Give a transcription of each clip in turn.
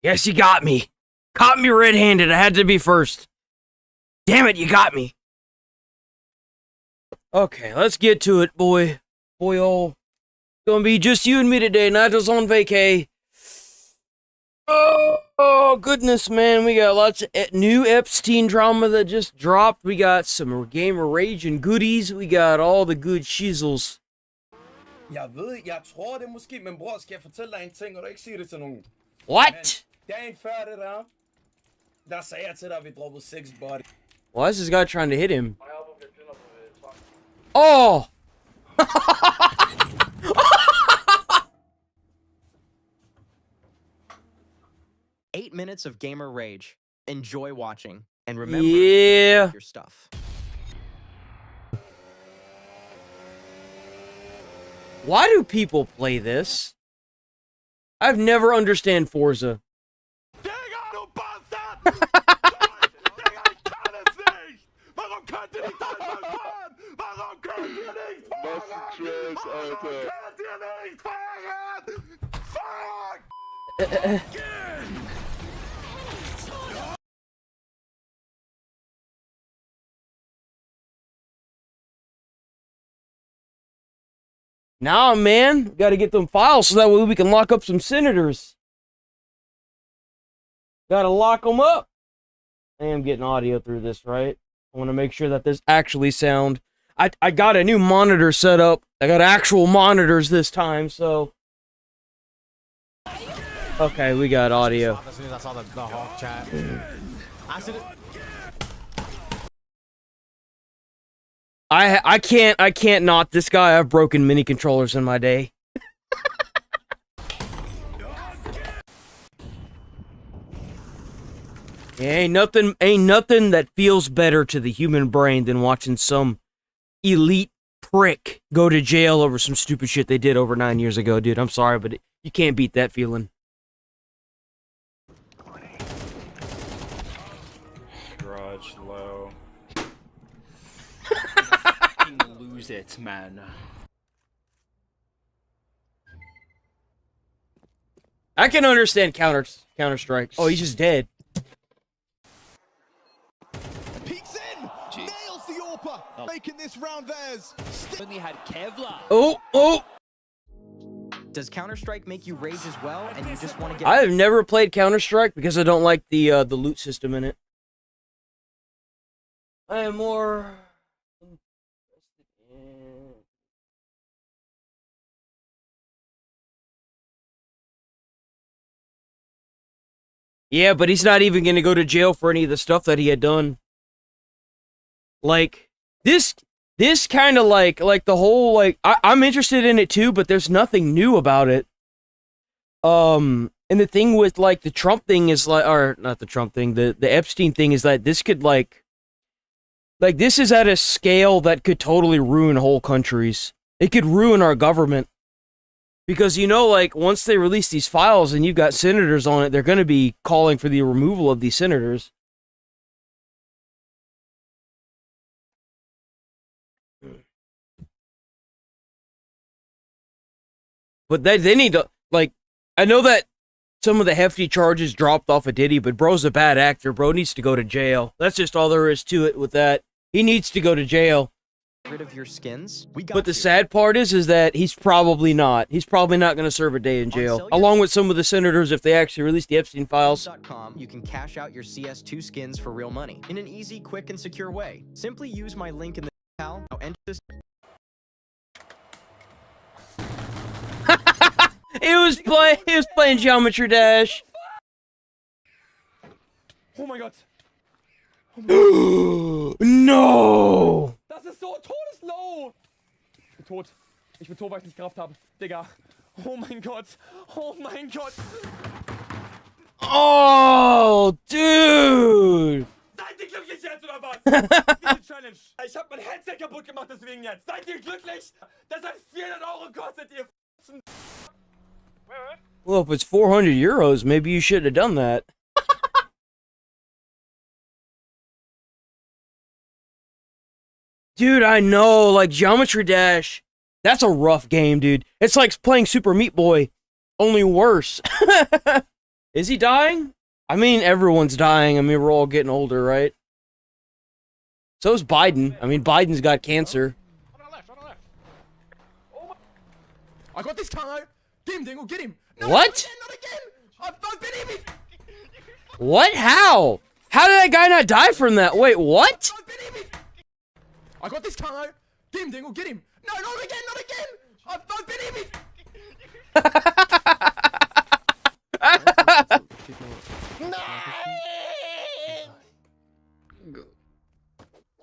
Yes, you got me. Caught me red-handed. I had to be first. Damn it, you got me. Okay, let's get to it, boy. Boy-oh. Gonna be just you and me today, not just on vacay. Oh, goodness, man. We got lots of new Epstein drama that just dropped. We got some gamer rage and goodies. We got all the good shizzles. Jeg tror det måske, men bror, skal jeg fortælle dig en ting, og du ikke sige det til nogen? What? Dagen før det der sagde jeg til dig, at vi droppede 6 body. Why is this guy trying to hit him? Oh! 8 minutes of gamer rage. Enjoy watching. And remember, your stuff. Why do people play this? I've never understand Forza. Nah, man. We gotta get them files so that way we can lock up some senators. Gotta lock them up. I am getting audio through this, right? I want to make sure that there's actually sound. I got a new monitor set up. I got actual monitors this time, so... Okay, we got audio. As soon as I saw the Hawk chat. I can't not this guy. I've broken mini controllers in my day. Ain't nothing that feels better to the human brain than watching some elite prick go to jail over some stupid shit they did over 9 years ago, dude. I'm sorry, but you can't beat that feeling. Garage low. Lose it, man. I can understand Counter-Strike. Oh, he's just dead. Peeks in! Nails the AWPer! Making this round theirs! Only had Kevlar. Oh! Does Counter-Strike make you rage as well, and you just want to get... I have never played Counter-Strike because I don't like the loot system in it. I am more... Yeah, but he's not even going to go to jail for any of the stuff that he had done. Like, this kind of like the whole, like, I'm interested in it too, but there's nothing new about it. And the thing with, like, the Trump thing is, like, or, not the Trump thing, the Epstein thing is that this could, like, this is at a scale that could totally ruin whole countries. It could ruin our government. Because, you know, like, once they release these files and you've got senators on it, they're going to be calling for the removal of these senators. But they need to, like, I know that some of the hefty charges dropped off of Diddy, but bro's a bad actor. Bro needs to go to jail. That's just all there is to it with that. He needs to go to jail. Rid of your skins. But the sad part is that he's probably not. He's probably not going to serve a day in jail. Along with some of the senators, if they actually release the Epstein files. You can cash out your CS2 skins for real money in an easy, quick, and secure way. Simply use my link in the now enter this. He was playing Geometry Dash. Oh my God. No! Das ist so todeslow! Ich bin tot. Ich bin tot, weil ich nicht Kraft habe. Digga. Oh mein Gott. Oh mein Gott. Oh, dude! Seid ihr glücklich jetzt oder was? Diese Challenge. Ich hab mein Headset kaputt gemacht deswegen jetzt. Seid ihr glücklich? Das hat 400 Euro gekostet, ihr F***en. Well, if it's 400 euros, maybe you should have done that. Dude, I know, like, Geometry Dash, that's a rough game, dude. It's like playing Super Meat Boy, only worse. Is he dying? I mean, everyone's dying. I mean, we're all getting older, right? So is Biden. I mean, Biden's got cancer. I got this car. Get him, Dingle, get him. No, What? not again. I've been aiming. What? How? How did that guy not die from that? Wait, what? I've been aiming. I got this car. Get him, Dingle, get him. No, not again, not again. I've been aiming.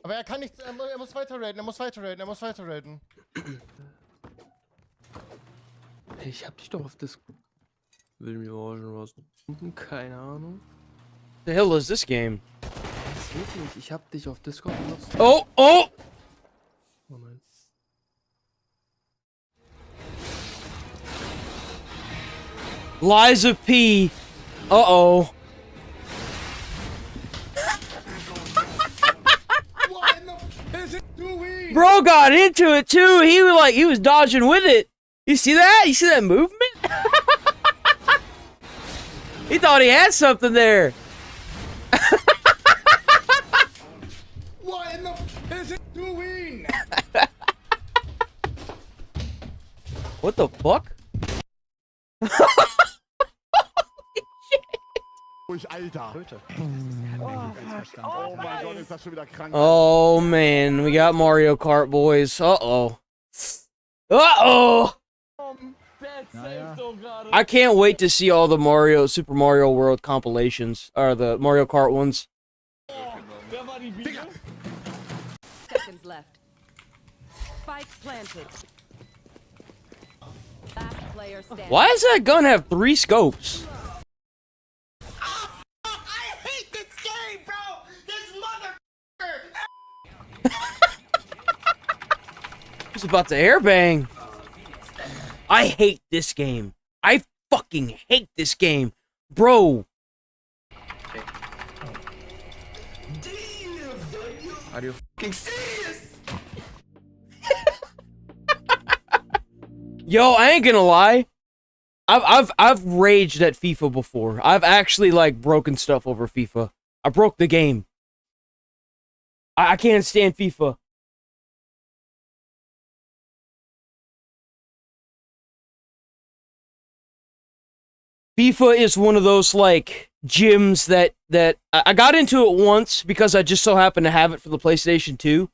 Aber er kann nichts, er muss weiter raiden, Ich hab dich doch auf Discord. Will mir schon was. Keine Ahnung. The hell is this game? Das geht nicht. Ich hab dich auf Discord benutzt. Oh, oh! Oh nein. Lies of P. Uh-oh. What in the is it doing? Bro got into it too. He was dodging with it. You see that? You see that movement? He thought he had something there. What in the is it doing? What the fuck? Alter. Oh mein Gott, ist das schon wieder krank. Oh man, we got Mario Kart, boys. Uh-oh. Uh-oh! I can't wait to see all the Super Mario World compilations, or the Mario Kart ones. Seconds left. Spike planted. Last player standing. Why does that gun have 3 scopes? I hate this game, bro! This He's about to airbang. I hate this game. I fucking hate this game. Bro. Are you fucking serious? Yo, I ain't gonna lie. I've raged at FIFA before. I've actually like broken stuff over FIFA. I broke the game. I can't stand FIFA. FIFA is one of those like gyms that I got into it once because I just so happened to have it for the PlayStation 2.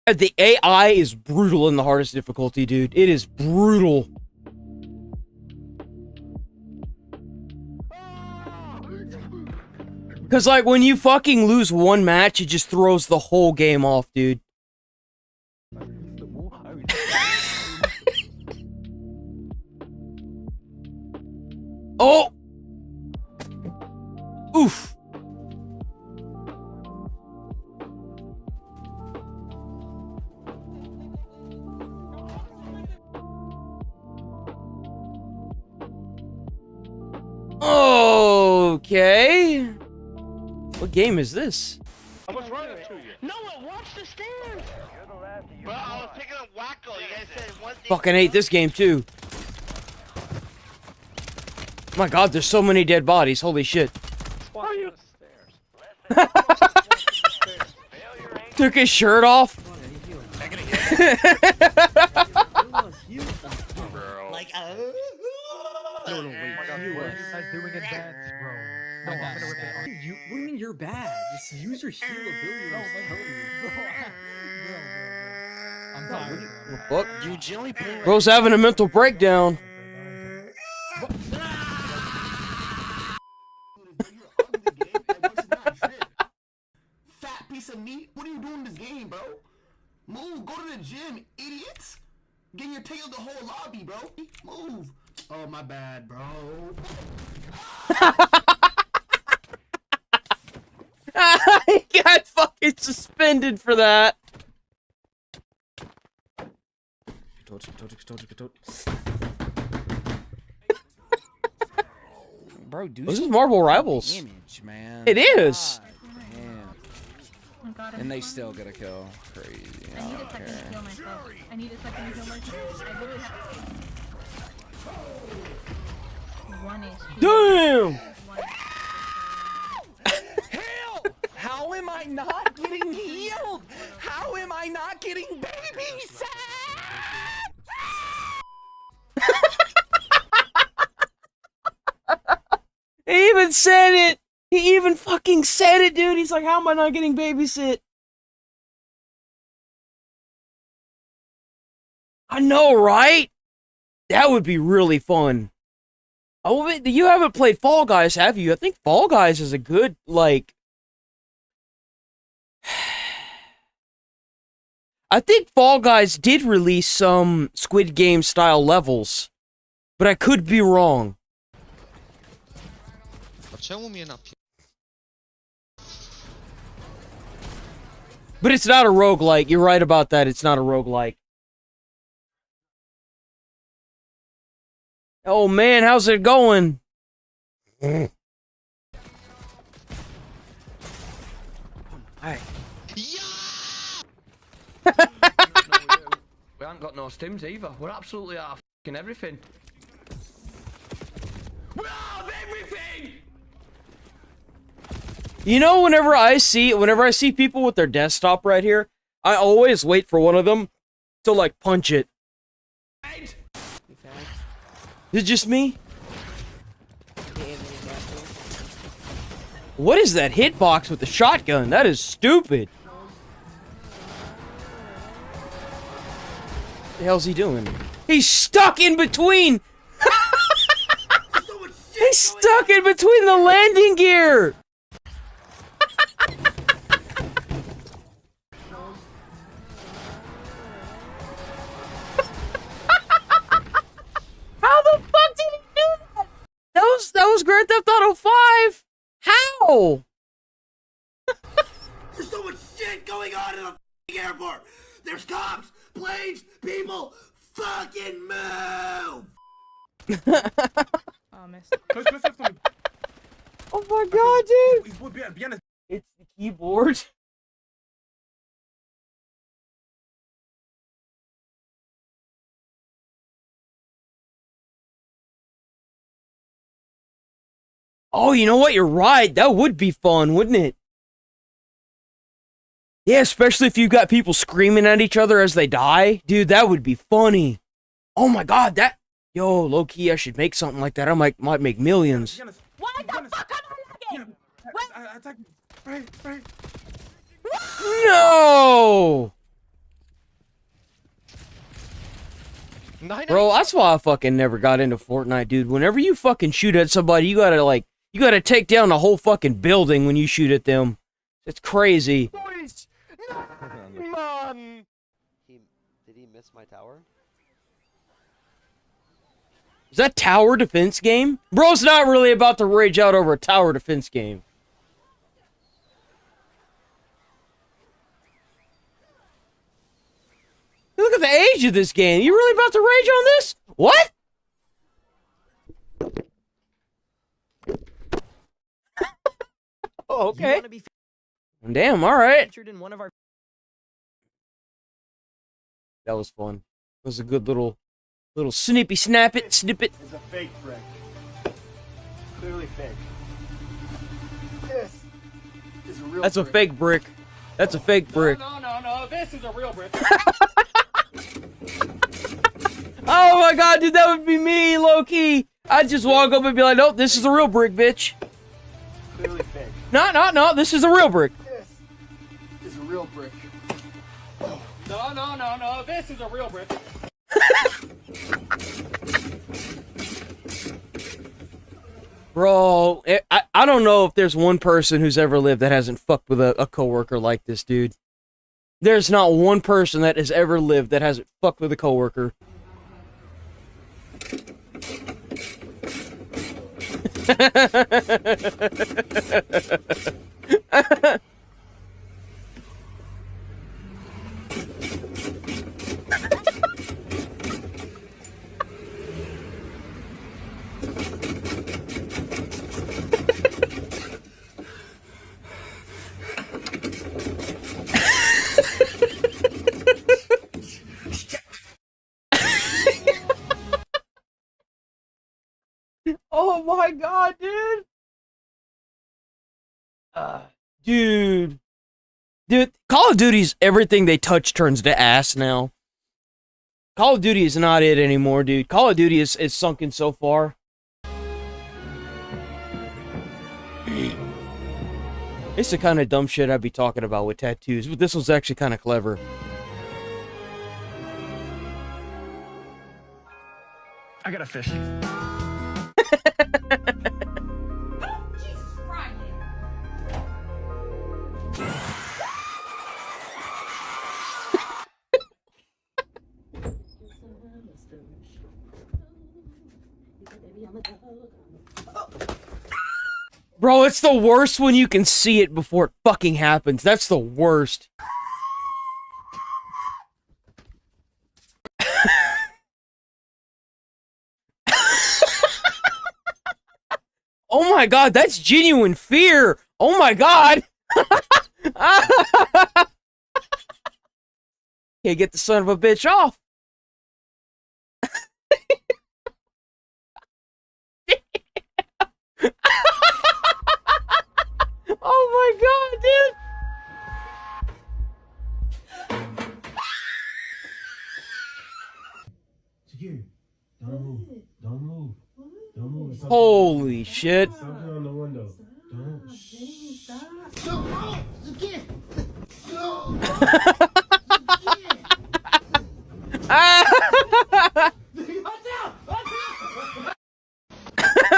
The AI is brutal in the hardest difficulty, dude. It is brutal. Cause like when you fucking lose one match, it just throws the whole game off, dude. Oh! Oof! Okay. What game is this? I was running to you. Noah, watch the stand! Bro, I was picking up Wacko. You guys said one thing. Fucking hate this game too. My god, there's so many dead bodies. Holy shit. Why are you? Took his shirt off. Like, No, wait. What are you doing advanced, bro? No, I'm gonna rip it on. What do you mean you're bad? Just use your heal ability. I'm sorry. What? Bro's having a mental breakdown. fat piece of meat. What are you doing in this game, bro? Move, go to the gym, idiots. Get your tail the whole lobby, bro. Move. Oh, my bad, bro. He got fucking suspended for that. Bro, dude. This is Marvel Rivals. Damage, man. It is. God, and they still get a kill. Crazy. I need a second to kill myself. I need a second to kill myself. I literally have One HP. Damn! Hell! How am I not getting healed? How am I not getting babysat? He even said it! He even fucking said it, dude! He's like, how am I not getting babysit? I know, right? That would be really fun. Oh, you haven't played Fall Guys, have you? I think Fall Guys is a good, like... I think Fall Guys did release some Squid Game style levels, but I could be wrong. But it's not a roguelike. You're right about that. It's not a roguelike. Oh man, how's it going? Alright. We haven't got no stims either. We're absolutely off f***ing everything. We're off everything! You know, whenever I see people with their desktop right here, I always wait for one of them to like punch it. Is it just me? What is that hitbox with the shotgun? That is stupid. What the hell's he doing? He's stuck in between! He's stuck in between the landing gear! How the fuck did he do that? That was Grand Theft Auto 5! How? There's so much shit going on in the f***ing airport. There's cops, planes, people. Fucking move! Oh, missed. Oh my god, dude! It's the keyboard. Oh, you know what? You're right. That would be fun, wouldn't it? Yeah, especially if you got people screaming at each other as they die. Dude, that would be funny. Oh my god, that... Yo, low-key, I should make something like that. I might make millions. Why the fuck am I lagging? No! Bro, that's why I fucking never got into Fortnite, dude. Whenever you fucking shoot at somebody, you gotta take down the whole fucking building when you shoot at them. It's crazy. Boys! Man! Did he miss my tower? Is that tower defense game? Bro's not really about to rage out over a tower defense game. Look at the age of this game. You really about to rage on this? What? Oh, okay. Damn, alright. That was fun. It was a good little snippet. It's a fake brick. Clearly fake. This is a real That's a fake brick. That's a fake brick. No, this is a real brick. Oh my god, dude, that would be me, low-key. I'd just walk up and be like, nope, this is a real brick, bitch. Clearly fake. No, this is a real brick. This is a real brick. No, this is a real brick. Bro, I don't know if there's one person who's ever lived that hasn't fucked with a coworker like this, dude. There's not one person that has ever lived that hasn't fucked with a coworker. Oh Dude. Dude, Call of Duty's everything they touch turns to ass now. Call of Duty is not it anymore, dude. Call of Duty is sunken so far. It's the kind of dumb shit I'd be talking about with tattoos, but this was actually kind of clever. I got a fish. Bro, it's the worst when you can see it before it fucking happens. That's the worst. Oh my god, that's genuine fear. Oh my god. Can't get the son of a bitch off. Oh my god, dude! Secure. Don't move. Don't move. Don't move. Holy shit. Something on the window. Don't.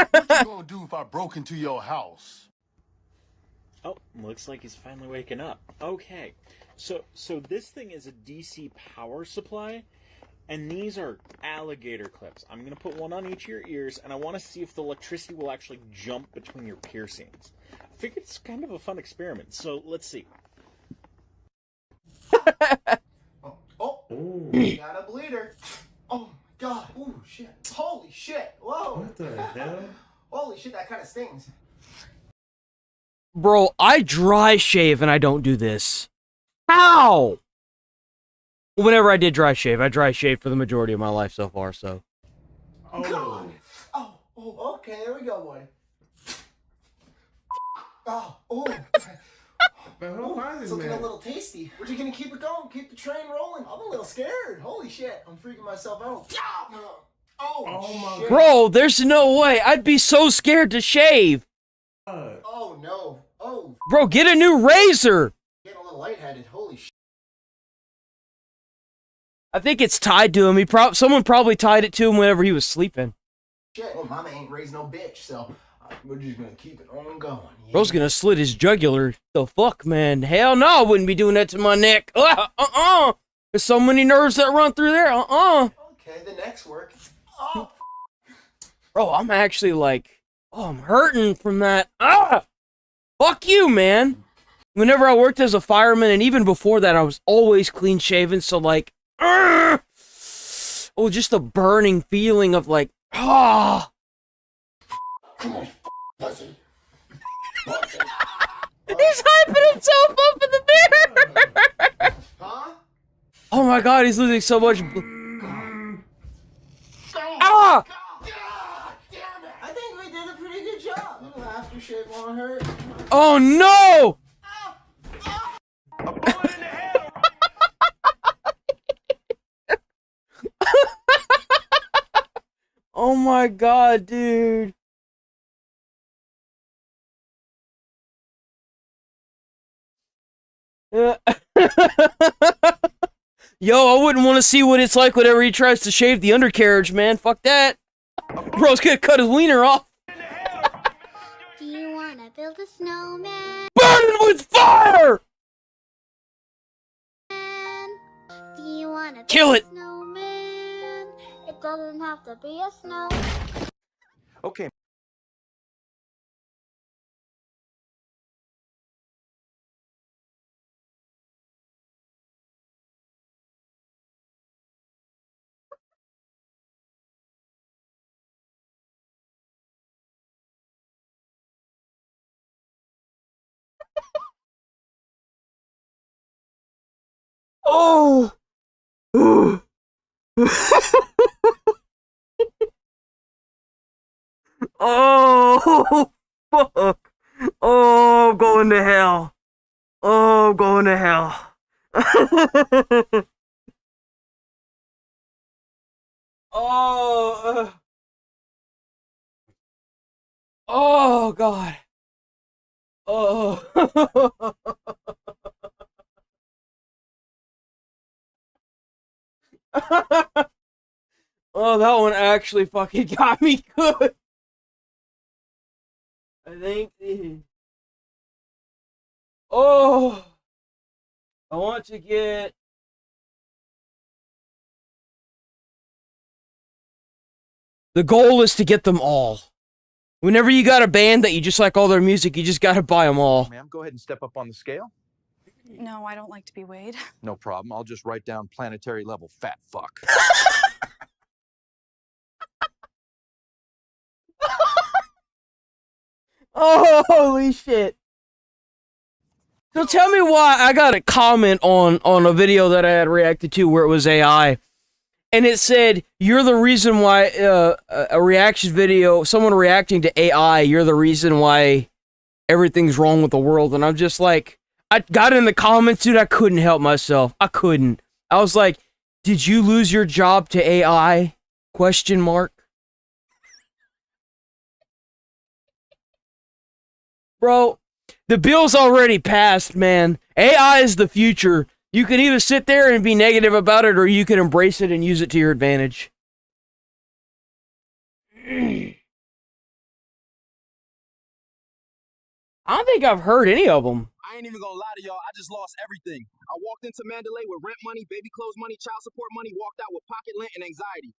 What you gonna do if I broke into your house? Oh, looks like he's finally waking up. Okay, so this thing is a DC power supply, and these are alligator clips. I'm gonna put one on each of your ears, and I want to see if the electricity will actually jump between your piercings. I think it's kind of a fun experiment, so let's see. Oh, you got a bleeder. Oh my god. Oh shit. Holy shit. Whoa. What the hell? Holy shit, that kind of stings. Bro, I dry shave and I don't do this. How? Whenever I did dry shave, I dry shaved for the majority of my life so far, so. Oh. God. Oh, okay, there we go, boy. Oh. It's looking a little tasty. We're just gonna keep it going, keep the train rolling. I'm a little scared. Holy shit, I'm freaking myself out. Oh my shit. Bro, there's no way. I'd be so scared to shave. Oh no. Oh. Bro, get a new razor. Getting a little lightheaded. Holy shit. I think it's tied to him. Someone probably tied it to him whenever he was sleeping. Shit. Well, mama ain't raised no bitch, so we're just gonna keep it on going. Yeah. Bro's gonna slit his jugular. The fuck, man? Hell no, I wouldn't be doing that to my neck. There's so many nerves that run through there. Okay, the neck's work. Oh. Bro, I'm actually like, I'm hurting from that. Fuck you, man. Whenever I worked as a fireman, and even before that, I was always clean shaven. So like, just the burning feeling of like, Come on, pussy. He's hyping himself up in the mirror. Huh? Oh my god, he's losing so much. God damn it! I think we did a pretty good job. A little aftershave won't hurt. Oh no! A bullet in the head. Oh my god, dude. Yo, I wouldn't want to see what it's like whenever he tries to shave the undercarriage, man. Fuck that. Bro's gonna cut his wiener off. Do you wanna build a snowman? Burning with fire! Do you wanna build Kill it. a snowman? It doesn't have to be a snow. Okay. Oh! Oh, fuck. Oh. Oh, I'm going to hell. Oh, I'm going to hell. Oh. Oh, God. Oh. Oh, that one actually fucking got me good. I think. Oh. I want to get. The goal is to get them all. Whenever you got a band that you just like all their music, you just gotta buy them all. Ma'am, go ahead and step up on the scale. No, I don't like to be weighed. No problem. I'll just write down planetary level fat fuck. Oh, holy shit. So tell me why I got a comment on a video that I had reacted to where it was AI. And it said, you're the reason why a reaction video, someone reacting to AI, you're the reason why everything's wrong with the world. And I'm just like, I got in the comments, dude, I couldn't help myself. I couldn't. I was like, did you lose your job to AI? Question mark. Bro, the bill's already passed, man. AI is the future. You can either sit there and be negative about it, or you can embrace it and use it to your advantage. I don't think I've heard any of them. I ain't even gonna lie to y'all. I just lost everything. I walked into Mandalay with rent money, baby clothes money, child support money, walked out with pocket lint and anxiety.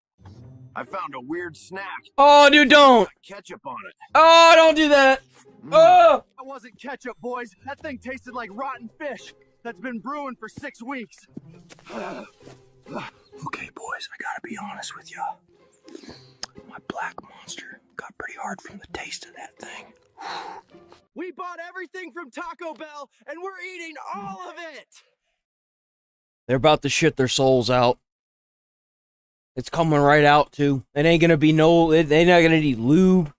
I found a weird snack. Oh, dude, don't. Ketchup on it. Oh, don't do that. Oh. That wasn't ketchup, boys. That thing tasted like rotten fish that's been brewing for 6 weeks. Okay, boys, I gotta be honest with y'all. My black monster got pretty hard from the taste of that thing. We bought everything from Taco Bell, and we're eating all of it! They're about to shit their souls out. It's coming right out, too. It ain't gonna be no... They're not gonna need lube.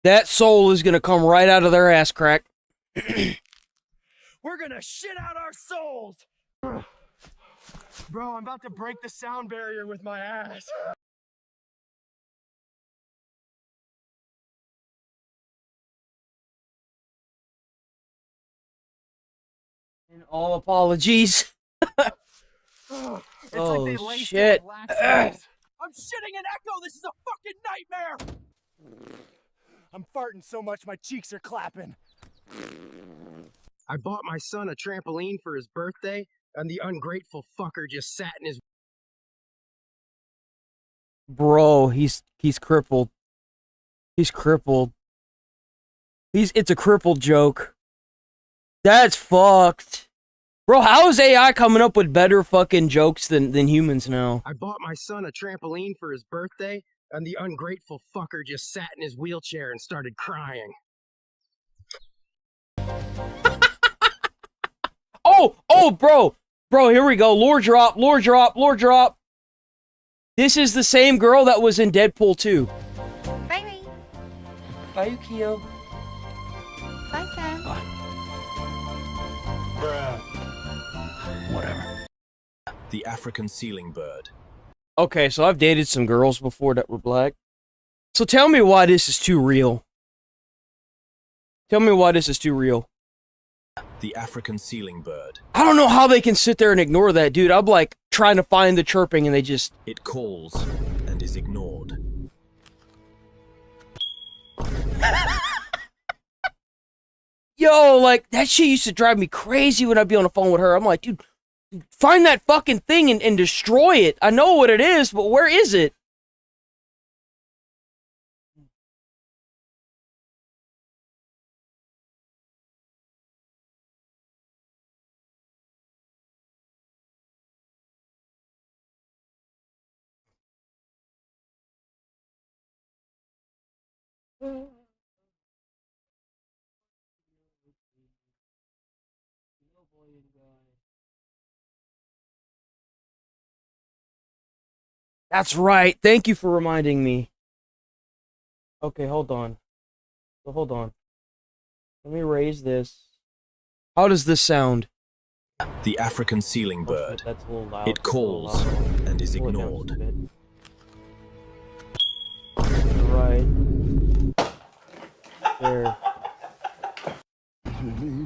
That soul is gonna come right out of their ass crack. We're gonna shit out our souls! Bro, I'm about to break the sound barrier with my ass. And all apologies. It's oh, like they laced shit. it with laxatives. I'm shitting an echo! This is a fucking nightmare! I'm farting so much my cheeks are clapping. I bought my son a trampoline for his birthday, and the ungrateful fucker just sat in his... Bro, he's crippled. He's crippled. It's a crippled joke. That's fucked. Bro, how is AI coming up with better fucking jokes than humans now? I bought my son a trampoline for his birthday, and the ungrateful fucker just sat in his wheelchair and started crying. Oh, bro. Bro, here we go. Lore drop, lore drop, lore drop. This is the same girl that was in Deadpool 2. Bye. Bye, Yukio. Bye, Sam. Whatever. The African ceiling bird. Okay, so I've dated some girls before that were black. So tell me why this is too real. Tell me why this is too real. The African ceiling bird. I don't know how they can sit there and ignore that, dude. I'm like trying to find the chirping and they just... It calls and is ignored. Yo, like, that shit used to drive me crazy when I'd be on the phone with her. I'm like, dude, find that fucking thing and destroy it. I know what it is, but where is it? That's right. Thank you for reminding me. Okay, hold on. So hold on. Let me raise this. How does this sound? The African ceiling bird. That's a little loud. It calls and is Pull it down just a ignored. bit. Right. There.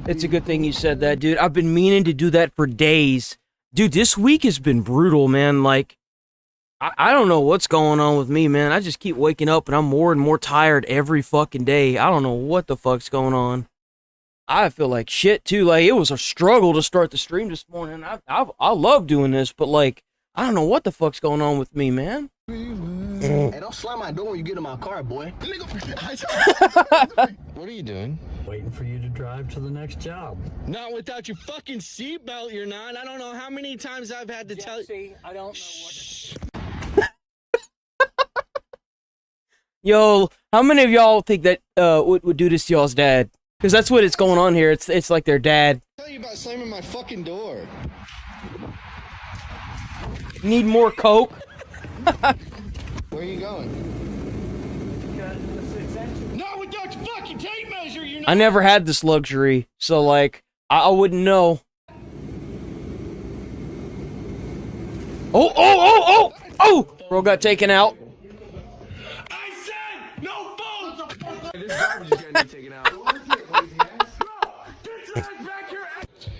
It's a good thing you said that, dude. I've been meaning to do that for days. Dude, this week has been brutal, man. Like, I don't know what's going on with me, man. I just keep waking up and I'm more and more tired every fucking day. I don't know what the fuck's going on. I feel like shit, too. Like, it was a struggle to start the stream this morning. I love doing this, but, like, I don't know what the fuck's going on with me, man. Hey, don't slam my door when you get in my car, boy. What are you doing? Waiting for you to drive to the next job. Not without your fucking seatbelt, you're not. I don't know how many times I've had to tell you. I don't know what. Yo, how many of y'all think that would do this to y'all's dad? Because that's what it's going on here. It's like their dad. Tell you about slamming my fucking door. Need more coke? Where are you going? Not without your fucking tape measure, you know. I never had this luxury, so like I wouldn't know. Oh! Bro got taken out. I said no phones! This garbage is gonna be taken out.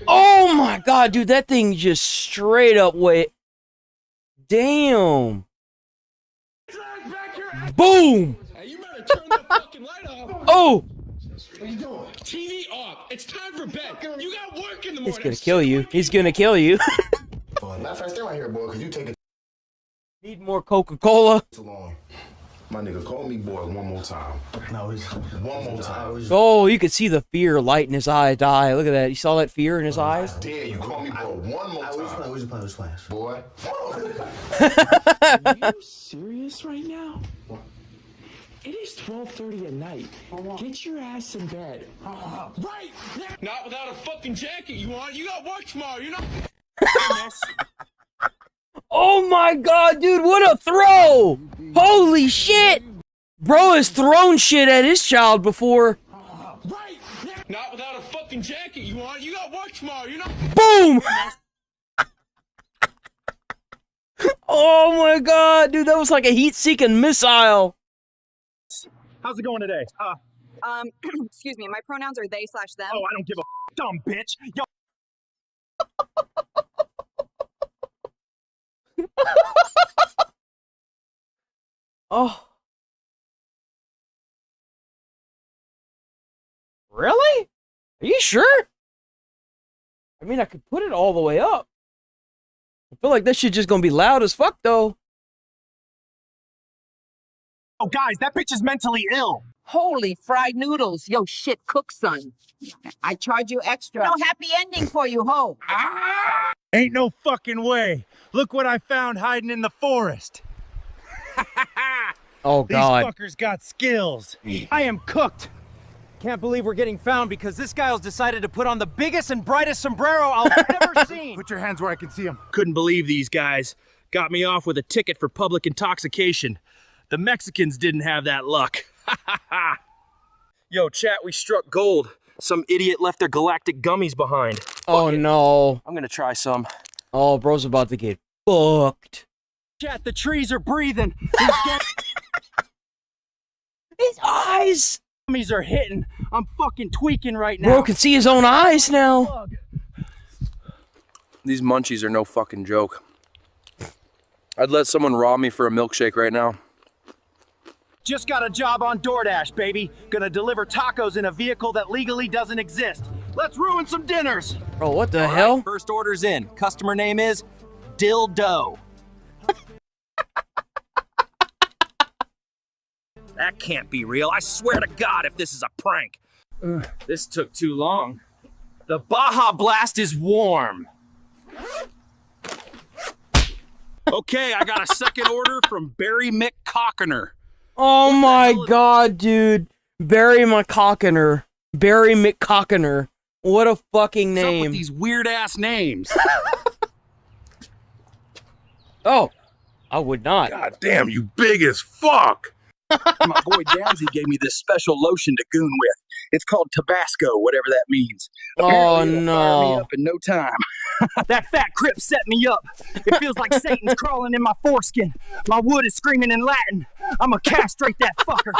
Oh my god, dude, that thing just straight up went. Damn. Boom! Hey, you better turn the fucking light off. Oh! What are you doing? TV off. It's time for bed. You got work in the morning. He's gonna kill you. He's gonna kill you. Matter of fact, stay right here, boy, because you take it Need more Coca-Cola. too long. My nigga, call me boy one more time. No, it's one more time. Oh, you could see the fear light in his eye die. Look at that. You saw that fear in his eyes? I dare you call me boy one more time. Which plan? Boy. Are you serious right now? It is 12:30 at night. Get your ass in bed. Right now. Not without a fucking jacket, you want? You got work tomorrow, you know? Oh my god, dude, what a throw! Holy shit! Bro has thrown shit at his child before. Right now. Not without a fucking jacket, you want? You got work tomorrow, you know? Boom! Oh my god, dude, that was like a heat-seeking missile. How's it going today? Excuse me, my pronouns are they/them. Oh, I don't give a dumb bitch. Yo. Oh. Really? Are you sure? I mean, I could put it all the way up. I feel like this shit just gonna be loud as fuck, though. Oh, guys, that bitch is mentally ill. Holy fried noodles. Yo, shit, cook, son. I charge you extra. No happy ending for you, ho. Ain't no fucking way. Look what I found hiding in the forest. Oh, God. These fuckers got skills. I am cooked. Can't believe we're getting found because this guy's decided to put on the biggest and brightest sombrero I've ever seen. Put your hands where I can see them. Couldn't believe these guys. Got me off with a ticket for public intoxication. The Mexicans didn't have that luck. Yo, chat, we struck gold. Some idiot left their galactic gummies behind. Oh, no. I'm gonna try some. Oh, bro's about to get fucked. Chat, the trees are breathing. His eyes! Gummies are hitting. I'm fucking tweaking right now. Bro can see his own eyes now. These munchies are no fucking joke. I'd let someone rob me for a milkshake right now. Just got a job on DoorDash, baby. Gonna deliver tacos in a vehicle that legally doesn't exist. Let's ruin some dinners. Bro, what the hell? Right, first order's in. Customer name is Dildo. That can't be real. I swear to God if this is a prank. This took too long. The Baja Blast is warm. Okay, I got a second order from Barry McCockiner. Oh my god, dude. Barry McCockiner. Barry McCockiner. What a fucking name. What's up with these weird ass names? Oh, I would not. God damn, you big as fuck. My boy Downsy gave me this special lotion to goon with. It's called Tabasco, whatever that means. Apparently it'll fire me up in no time. That fat crip set me up. It feels like Satan's crawling in my foreskin. My wood is screaming in Latin. I'ma castrate that fucker.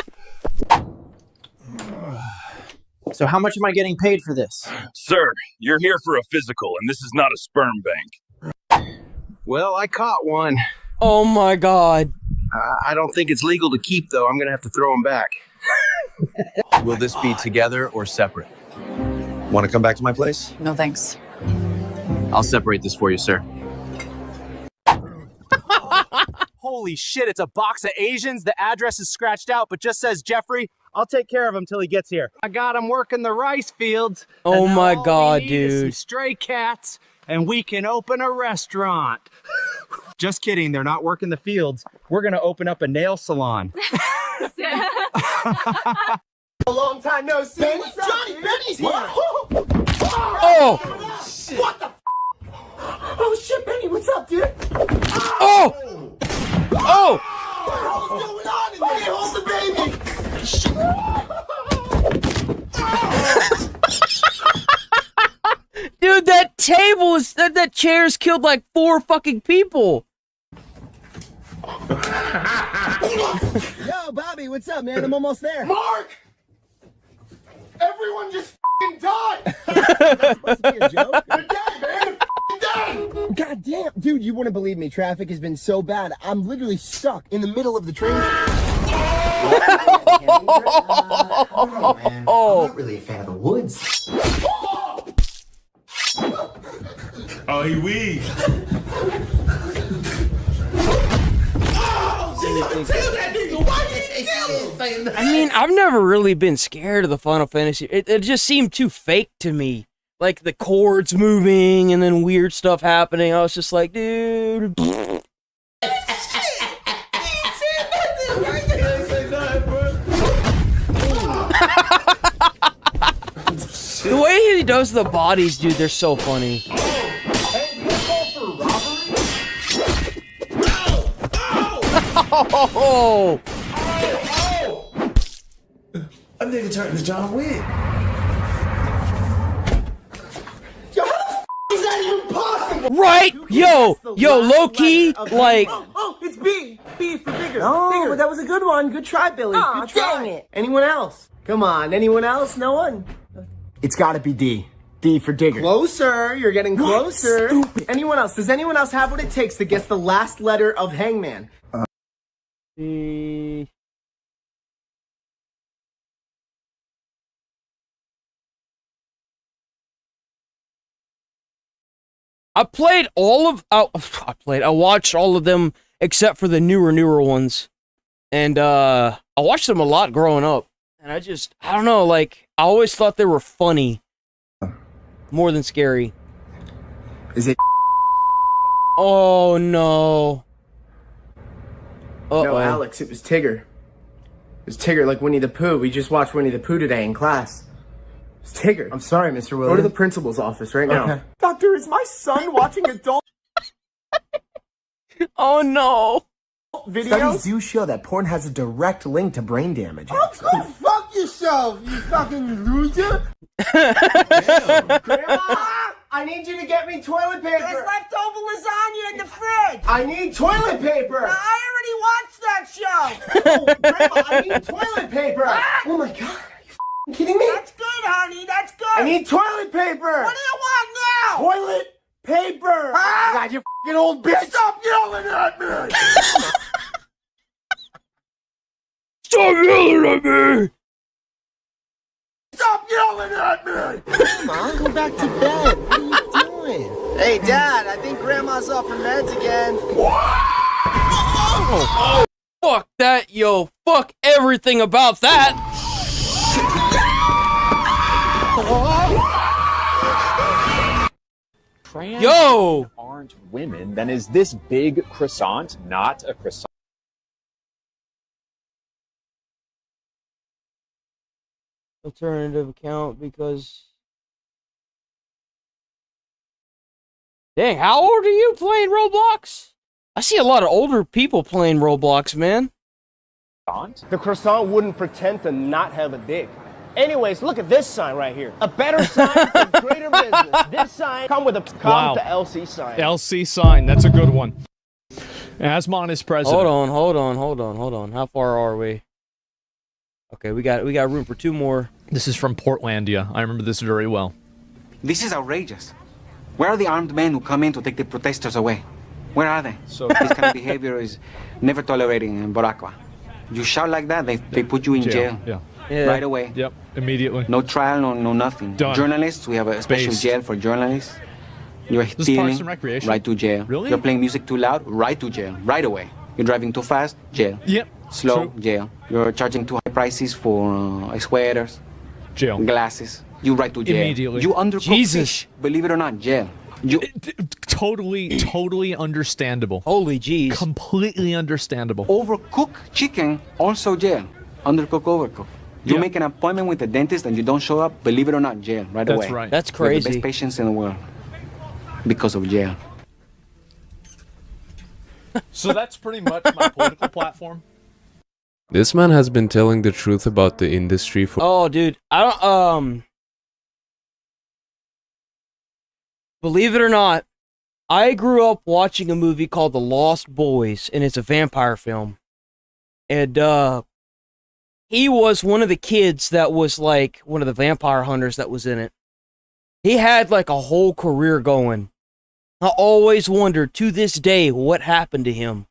So how much am I getting paid for this? Sir, you're here for a physical, and this is not a sperm bank. Well, I caught one. Oh my god. I don't think it's legal to keep, though. I'm gonna have to throw him back. Will this be together or separate? Want to come back to my place? No thanks. I'll separate this for you, sir. Holy shit, it's a box of Asians. The address is scratched out, but just says Jeffrey. I'll take care of him till he gets here. I got him working the rice fields. Oh and my all god, we need is some dude. stray cats, and we can open a restaurant. Just kidding, they're not working the fields. We're gonna open up a nail salon. A long time no see. Benny, Johnny, Benny's here. Oh! What the? Oh shit, Benny, what's up, dude? Oh! Oh! What's going on in there? Hey, hold the baby. Dude, that table is that chair's killed like 4 fucking people. Yo, Bobby, what's up, man? I'm almost there. Mark! Everyone just f***ing died! That's supposed to be a joke. They're dead, man! They're dead! God damn, dude, you wouldn't believe me. Traffic has been so bad. I'm literally stuck in the middle of the train. Oh, I'm not really a fan of the woods. Oh, he weaved. I mean, I've never really been scared of the Final Fantasy. It just seemed too fake to me. Like the chords moving and then weird stuff happening. I was just like, dude. The way he does the bodies, dude, they're so funny. Oh! I think it turned into John Wick. Yo, how the f is that even possible? Right? Yo, low key, like. Oh, it's B. B for bigger. Oh, but that was a good one. Good try, Billy. Good try. Dang it. Anyone else? Come on, anyone else? No one? It's gotta be D. D for digger. Closer. You're getting closer. Stupid. Anyone else? Does anyone else have what it takes to guess the last letter of Hangman? I watched all of them except for the newer ones. And I watched them a lot growing up. And I don't know, like, I always thought they were funny. More than scary. Is it? Oh, no. Uh-oh. No, Alex, it was Tigger. It was Tigger, like Winnie the Pooh. We just watched Winnie the Pooh today in class. It's Tigger. I'm sorry, Mr. Williams. Go to the principal's office right now. Doctor, is my son watching adult Oh, no. videos? Studies do show that porn has a direct link to brain damage. Oh, go fuck yourself, you fucking loser! Grandma! I need you to get me toilet paper! There's leftover lasagna in the fridge! I need toilet paper! I already watched that show! Oh, Grandma, I need toilet paper! Oh my god, are you f***ing kidding me? That's good, honey, that's good! I need toilet paper! What do you want now? Toilet paper! God, you f***ing old bitch! Stop yelling at me! Stop yelling at me! Stop yelling at me! Grandma, go back to bed. What are you doing? Hey, Dad, I think Grandma's off her meds again. Oh, fuck that, yo. Fuck everything about that. Yo! Aren't women, then is this big croissant not a croissant? Alternative account because... Dang, how old are you playing Roblox? I see a lot of older people playing Roblox, man. croissant? The croissant wouldn't pretend to not have a dick. Anyways, look at this sign right here. A better sign for greater business. This sign come with a come to LC sign. LC sign. That's a good one. Asmon is president. Hold on. How far are we? Okay, we got room for 2 more. This is from Portlandia. I remember this very well. This is outrageous. Where are the armed men who come in to take the protesters away? Where are they? So this kind of behavior is never tolerated in Boracua. You shout like that, they put you in jail. Yeah. Right away. Yep. Immediately. No trial, no nothing. Done. Journalists, we have a special Based. jail for journalists. You're This is stealing, Parks and Recreation. right to jail. Really? You're playing music too loud, right to jail, right away. You're driving too fast, jail. Yep. Slow, True. jail. You're charging too high prices for sweaters, jail. Glasses. You right to jail. Immediately. You undercook Jesus. fish, believe it or not, jail. You Totally understandable. Holy jeez. Completely understandable. overcook chicken, also jail. Undercook, overcook. You Yeah. make an appointment with the dentist and you don't show up, believe it or not, jail right That's away. right. That's We're the crazy. best patients in the world because of jail. So that's pretty much my political platform. This man has been telling the truth about the industry for Oh, dude, I don't. Believe it or not, I grew up watching a movie called The Lost Boys, and it's a vampire film. And he was one of the kids that was like one of the vampire hunters that was in it. He had like a whole career going. I always wondered to this day what happened to him.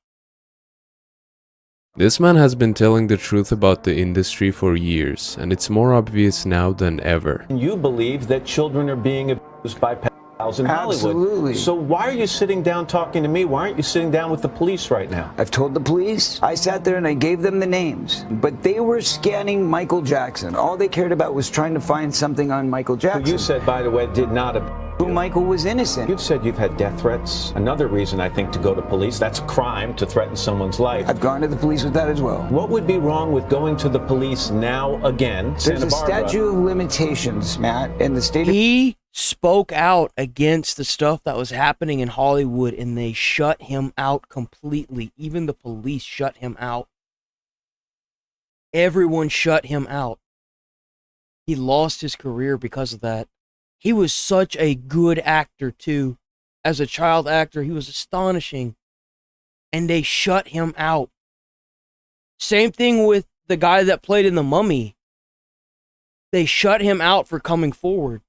This man has been telling the truth about the industry for years, and it's more obvious now than ever. You believe that children are being abused by pedophiles in Hollywood. Absolutely. So why are you sitting down talking to me? Why aren't you sitting down with the police right now? I've told the police. I sat there and I gave them the names. But they were scanning Michael Jackson. All they cared about was trying to find something on Michael Jackson. Who you said, by the way, did not abuse. Who Michael was innocent. You've said you've had death threats. Another reason, I think, to go to police. That's a crime, to threaten someone's life. I've gone to the police with that as well. What would be wrong with going to the police now again? There's Santa a Barbara? statute of limitations, Matt, in the state of... He spoke out against the stuff that was happening in Hollywood, and they shut him out completely. Even the police shut him out. Everyone shut him out. He lost his career because of that. He was such a good actor, too. As a child actor, he was astonishing. And they shut him out. Same thing with the guy that played in The Mummy. They shut him out for coming forward.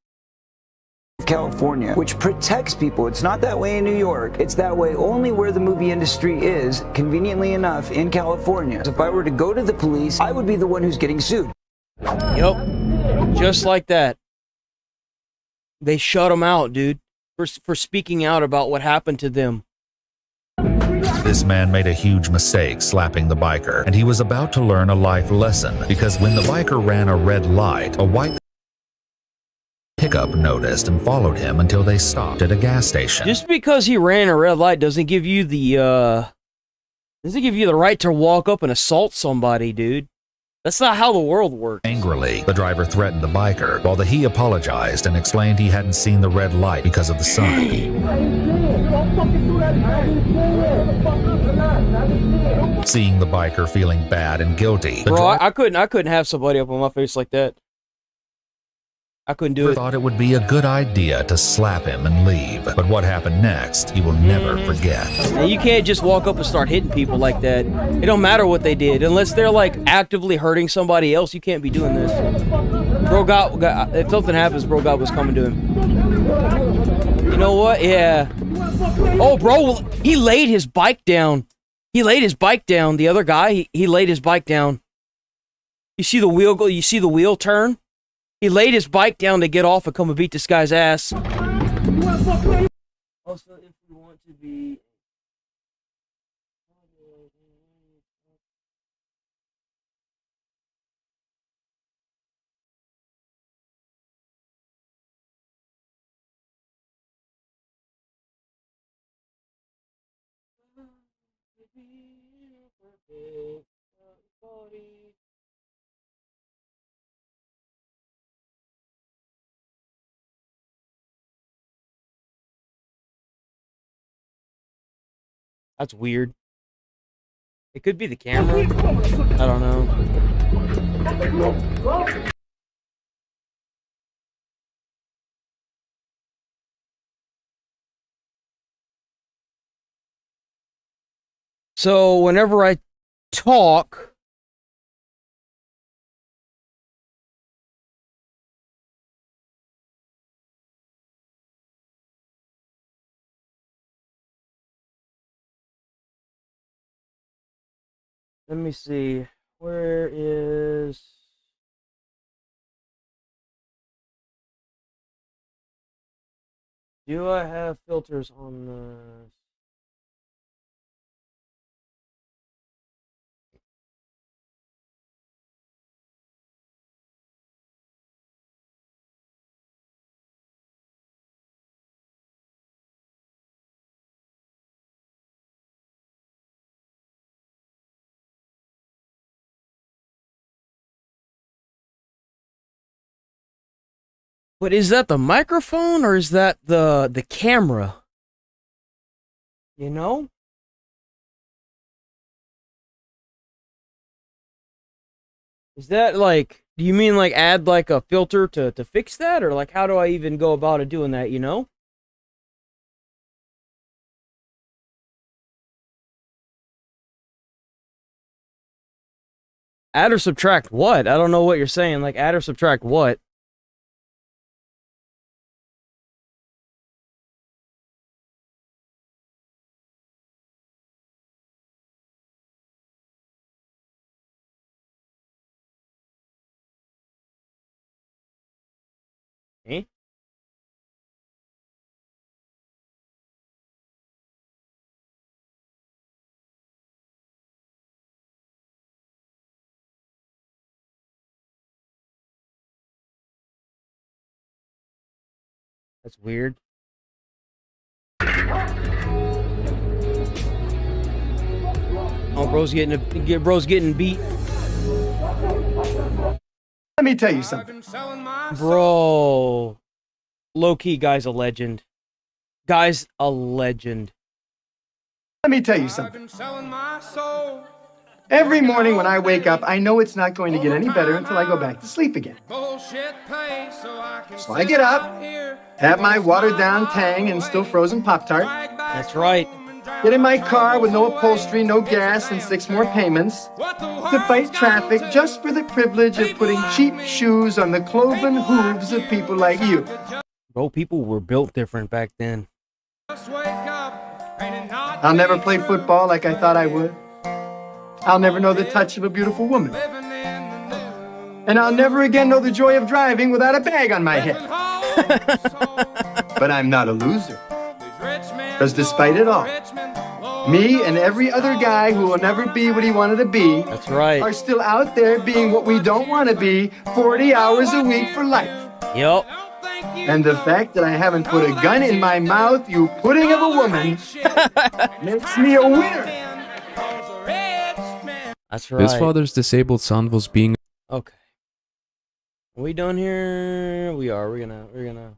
California, which protects people. It's not that way in New York. It's that way only where the movie industry is, conveniently enough, in California. If I were to go to the police, I would be the one who's getting sued. Yep. Just like that. They shut him out, dude, for speaking out about what happened to them. This man made a huge mistake slapping the biker, and he was about to learn a life lesson because when the biker ran a red light, a white pickup noticed and followed him until they stopped at a gas station. Just because he ran a red light doesn't give you the right to walk up and assault somebody, dude. That's not how the world works. Angrily, the driver threatened the biker, while he apologized and explained he hadn't seen the red light because of the sun. Seeing the biker feeling bad and guilty, the Bro, driver I couldn't have somebody up on my face like that. I couldn't do it. thought it would be a good idea to slap him and leave. But what happened next, he will never forget. And you can't just walk up and start hitting people like that. It don't matter what they did. Unless they're like actively hurting somebody else, you can't be doing this. Bro got if something happens, bro God was coming to him. You know what? Yeah. Oh, bro, he laid his bike down. He laid his bike down. The other guy, he laid his bike down. You see the wheel go? You see the wheel turn? He laid his bike down to get off and come and beat this guy's ass. Also, if we want to be... That's weird. It could be the camera. I don't know. So whenever I talk, let me see. Where is... Do I have filters on this? But is that the microphone or is that the camera? You know? Is that like, do you mean like add like a filter to fix that? Or like how do I even go about it doing that, you know? Add or subtract what? I don't know what you're saying. Like add or subtract what? Eh? That's weird. Oh, bro's getting beat. Let me tell you something. Bro. Low-key, guy's a legend. Guy's a legend. Let me tell you something. Every morning when I wake up, I know it's not going to get any better until I go back to sleep again. So I get up, have my watered-down Tang and still frozen Pop-Tart. That's right. Get in my car with no upholstery, no gas, and 6 more payments to fight traffic just for the privilege of putting cheap shoes on the cloven hooves of people like you. Bro, people were built different back then. I'll never play football like I thought I would. I'll never know the touch of a beautiful woman. And I'll never again know the joy of driving without a bag on my head. But I'm not a loser. Because despite it all, me and every other guy who will never be what he wanted to be, that's right, are still out there being what we don't want to be 40 hours a week for life. Yep. And the fact that I haven't put a gun in my mouth, you pudding of a woman, makes me a winner. That's right. His father's disabled son was being... Okay. Are we done here? We are. We're gonna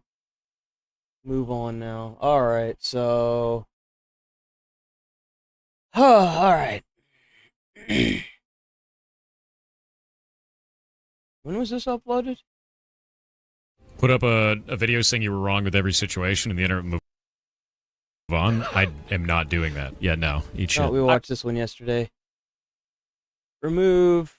move on now. Alright, so... alright. When was this uploaded? Put up a video saying you were wrong with every situation and the internet move on. I am not doing that. Yeah, no. Eat shit. Oh, we watched this one yesterday. Remove.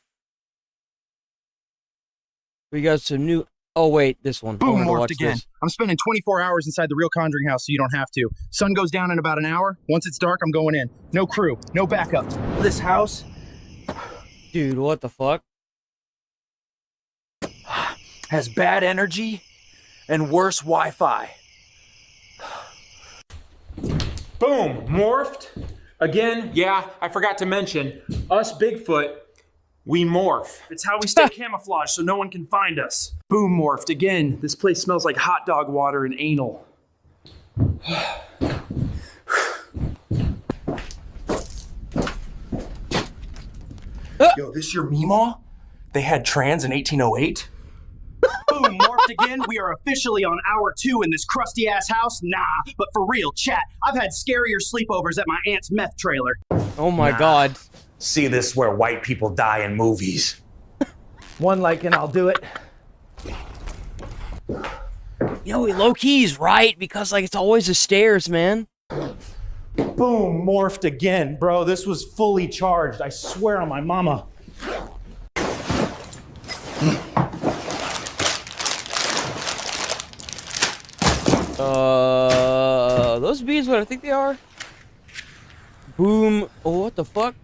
We got some new... Oh, wait, this one. Boom, morphed again. I'm spending 24 hours inside the real Conjuring house so you don't have to. Sun goes down in about an hour. Once it's dark, I'm going in. No crew, no backup. This house... Dude, what the fuck? has bad energy and worse Wi-Fi. Boom, morphed. Again, yeah, I forgot to mention, us Bigfoot, we morph. It's how we stay camouflaged so no one can find us. Boom, morphed. Again, this place smells like hot dog water and anal. Yo, this your Meemaw? They had trans in 1808? Boom, morphed again. We are officially on hour 2 in this crusty ass house. Nah, but for real, chat. I've had scarier sleepovers at my aunt's meth trailer. Oh my god. See this where white people die in movies. One like and I'll do it. Yo, low-key's right, because, like, it's always the stairs, man. Boom, morphed again, bro. This was fully charged. I swear on my mama. Those bees what I think they are? Boom. Oh, what the fuck?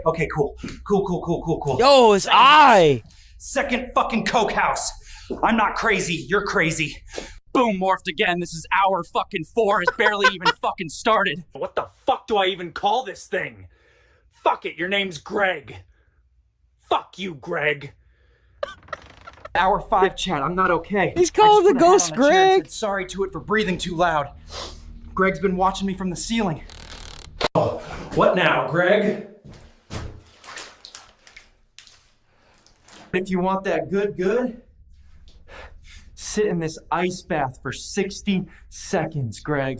Okay, cool. Cool. Yo, his eye! Second fucking coke house. I'm not crazy, you're crazy. Boom, morphed again. This is hour fucking 4. It's barely even fucking started. What the fuck do I even call this thing? Fuck it, your name's Greg. Fuck you, Greg. Hour 5, chat. I'm not okay. He's called the ghost Greg. Sorry to it for breathing too loud. Greg's been watching me from the ceiling. Oh, what now, Greg? If you want that good, sit in this ice bath for 60 seconds, Greg.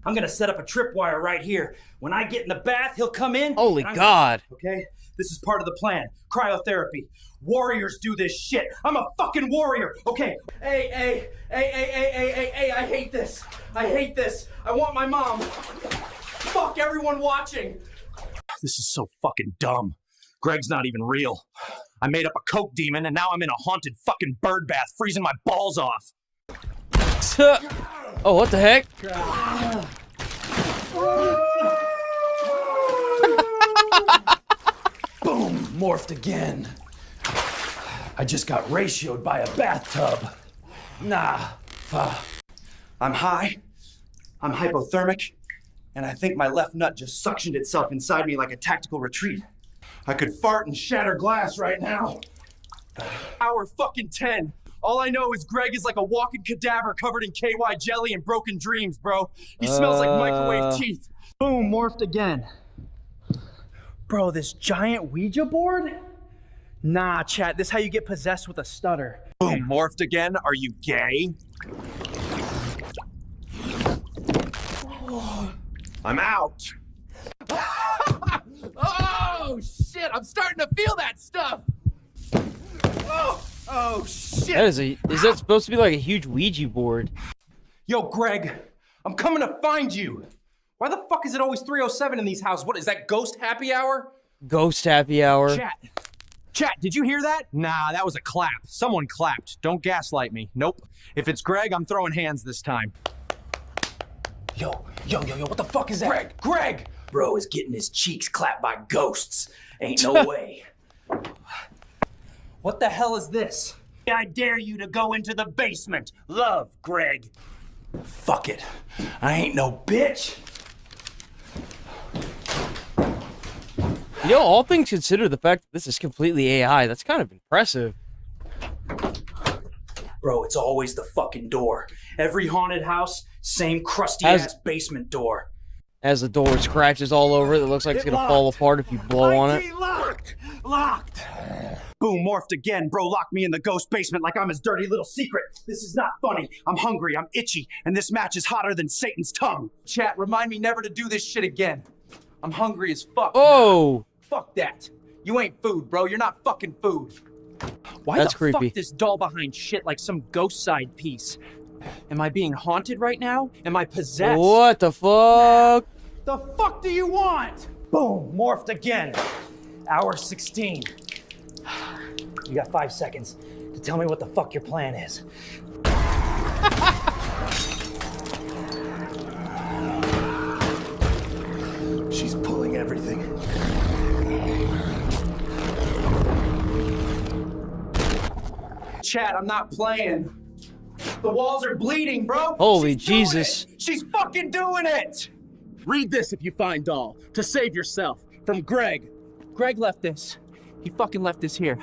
I'm gonna set up a tripwire right here. When I get in the bath, he'll come in. Holy God. Okay? This is part of the plan. Cryotherapy. Warriors do this shit. I'm a fucking warrior. Okay. Hey, I hate this. I hate this. I want my mom. Fuck everyone watching. This is so fucking dumb. Greg's not even real. I made up a coke demon and now I'm in a haunted fucking bird bath freezing my balls off. Oh, what the heck? Boom, morphed again. I just got ratioed by a bathtub. Nah, I'm high, I'm hypothermic, and I think my left nut just suctioned itself inside me like a tactical retreat. I could fart and shatter glass right now. Hour fucking 10. All I know is Greg is like a walking cadaver covered in KY jelly and broken dreams, bro. He smells like microwave teeth. Boom, morphed again. Bro, this giant Ouija board? Nah, chat, this is how you get possessed with a stutter. Boom, morphed again? Are you gay? I'm out. Oh, shit. I'm starting to feel that stuff. Oh, shit. Is that supposed to be like a huge Ouija board? Yo, Greg, I'm coming to find you. Why the fuck is it always 3:07 in these houses? What, is that ghost happy hour? Ghost happy hour. Chat, did you hear that? Nah, that was a clap. Someone clapped. Don't gaslight me. Nope. If it's Greg, I'm throwing hands this time. Yo, what the fuck is that? Greg! Bro is getting his cheeks clapped by ghosts. Ain't no way. What the hell is this? I dare you to go into the basement. Love, Greg. Fuck it. I ain't no bitch. You know, all things considered, the fact that this is completely AI, that's kind of impressive. Bro, it's always the fucking door. Every haunted house, same crusty-ass basement door. As the door scratches all over it, it looks like it's gonna fall apart if you blow on it. Locked! Boom, morphed again. Bro locked me in the ghost basement like I'm his dirty little secret. This is not funny. I'm hungry, I'm itchy, and this match is hotter than Satan's tongue. Chat, remind me never to do this shit again. I'm hungry as fuck. Oh! Fuck that. You ain't food, bro. You're not fucking food. Why That's the creepy. fuck this doll behind shit like some ghost side piece? Am I being haunted right now? Am I possessed? What the fuck? The fuck do you want? Boom, morphed again. Hour 16. You got 5 seconds to tell me what the fuck your plan is. She's pulling everything. Chat, I'm not playing. The walls are bleeding, bro. Holy Jesus. She's fucking doing it. Read this if you find doll. To save yourself. From Greg. Greg left this. He fucking left this here.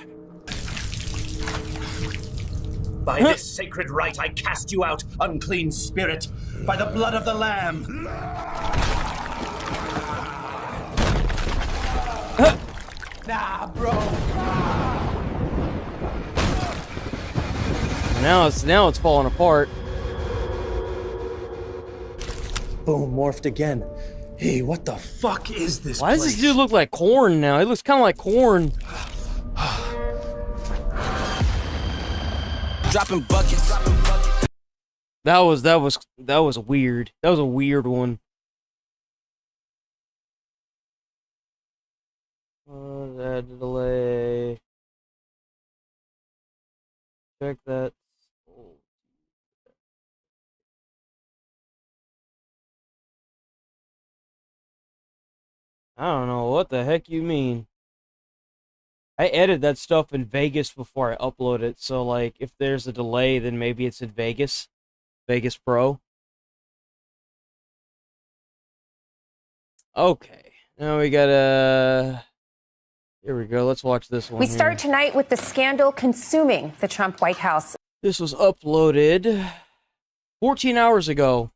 By this sacred rite, I cast you out, unclean spirit, by the blood of the Lamb. Nah, bro. now it's falling apart. Boom, morphed again. Hey, what the fuck is this Why does this dude look like corn now? He looks kind of like corn. Dropping buckets. That was weird. That was a weird one. Add delay. Check that. I don't know what the heck you mean. I edit that stuff in Vegas before I upload it, so like if there's a delay, then maybe it's in Vegas. Vegas Pro. Okay. Now we gotta... Here we go. Let's watch this one. We start tonight with the scandal consuming the Trump White House. This was uploaded 14 hours ago.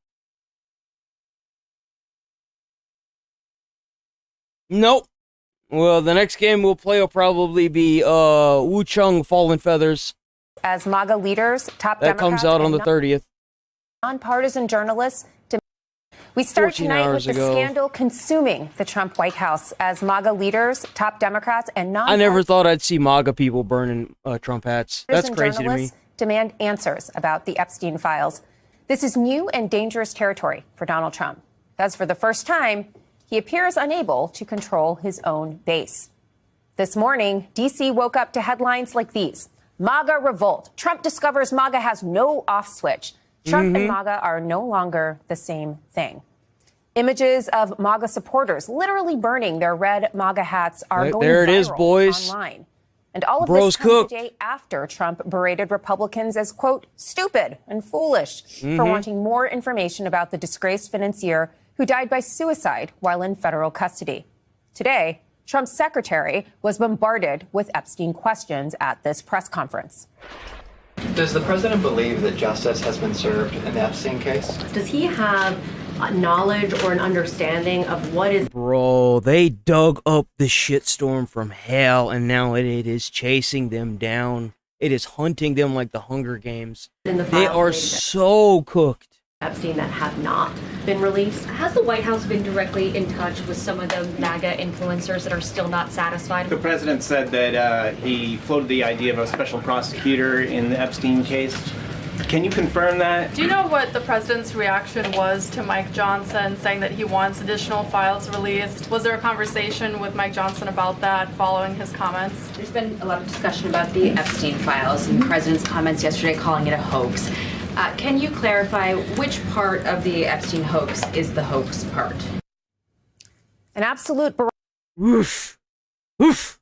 Nope. Well, the next game we'll play will probably be Wu Chung Fallen Feathers. As MAGA leaders, top that Democrats comes out on the 30th. Nonpartisan journalists. We start tonight with the scandal consuming the Trump White House as MAGA leaders, top Democrats, and I never thought I'd see MAGA people burning Trump hats. That's crazy to me. Demand answers about the Epstein files. This is new and dangerous territory for Donald Trump. As for the first time, he appears unable to control his own base. This morning, D.C. woke up to headlines like these. MAGA revolt. Trump discovers MAGA has no off switch. Trump and MAGA are no longer the same thing. Images of MAGA supporters literally burning their red MAGA hats are going there it viral is, boys. online. And all of Bros this comes cooked. a day after Trump berated Republicans as, quote, stupid and foolish for wanting more information about the disgraced financier who died by suicide while in federal custody. Today, Trump's secretary was bombarded with Epstein questions at this press conference. Does the president believe that justice has been served in the Epstein case? Does he have knowledge or an understanding of what is... Bro, they dug up the shitstorm from hell, and now it is chasing them down. It is hunting them like the Hunger Games. They are so cooked. Epstein that have not been released? Has the White House been directly in touch with some of the MAGA influencers that are still not satisfied? The president said that he floated the idea of a special prosecutor in the Epstein case. Can you confirm that? Do you know what the president's reaction was to Mike Johnson saying that he wants additional files released? Was there a conversation with Mike Johnson about that following his comments? There's been a lot of discussion about the Epstein files and the president's comments yesterday calling it a hoax. Can you clarify which part of the Epstein hoax is the hoax part? An absolute... Oof. Oof.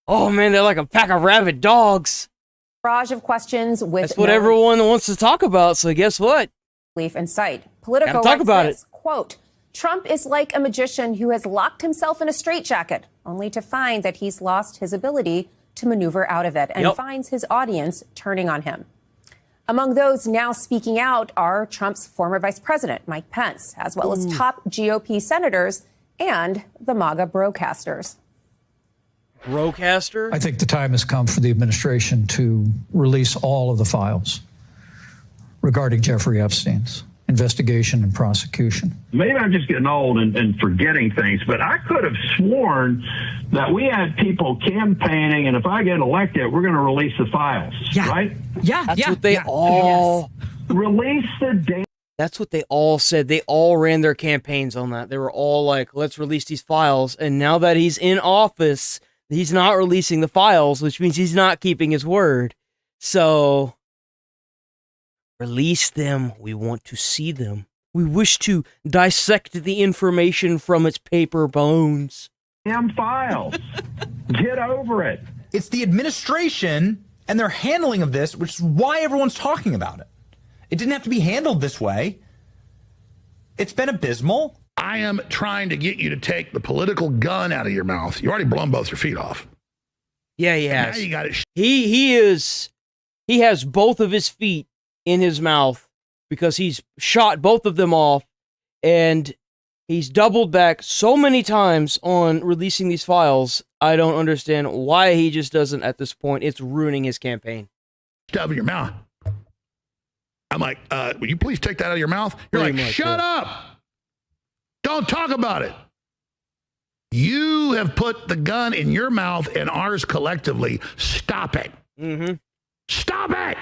Oh, man, they're like a pack of rabid dogs. Barrage of questions with... That's what everyone wants to talk about, so guess what? Belief in sight. Politico talk about it. Quote, Trump is like a magician who has locked himself in a straitjacket, only to find that he's lost his ability to maneuver out of it and finds his audience turning on him. Among those now speaking out are Trump's former vice president, Mike Pence, as well as top GOP senators and the MAGA broadcasters. Broadcaster? I think the time has come for the administration to release all of the files regarding Jeffrey Epstein's investigation and prosecution. Maybe I'm just getting old and forgetting things, but I could have sworn that we had people campaigning, and if I get elected, we're going to release the files, right? That's what they all... Release the data. That's what they all said. They all ran their campaigns on that. They were all like, let's release these files. And now that he's in office, he's not releasing the files, which means he's not keeping his word. So... release them. We want to see them. We wish to dissect the information from its paper bones. Damn files. Get over it. It's the administration and their handling of this, which is why everyone's talking about it. It didn't have to be handled this way. It's been abysmal. I am trying to get you to take the political gun out of your mouth. You already blown both your feet off. Yeah, he has. Now you got it. He has both of his feet in his mouth because he's shot both of them off, and he's doubled back so many times on releasing these files. I don't understand why he just doesn't at this point. It's ruining his campaign. stuff in your mouth. I'm like, will you please take that out of your mouth? You're Pretty like, much, shut yeah. up. Don't talk about it. You have put the gun in your mouth and ours collectively. Stop it. Mm-hmm. Stop it.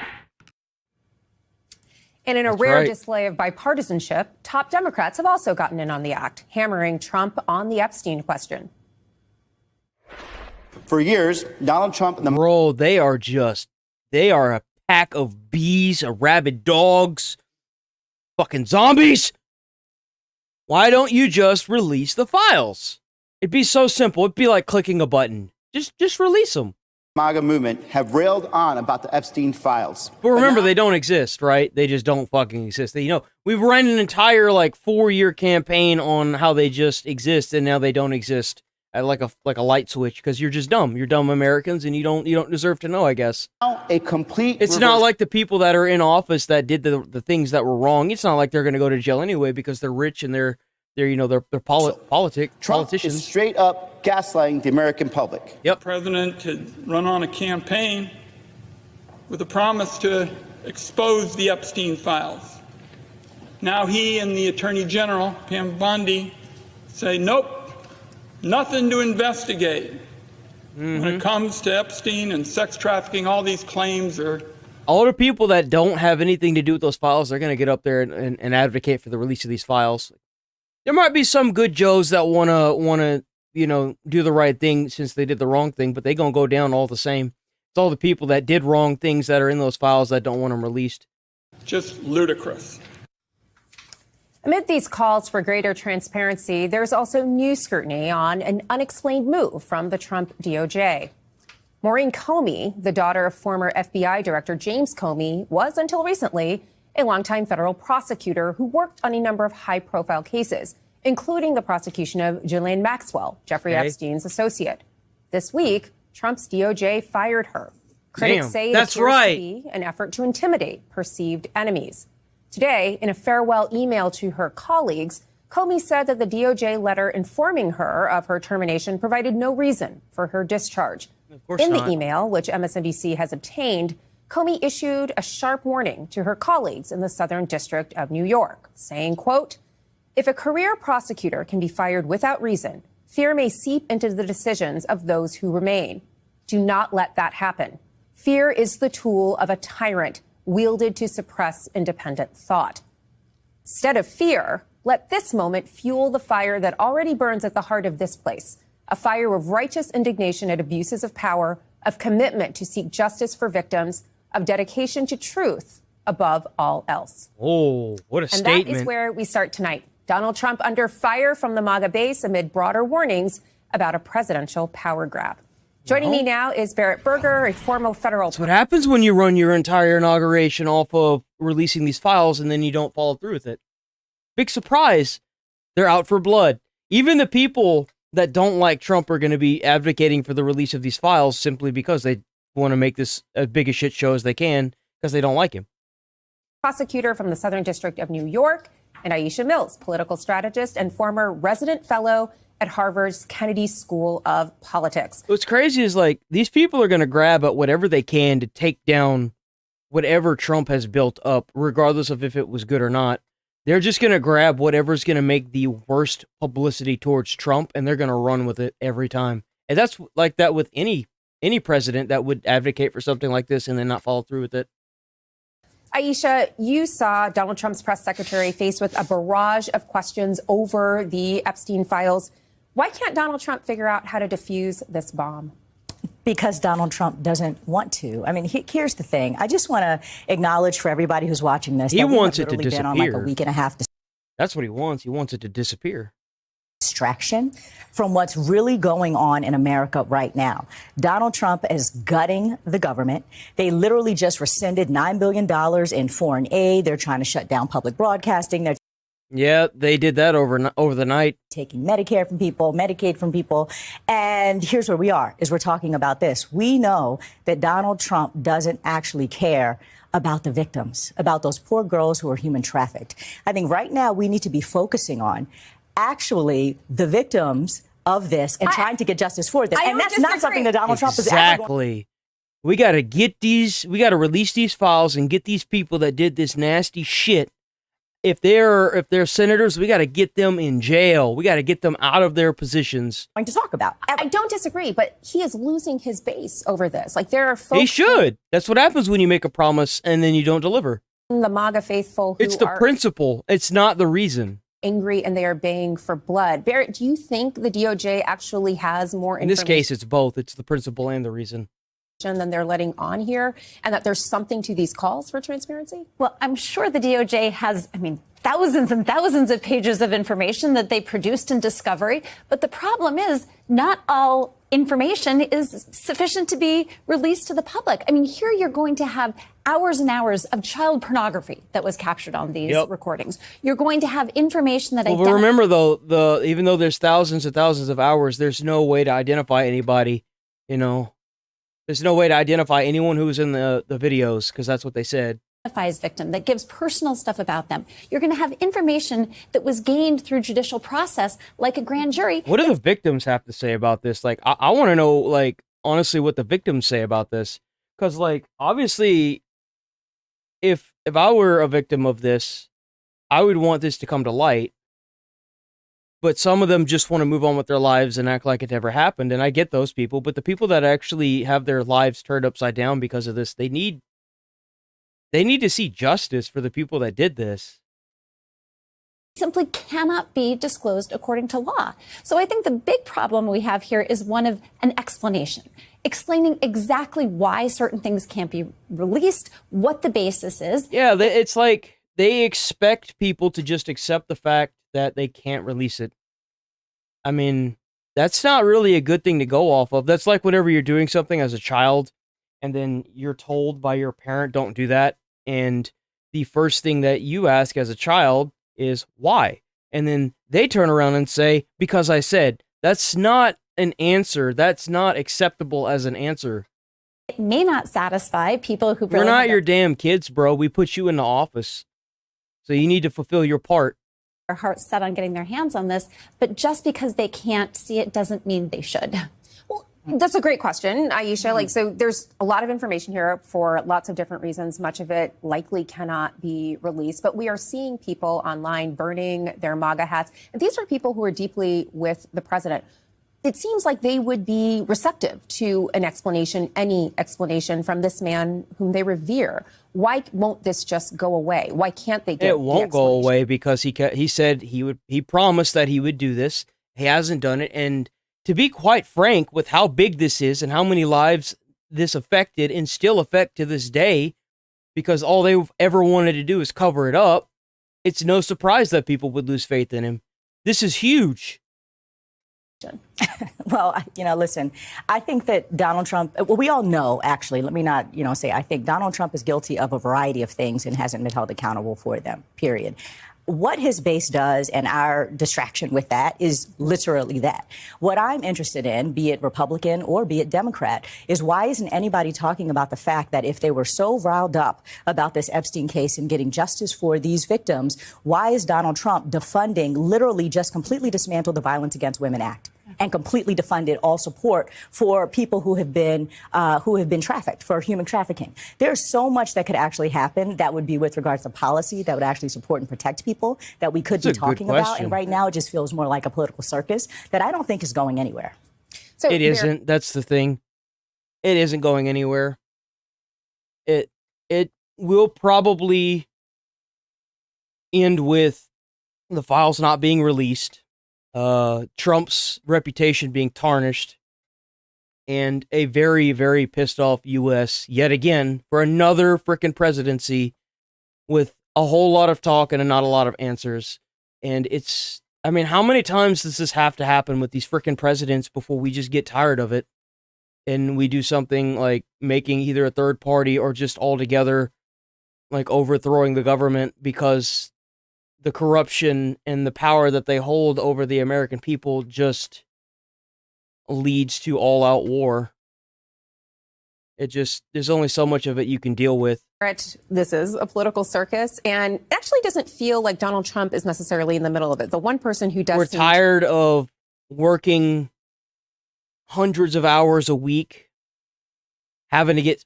And in a That's rare right. display of bipartisanship, top Democrats have also gotten in on the act, hammering Trump on the Epstein question. For years, Donald Trump and the Bro, they are a pack of bees, rabid dogs, fucking zombies. Why don't you just release the files? It'd be so simple. It'd be like clicking a button. Just release them. MAGA movement have railed on about the Epstein files. But remember, they don't exist, right? They just don't fucking exist. We've run an entire 4-year campaign on how they just exist, and now they don't exist at like a light switch because you're just dumb. You're dumb Americans, and you don't deserve to know, I guess. Now a complete. It's not like the people that are in office that did the things that were wrong. It's not like they're going to go to jail anyway because they're rich and they're politicians. Trump is straight up gaslighting the American public. Yep. The president had run on a campaign with a promise to expose the Epstein files. Now he and the Attorney General, Pam Bondi, say, nope, nothing to investigate. When it comes to Epstein and sex trafficking, all these claims are... All the people that don't have anything to do with those files, they're going to get up there and advocate for the release of these files. There might be some good Joes that wanna do the right thing since they did the wrong thing, but they gonna go down all the same. It's all the people that did wrong things that are in those files that don't want them released. just ludicrous. Amid these calls for greater transparency, there's also new scrutiny on an unexplained move from the Trump DOJ. Maureen Comey, the daughter of former FBI Director James Comey, was until recently a longtime federal prosecutor who worked on a number of high-profile cases, including the prosecution of Ghislaine Maxwell, Jeffrey Epstein's associate. This week, Trump's DOJ fired her. Critics say it appears to be an effort to intimidate perceived enemies. Today, in a farewell email to her colleagues, Comey said that the DOJ letter informing her of her termination provided no reason for her discharge. In the email, which MSNBC has obtained, Comey issued a sharp warning to her colleagues in the Southern District of New York, saying, quote, "If a career prosecutor can be fired without reason, fear may seep into the decisions of those who remain. Do not let that happen. Fear is the tool of a tyrant wielded to suppress independent thought. Instead of fear, let this moment fuel the fire that already burns at the heart of this place, a fire of righteous indignation at abuses of power, of commitment to seek justice for victims, of dedication to truth above all else." Oh, what a statement. And that is where we start tonight. Donald Trump under fire from the MAGA base amid broader warnings about a presidential power grab. Joining me now is Barrett Berger, a former federal... That's what happens when you run your entire inauguration off of releasing these files and then you don't follow through with it. Big surprise. They're out for blood. Even the people that don't like Trump are going to be advocating for the release of these files simply because they want to make this as big a shit show as they can because they don't like him. Prosecutor from the Southern District of New York, and Aisha Mills, political strategist and former resident fellow at Harvard's Kennedy School of Politics. What's crazy is like these people are going to grab at whatever they can to take down whatever Trump has built up, regardless of if it was good or not. They're just going to grab whatever's going to make the worst publicity towards Trump, and they're going to run with it every time. And that's like that with any president that would advocate for something like this and then not follow through with it. Aisha, you saw Donald Trump's press secretary faced with a barrage of questions over the Epstein files. Why can't Donald Trump figure out how to defuse this bomb? Because Donald Trump doesn't want to. I mean, here's the thing. I just want to acknowledge for everybody who's watching this. He wants it to been on like a week and a half. That's what he wants. He wants it to disappear. Distraction from what's really going on in America right now. Donald Trump is gutting the government. They literally just rescinded $9 billion in foreign aid. They're trying to shut down public broadcasting. Yeah, they did that over the night. Taking Medicare from people, Medicaid from people. And here's where we are, is we're talking about this. We know that Donald Trump doesn't actually care about the victims, about those poor girls who are human trafficked. I think right now we need to be focusing on actually the victims of this and trying to get justice for them. And that's not something that Donald Trump is ever going. We got to release these files and get these people that did this nasty shit. If they're senators, we got to get them in jail. We got to get them out of their positions. To talk about. I don't disagree, but he is losing his base over this. Like, there are folks. He should. That's what happens when you make a promise and then you don't deliver. The MAGA faithful who it's the principle. It's not the reason. Angry and they are baying for blood. Barrett, do you think the DOJ actually has more information? In this case, it's both. It's the principle and the reason. Than they're letting on here, and that there's something to these calls for transparency? Well, I'm sure the DOJ has, thousands and thousands of pages of information that they produced in discovery. But the problem is not all information is sufficient to be released to the public. Here you're going to have hours and hours of child pornography that was captured on these recordings. You're going to have information that but remember, though, even though there's thousands and thousands of hours, there's no way to identify anybody, There's no way to identify anyone who was in the videos, because that's what they said. Identifies victim, that gives personal stuff about them. You're going to have information that was gained through judicial process, like a grand jury. What do the victims have to say about this? Like, I want to know, honestly, what the victims say about this. Because, obviously, if I were a victim of this, I would want this to come to light. But some of them just want to move on with their lives and act like it never happened. And I get those people. But the people that actually have their lives turned upside down because of this, they need to see justice for the people that did this. Simply cannot be disclosed according to law. So I think the big problem we have here is one of an explanation, explaining exactly why certain things can't be released, what the basis is. Yeah, it's like they expect people to just accept the fact that they can't release it. That's not really a good thing to go off of. That's like whenever you're doing something as a child and then you're told by your parent, don't do that. And the first thing that you ask as a child is why? And then they turn around and say, because I said. That's not an answer. That's not acceptable as an answer. It may not satisfy people who... We're not your damn kids, bro. We put you in the office. So you need to fulfill your part. Their hearts set on getting their hands on this, but just because they can't see it doesn't mean they should. Well, that's a great question, Aisha. So there's a lot of information here for lots of different reasons. Much of it likely cannot be released, but we are seeing people online burning their MAGA hats. And these are people who are deeply with the president. It seems like they would be receptive to an explanation, any explanation from this man whom they revere. Why won't this just go away? Why can't they get it won't go away because he said he promised that he would do this. He hasn't done it. And to be quite frank with how big this is and how many lives this affected and still affect to this day, because all they've ever wanted to do is cover it up, it's no surprise that people would lose faith in him. This is huge. Well, listen, I think that Donald Trump, we all know, actually, let me not, say, I think Donald Trump is guilty of a variety of things and hasn't been held accountable for them, period. What his base does and our distraction with that is literally that. What I'm interested in, be it Republican or be it Democrat, is why isn't anybody talking about the fact that if they were so riled up about this Epstein case and getting justice for these victims, why is Donald Trump defunding, literally just completely dismantled the Violence Against Women Act and completely defunded all support for people who have been trafficked, for human trafficking? There's so much that could actually happen that would be with regards to policy that would actually support and protect people that we could be talking about. And right now it just feels more like a political circus that I don't think is going anywhere. So it isn't. That's the thing. It isn't going anywhere. It will probably end with the files not being released, Trump's reputation being tarnished, and a very, very pissed off U.S. yet again for another frickin' presidency with a whole lot of talk and not a lot of answers. And how many times does this have to happen with these frickin' presidents before we just get tired of it and we do something like making either a third party or just altogether like overthrowing the government because the corruption and the power that they hold over the American people just leads to all-out war. There's only so much of it you can deal with. This is a political circus, and it actually doesn't feel like Donald Trump is necessarily in the middle of it. The one person who does... We're tired of working hundreds of hours a week having to get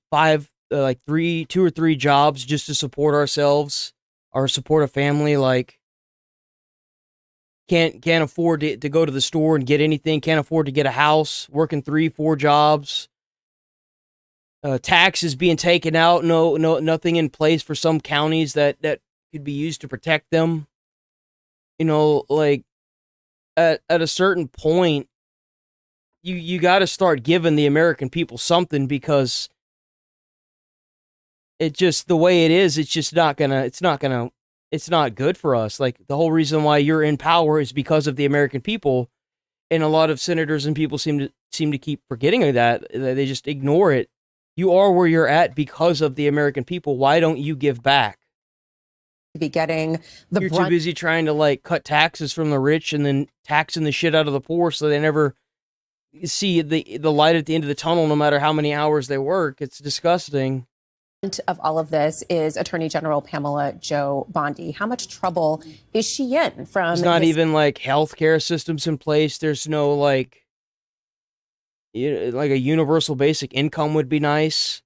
two or three jobs just to support ourselves or support a family. Like, can't afford to go to the store and get anything. Can't afford to get a house. Working 3-4 jobs. Taxes being taken out. Nothing in place for some counties that could be used to protect them. You know, like at a certain point, you got to start giving the American people something, because it just, the way it is, it's not good for us. Like, the whole reason why you're in power is because of the American people, and a lot of senators and people seem to keep forgetting of that. They just ignore it. You are where you're at because of the American people. Why don't you give back? To be getting You're too busy trying to like cut taxes from the rich and then taxing the shit out of the poor, so they never see the light at the end of the tunnel, no matter how many hours they work. It's disgusting. Of all of this is Attorney General Pamela Jo Bondi. How much trouble is she in from? There's not even like healthcare systems in place. There's no like a universal basic income would be nice.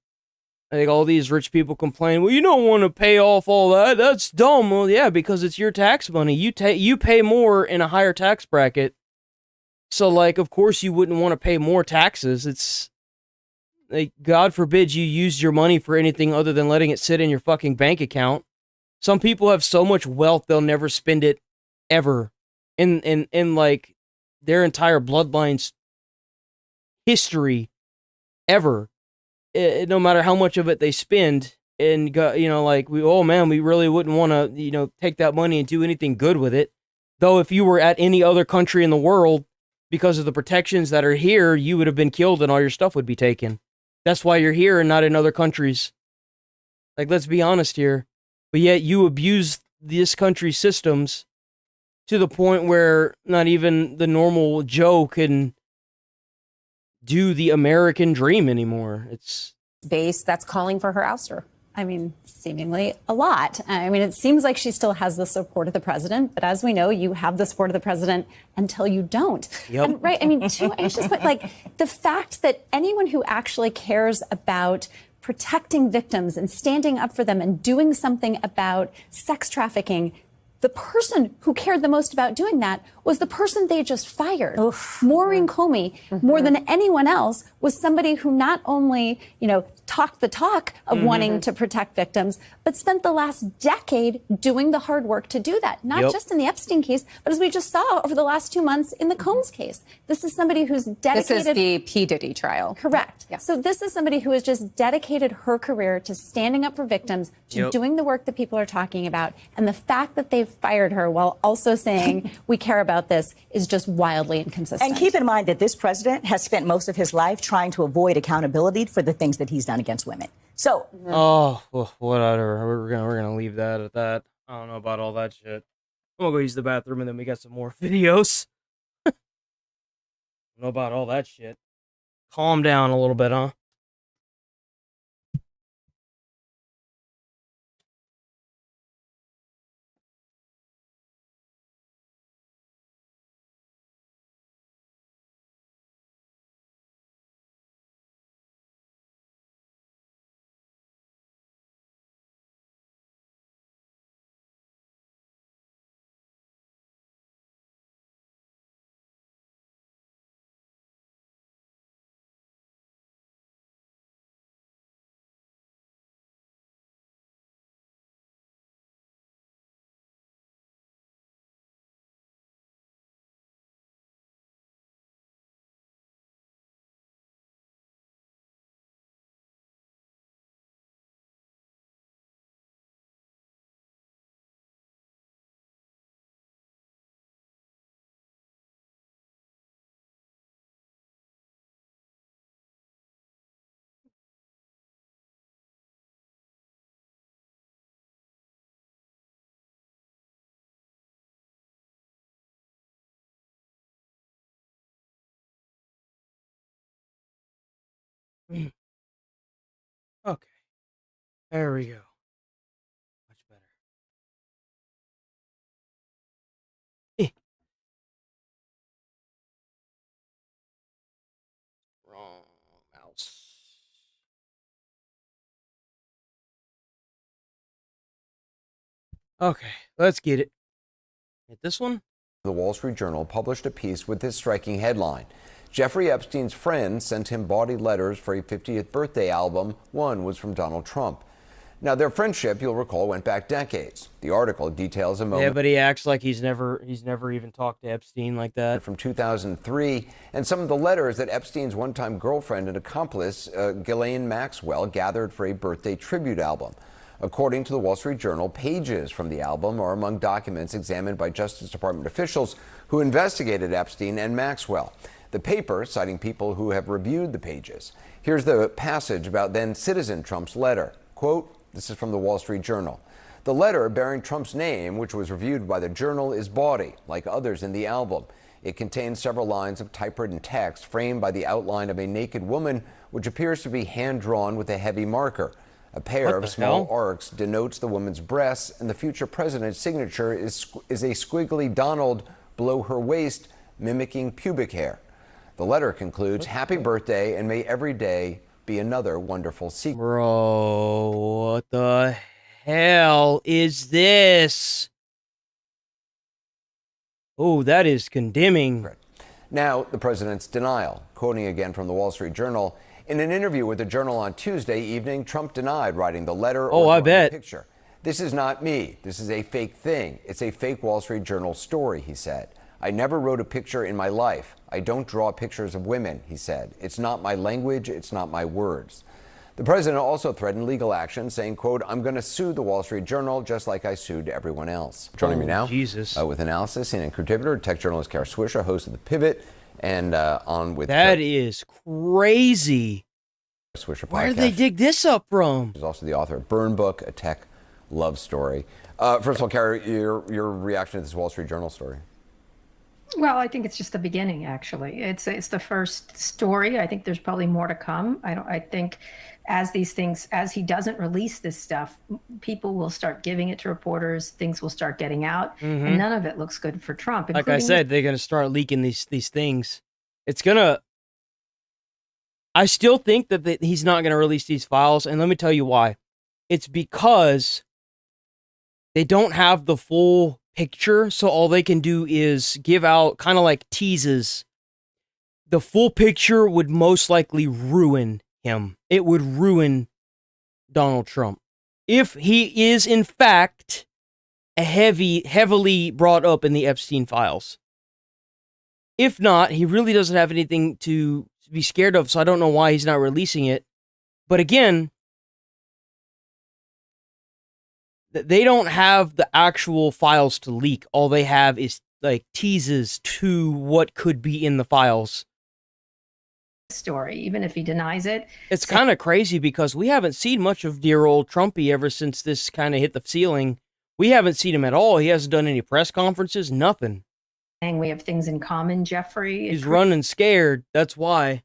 I think all these rich people complain, well, you don't want to pay off all that. That's dumb. Well, yeah, because it's your tax money. You pay more in a higher tax bracket. So, like, of course you wouldn't want to pay more taxes. It's like, God forbid you use your money for anything other than letting it sit in your fucking bank account. Some people have so much wealth they'll never spend it ever in like their entire bloodline's history ever. No matter how much of it they spend, and like, we really wouldn't want to take that money and do anything good with it. Though if you were at any other country in the world, because of the protections that are here, you would have been killed and all your stuff would be taken. That's why you're here and not in other countries. Like, let's be honest here. But yet you abuse this country's systems to the point where not even the normal Joe can do the American dream anymore. It's base that's calling for her ouster. I mean, seemingly a lot. I mean, it seems like she still has the support of the president, but as we know, you have the support of the president until you don't. Yep. And, right, I mean, too anxious, but like the fact that anyone who actually cares about protecting victims and standing up for them and doing something about sex trafficking, the person who cared the most about doing that was the person they just fired. Maureen Comey, more than anyone else, was somebody who not only, talked the talk of wanting to protect victims, but spent the last decade doing the hard work to do that. Not just in the Epstein case, but as we just saw over the last 2 months in the Combs case. This is somebody who's dedicated. This is the P. Diddy trial. Correct. Yeah. So this is somebody who has just dedicated her career to standing up for victims, to doing the work that people are talking about. And the fact that they've fired her while also saying we care about this is just wildly inconsistent. And keep in mind that this president has spent most of his life trying to avoid accountability for the things that he's done against women. So, whatever. We're gonna leave that at that. I don't know about all that shit. I'm gonna go use the bathroom and then we got some more videos. I don't know about all that shit. Calm down a little bit, huh? Okay. There we go. Much better. Wrong mouse. Okay, let's get it. Hit this one. The Wall Street Journal published a piece with this striking headline. Jeffrey Epstein's friend sent him bawdy letters for a 50th birthday album. One was from Donald Trump. Now, their friendship, you'll recall, went back decades. The article details a moment. Yeah, but he acts like he's never even talked to Epstein like that. From 2003, and some of the letters that Epstein's one-time girlfriend and accomplice, Ghislaine Maxwell, gathered for a birthday tribute album. According to the Wall Street Journal, pages from the album are among documents examined by Justice Department officials who investigated Epstein and Maxwell. The paper, citing people who have reviewed the pages. Here's the passage about then-citizen Trump's letter. Quote, this is from the Wall Street Journal. The letter bearing Trump's name, which was reviewed by the Journal, is bawdy, like others in the album. It contains several lines of typewritten text framed by the outline of a naked woman, which appears to be hand-drawn with a heavy marker. A pair of small arcs denotes the woman's breasts, and the future president's signature is a squiggly Donald below her waist, mimicking pubic hair. The letter concludes, happy birthday, and may every day be another wonderful secret. Bro, what the hell is this? Oh, that is condemning. Now, the president's denial. Quoting again from the Wall Street Journal, in an interview with the Journal on Tuesday evening, Trump denied writing the letter or I bet. the picture. This is not me. This is a fake thing. It's a fake Wall Street Journal story, he said. I never wrote a picture in my life. I don't draw pictures of women, he said. It's not my language. It's not my words. The president also threatened legal action, saying, quote, I'm going to sue the Wall Street Journal just like I sued everyone else. Joining me now with analysis, CNN contributor, tech journalist Kara Swisher, host of The Pivot, and on with... That is crazy. Swisher Where did they dig this up from? She's also the author of Burn Book, a tech love story. First of all, Kara, your reaction to this Wall Street Journal story? Well, I think it's just the beginning, actually. It's the first story. I think there's probably more to come. I think as he doesn't release this stuff, people will start giving it to reporters, things will start getting out, and none of it looks good for Trump. Like I said, they're going to start leaking these things. It's going to... I still think that he's not going to release these files, and let me tell you why. It's because they don't have the full picture, so all they can do is give out kind of like teases. The full picture would most likely ruin him. It would ruin Donald Trump. If he is, in fact, heavily brought up in the Epstein files. If not, he really doesn't have anything to be scared of, so I don't know why he's not releasing it. But again, they don't have the actual files to leak. All they have is like teases to what could be in the files. Story, even if he denies it. It's kind of crazy because we haven't seen much of dear old Trumpy ever since this kind of hit the ceiling. We haven't seen him at all. He hasn't done any press conferences, nothing. And we have things in common, Jeffrey. He's running scared. That's why.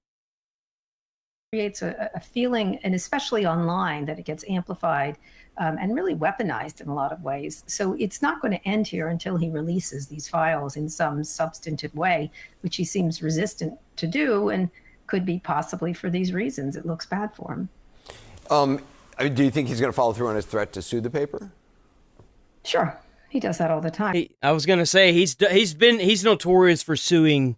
Creates a feeling, and especially online, that it gets amplified and really weaponized in a lot of ways. So it's not going to end here until he releases these files in some substantive way, which he seems resistant to do, and could be possibly for these reasons. It looks bad for him. Do you think he's going to follow through on his threat to sue the paper? Sure. He does that all the time. I was gonna say he's notorious for suing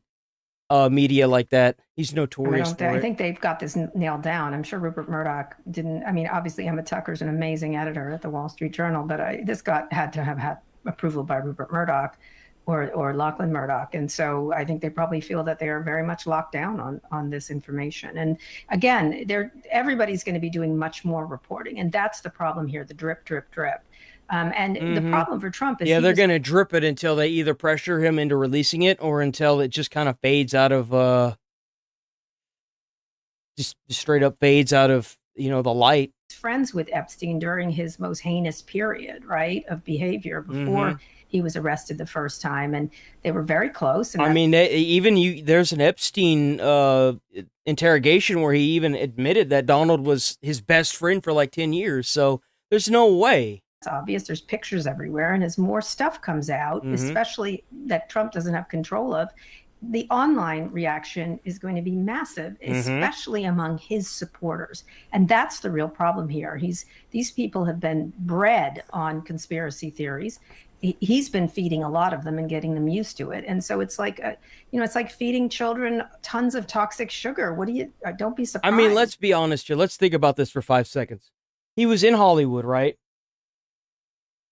media like that. He's notorious for it. I think they've got this nailed down. I'm sure Rupert Murdoch didn't. I mean, obviously Emma Tucker's an amazing editor at the Wall Street Journal, but this had to have had approval by Rupert Murdoch or Lachlan Murdoch, and so I think they probably feel that they are very much locked down on this information. And again, everybody's going to be doing much more reporting, and that's the problem here: the drip, drip, drip. The problem for Trump is they're going to drip it until they either pressure him into releasing it or until it just kind of fades out of, just straight up fades out of, the light. Friends with Epstein during his most heinous period, right, of behavior before he was arrested the first time, and they were very close. And I mean, there's an Epstein interrogation where he even admitted that Donald was his best friend for like 10 years. So there's no way. It's obvious. There's pictures everywhere, and as more stuff comes out, especially that Trump doesn't have control of, the online reaction is going to be massive, especially among his supporters. And that's the real problem here. These people have been bred on conspiracy theories. He's been feeding a lot of them and getting them used to it. And so it's like, it's like feeding children tons of toxic sugar. Don't be surprised. I mean, let's be honest here. Let's think about this for 5 seconds. He was in Hollywood, right?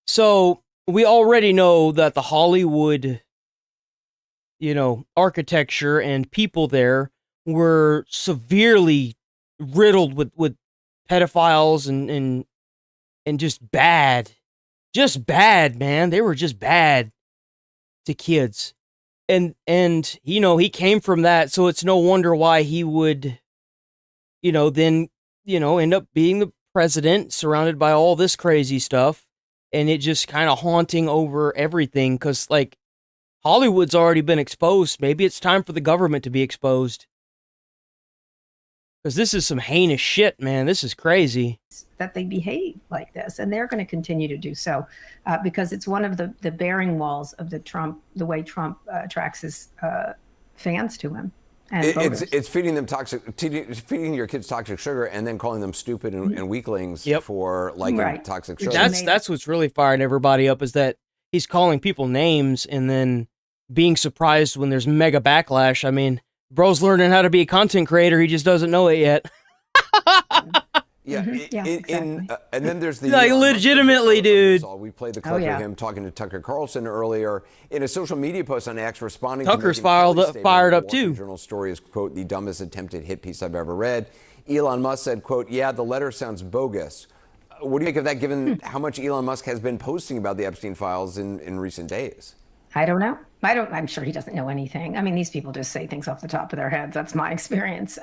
So we already know that the Hollywood, architecture and people there were severely riddled with pedophiles and just bad, man. They were just bad to kids. And he came from that, so it's no wonder why he would, then, end up being the president, surrounded by all this crazy stuff, and it just kind of haunting over everything, because, like, Hollywood's already been exposed. Maybe it's time for the government to be exposed. Because this is some heinous shit, man. This is crazy. That they behave like this, and they're going to continue to do so, because it's one of the bearing walls of the way Trump attracts his fans to him. And it's feeding them feeding your kids toxic sugar, and then calling them stupid and weaklings for liking toxic sugar. That's what's really firing everybody up, is that he's calling people names and then being surprised when there's mega backlash. I mean, bro's learning how to be a content creator. He just doesn't know it yet. And then there's the legitimately, dude. We played the clip of him talking to Tucker Carlson earlier in a social media post on X, responding. Tucker's to fired up too. Journal story is, quote, the dumbest attempted hit piece I've ever read. Elon Musk said, quote, yeah, the letter sounds bogus. What do you think of that, given how much Elon Musk has been posting about the Epstein files in recent days? I don't know. I'm sure he doesn't know anything. I mean, these people just say things off the top of their heads. That's my experience.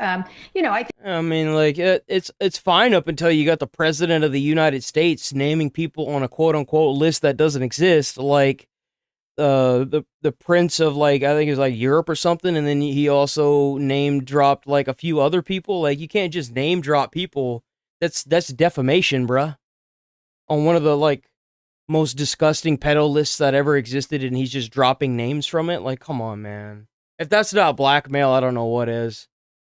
It's fine up until you got the president of the United States naming people on a quote unquote list that doesn't exist, like the prince of, like, I think it was like Europe or something, and then he also name dropped like a few other people. Like, you can't just name drop people. That's defamation, bruh. On one of the, like, most disgusting pedo lists that ever existed, and he's just dropping names from it. Like, come on, man. If that's not blackmail, I don't know what is.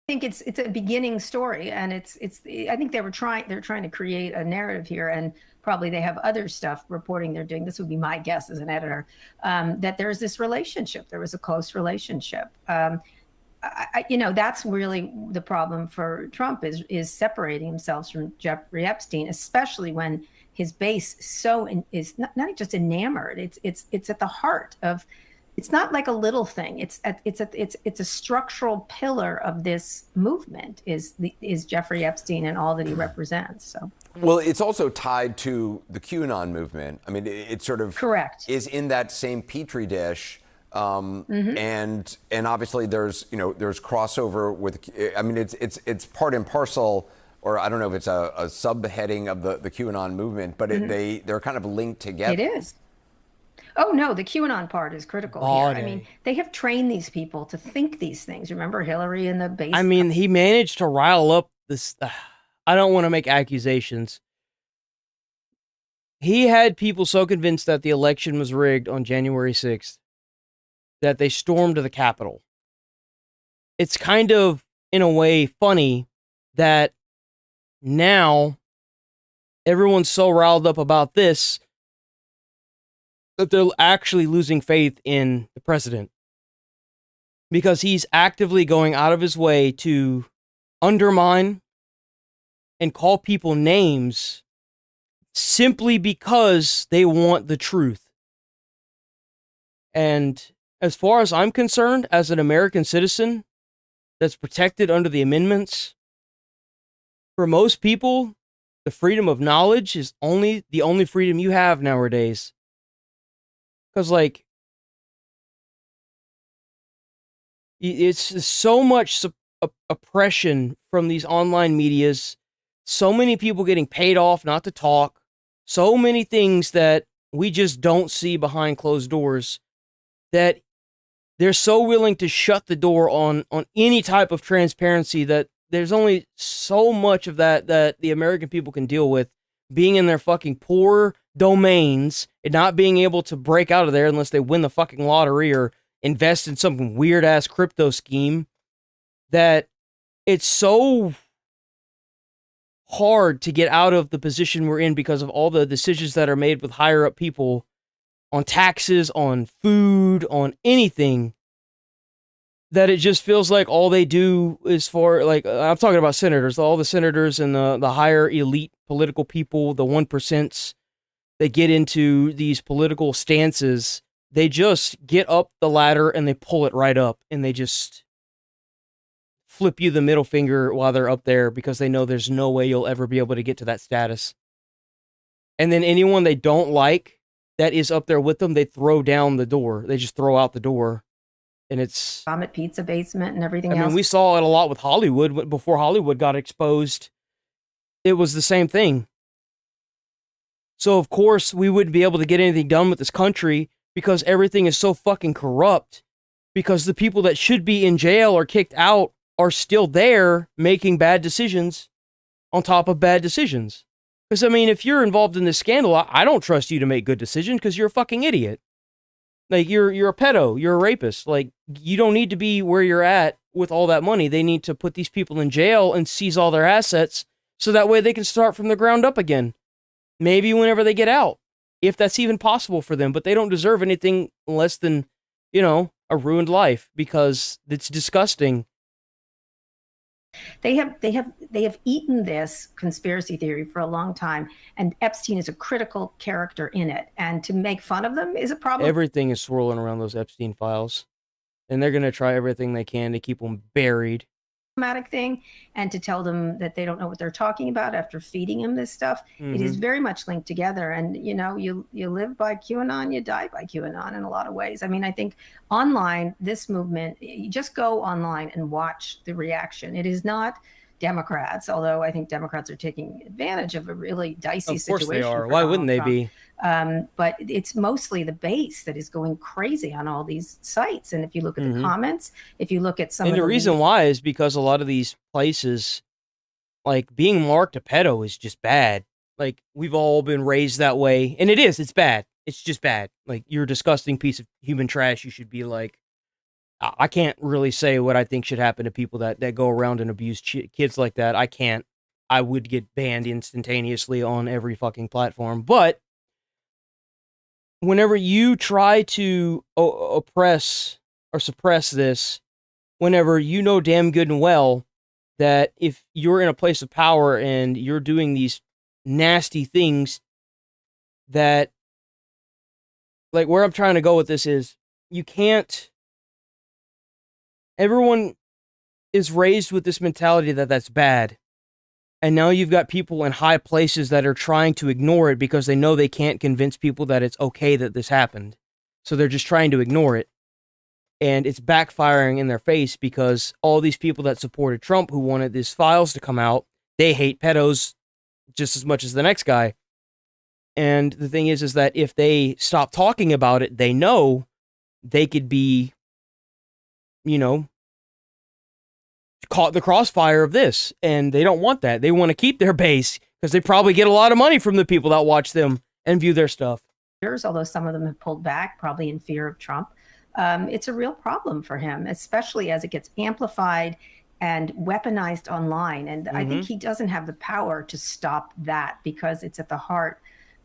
I think it's a beginning story, and I think they're trying to create a narrative here, and probably they have other stuff reporting they're doing. This would be my guess as an editor, that there's this relationship. There was a close relationship. That's really the problem for Trump, is separating himself from Jeffrey Epstein, especially when his base is not just enamored. It's at the heart of. It's not like a little thing. It's a structural pillar of this movement. Is Jeffrey Epstein and all that he represents. So. Well, it's also tied to the QAnon movement. I mean, it sort of is in that same petri dish. And obviously there's crossover with, I mean, it's part and parcel, or I don't know if it's a subheading of the QAnon movement, but they're kind of linked together. It is. Oh no, the QAnon part is critical here. I mean, they have trained these people to think these things. Remember Hillary in the base? I mean, he managed to rile up this, I don't want to make accusations. He had people so convinced that the election was rigged on January 6th that they stormed the Capitol. It's kind of, in a way, funny that now everyone's so riled up about this that they're actually losing faith in the president, because he's actively going out of his way to undermine and call people names simply because they want the truth. And as far as I'm concerned, as an American citizen that's protected under the amendments, for most people, the freedom of knowledge is the only freedom you have nowadays. Because, like, it's so much oppression from these online medias, so many people getting paid off not to talk, so many things that we just don't see behind closed doors, that they're so willing to shut the door on any type of transparency, that there's only so much of that the American people can deal with, being in their fucking poor domains and not being able to break out of there unless they win the fucking lottery or invest in some weird ass crypto scheme that it's so hard to get out of the position we're in because of all the decisions that are made with higher up people on taxes, on food, on anything, that it just feels like all they do is for, like, I'm talking about senators, all the senators and the higher elite political people, the 1%, that get into these political stances, they just get up the ladder and they pull it right up and they just flip you the middle finger while they're up there because they know there's no way you'll ever be able to get to that status. And then anyone they don't like that is up there with them, they throw down the door. They just throw out the door. And it's... Vomit pizza basement and everything I else. mean, we saw it a lot with Hollywood. Before Hollywood got exposed, it was the same thing. So, of course, we wouldn't be able to get anything done with this country because everything is so fucking corrupt. Because the people that should be in jail or kicked out are still there making bad decisions on top of bad decisions. Because, I mean, if you're involved in this scandal, I don't trust you to make good decisions because you're a fucking idiot. Like, you're a pedo, you're a rapist. Like, you don't need to be where you're at with all that money. They need to put these people in jail and seize all their assets so that way they can start from the ground up again. Maybe whenever they get out, if that's even possible for them. But they don't deserve anything less than, you know, a ruined life because it's disgusting. They have eaten this conspiracy theory for a long time, and Epstein is a critical character in it. And to make fun of them is a problem. Everything is swirling around those Epstein files, and they're going to try everything they can to keep them buried. Thing, and to tell them that they don't know what they're talking about after feeding them this stuff. It is very much linked together. And, you know, you live by QAnon, you die by QAnon in a lot of ways. I mean, I think online, this movement, you just go online and watch the reaction. It is not Democrats, although I think Democrats are taking advantage of a really dicey situation. Of course they are. Why wouldn't they be? But it's mostly the base that is going crazy on all these sites. And if you look at the comments, if you look at some and of the reason why is because a lot of these places, like, being marked a pedo is just bad. Like, we've all been raised that way. And it's bad. It's just bad. Like, you're a disgusting piece of human trash. You should be like, I can't really say what I think should happen to people that go around and abuse kids like that. I can't. I would get banned instantaneously on every fucking platform. But whenever you try to oppress or suppress this, whenever you know damn good and well that if you're in a place of power and you're doing these nasty things, that, like, where I'm trying to go with this is you can't... Everyone is raised with this mentality that that's bad. And now you've got people in high places that are trying to ignore it because they know they can't convince people that it's okay that this happened. So they're just trying to ignore it. And it's backfiring in their face because all these people that supported Trump who wanted these files to come out, they hate pedos just as much as the next guy. And the thing is that if they stop talking about it, they know they could be, you know, caught the crossfire of this, and they don't want that. They want to keep their base because they probably get a lot of money from the people that watch them and view their stuff. Although some of them have pulled back, probably in fear of Trump, it's a real problem for him, especially as it gets amplified and weaponized online. And I think he doesn't have the power to stop that because it's at the heart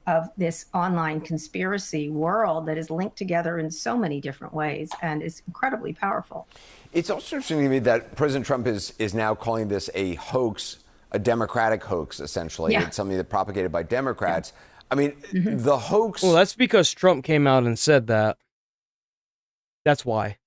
of this online conspiracy world that is linked together in so many different ways and is incredibly powerful. It's also interesting to me that President Trump is now calling this a hoax, a Democratic hoax, essentially. Yeah. It's something that propagated by Democrats. I mean, the hoax... Well, that's because Trump came out and said that. That's why.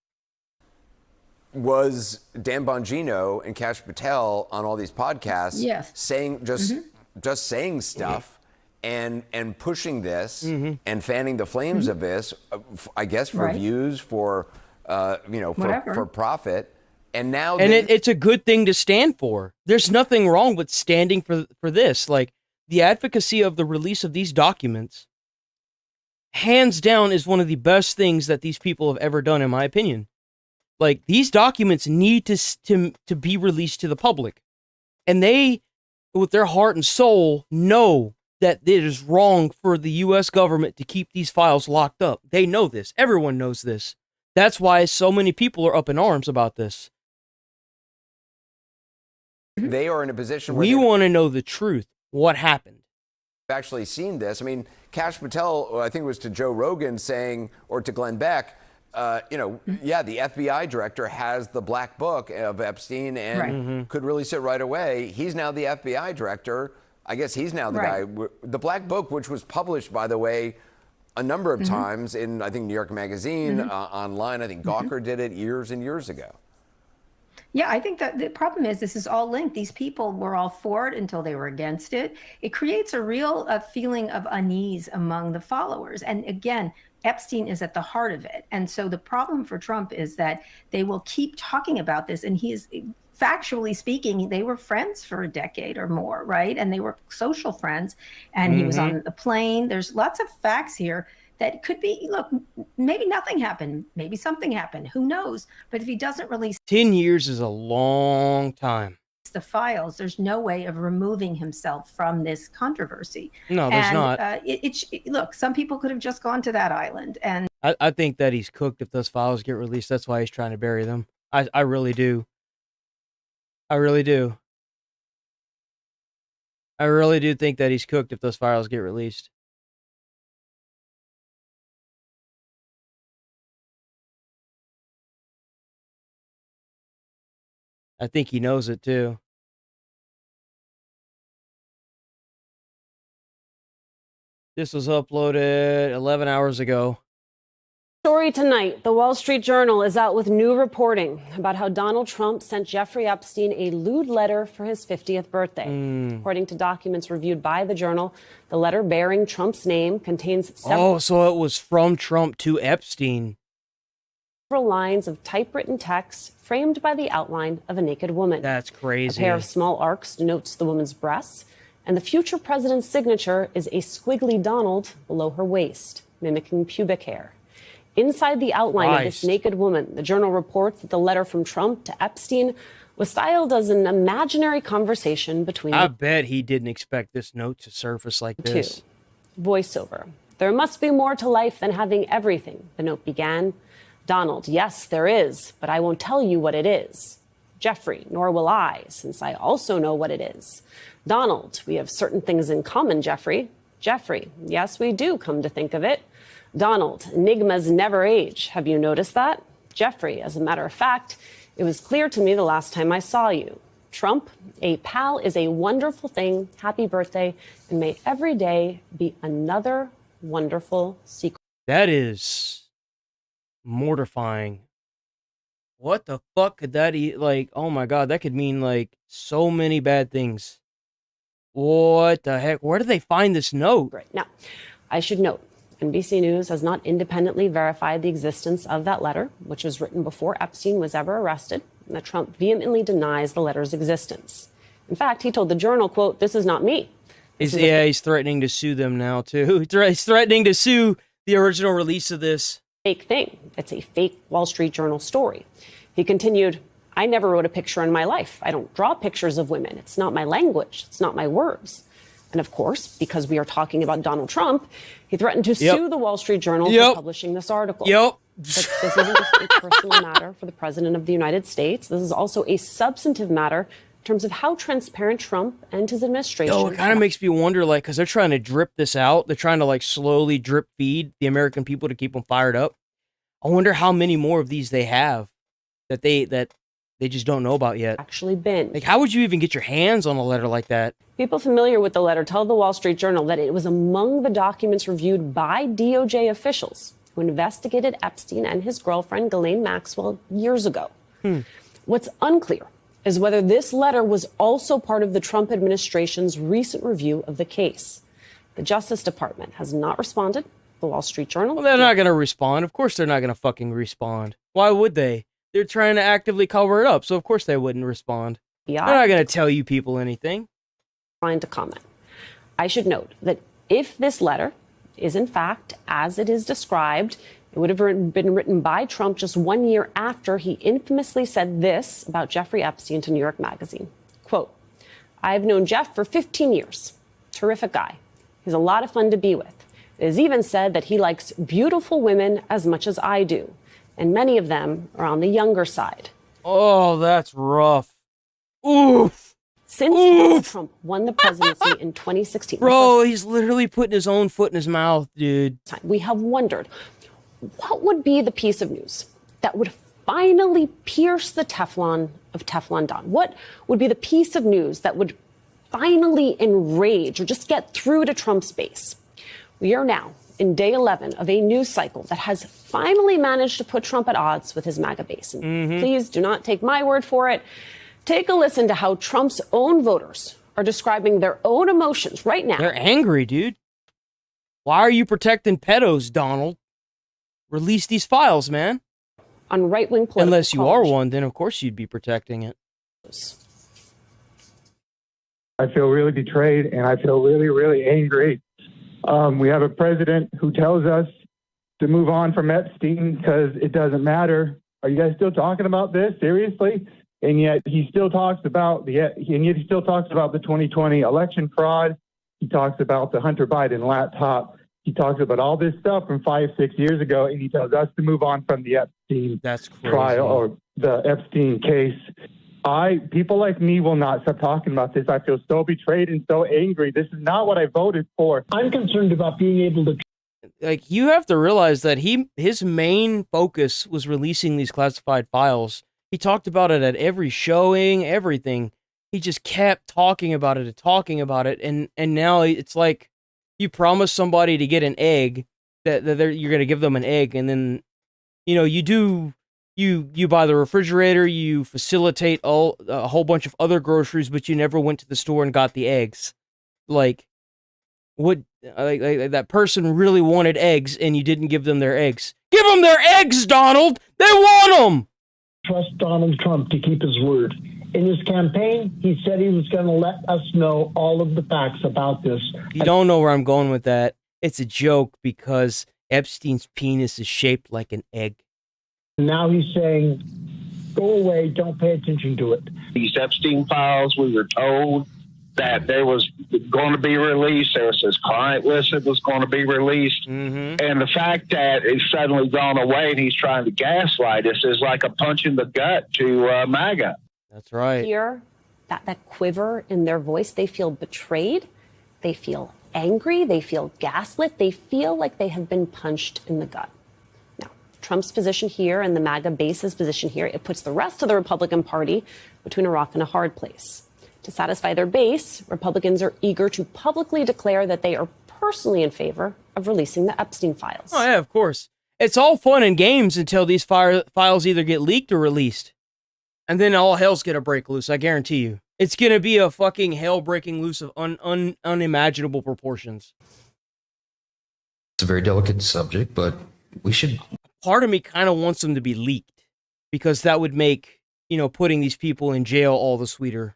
Was Dan Bongino and Kash Patel on all these podcasts saying just saying stuff and pushing this and fanning the flames of this, I guess, for views, for for profit. And now it's a good thing to stand for. There's nothing wrong with standing for this. Like, the advocacy of the release of these documents, hands down, is one of the best things that these people have ever done, in my opinion. Like, these documents need to be released to the public. And they, with their heart and soul, know that it is wrong for the U.S. government to keep these files locked up. They know this. Everyone knows this. That's why so many people are up in arms about this. They are in a position where we want to know the truth. What happened? Actually seen this. I mean, Kash Patel, I think it was to Joe Rogan saying, or to Glenn Beck, yeah, the FBI director has the black book of Epstein and could release it right away. He's now the FBI director. I guess he's now the guy. The black book, which was published, by the way, a number of times in, I think, New York Magazine, online. I think Gawker did it years and years ago. Yeah, I think that the problem is this is all linked. These people were all for it until they were against it. It creates a real feeling of unease among the followers. And again, Epstein is at the heart of it. And so the problem for Trump is that they will keep talking about this. And he is, factually speaking, they were friends for a decade or more, right? And they were social friends. And he was on the plane. There's lots of facts here that could be, look, maybe nothing happened. Maybe something happened. Who knows? But if he doesn't release 10 years is a long time. The files, there's no way of removing himself from this controversy. No, there's not. Look, some people could have just gone to that island. And I think that he's cooked if those files get released. That's why he's trying to bury them. I really do. I really do. I really do think that he's cooked if those files get released. I think he knows it too. This was uploaded 11 hours ago. Story tonight, the Wall Street Journal is out with new reporting about how Donald Trump sent Jeffrey Epstein a lewd letter for his 50th birthday. According to documents reviewed by the Journal, the letter bearing Trump's name contains several so it was from Trump to Epstein. lines of typewritten text framed by the outline of a naked woman. That's crazy. A pair of small arcs denotes the woman's breasts, and the future president's signature is a squiggly Donald below her waist, mimicking pubic hair. Inside the outline of this naked woman, the Journal reports that the letter from Trump to Epstein was styled as an imaginary conversation between I bet he didn't expect this note to surface like this. Voiceover. There must be more to life than having everything, the note began. Donald, yes, there is, but I won't tell you what it is. Jeffrey, nor will I, since I also know what it is. Donald, we have certain things in common, Jeffrey. Jeffrey, yes, we do, come to think of it. Donald, enigmas never age. Have you noticed that? Jeffrey, as a matter of fact, it was clear to me the last time I saw you. Trump, a pal is a wonderful thing. Happy birthday, and may every day be another wonderful secret. That is mortifying. What the fuck could that like, oh my god, that could mean like so many bad things. What the heck? Where did they find this note? Right. Now, I should note, NBC News has not independently verified the existence of that letter, which was written before Epstein was ever arrested, and that Trump vehemently denies the letter's existence. In fact, he told the Journal, quote, "This is not me." He's threatening to sue them now, too. He's threatening to sue the original release of this. Fake thing. It's a fake Wall Street Journal story. He continued, I never wrote a picture in my life. I don't draw pictures of women. It's not my language. It's not my words. And of course, because we are talking about Donald Trump, he threatened to sue the Wall Street Journal for publishing this article. But this isn't just a personal matter for the President of the United States. This is also a substantive matter in terms of how transparent Trump and his administration. It kind of makes me wonder, like, because they're trying to drip this out. They're trying to, like, slowly drip feed the American people to keep them fired up. I wonder how many more of these they have that they just don't know about yet. Actually been. Like, how would you even get your hands on a letter like that? People familiar with the letter tell the Wall Street Journal that it was among the documents reviewed by DOJ officials who investigated Epstein and his girlfriend, Ghislaine Maxwell, years ago. What's unclear is whether this letter was also part of the Trump administration's recent review of the case. The Justice Department has not responded. The Wall Street Journal. Well, they're not going to respond. Of course they're not going to fucking respond. Why would they? They're trying to actively cover it up, so of course they wouldn't respond. They're not going to tell you people anything. Trying to comment. I should note that if this letter is in fact as it is described, it would have been written by Trump just 1 year after he infamously said this about Jeffrey Epstein to New York Magazine. Quote, I've known Jeff for 15 years. Terrific guy. He's a lot of fun to be with. It is even said that he likes beautiful women as much as I do. and many of them are on the younger side. Oh, that's rough. Oof. Since Donald Trump won the presidency in 2016. Bro, he's literally putting his own foot in his mouth, dude. We have wondered, what would be the piece of news that would finally pierce the Teflon of Teflon Don? What would be the piece of news that would finally enrage or just get through to Trump's base? We are now in day 11 of a news cycle that has finally managed to put Trump at odds with his MAGA base. And please do not take my word for it. Take a listen to how Trump's own voters are describing their own emotions right now. They're angry, dude. Why are you protecting pedos, Donald? Release these files, man. On right-wing political Unless you are one, then of course you'd be protecting it. I feel really betrayed, and I feel really, really angry. We have a president who tells us to move on from Epstein because it doesn't matter. Are you guys still talking about this? Seriously? And yet he still talks about the 2020 election fraud. He talks about the Hunter Biden laptop. He talks about all this stuff from 5-6 years ago, and he tells us to move on from the Epstein trial or the Epstein case. People like me will not stop talking about this. I feel so betrayed and so angry. This is not what I voted for. I'm concerned about being able to. Like, you have to realize that his main focus was releasing these classified files. He talked about it at every showing, everything. He just kept talking about it and talking about it. And now it's like you promise somebody to get an egg, that you're going to give them an egg. And then, you buy the refrigerator, you facilitate a whole bunch of other groceries, but you never went to the store and got the eggs. Like, what? Like that person really wanted eggs, and you didn't give them their eggs. Give them their eggs, Donald. They want them. Trust Donald Trump to keep his word. In his campaign, he said he was going to let us know all of the facts about this. You don't know where I'm going with that. It's a joke because Epstein's penis is shaped like an egg. Now he's saying, go away, don't pay attention to it. These Epstein files, we were told that there was going to be released. There was this client list that was going to be released. And the fact that it's suddenly gone away and he's trying to gaslight us is like a punch in the gut to MAGA. That's right. Hear that quiver in their voice. They feel betrayed. They feel angry. They feel gaslit. They feel like they have been punched in the gut. Now, Trump's position here and the MAGA base's position here, it puts the rest of the Republican Party between a rock and a hard place. To satisfy their base, Republicans are eager to publicly declare that they are personally in favor of releasing the Epstein files. Oh, yeah, of course. It's all fun and games until these files either get leaked or released. And then all hell's gonna break loose, I guarantee you. It's gonna be a fucking hell breaking loose of unimaginable proportions. It's a very delicate subject, but we should... Part of me kind of wants them to be leaked, because that would make, putting these people in jail all the sweeter.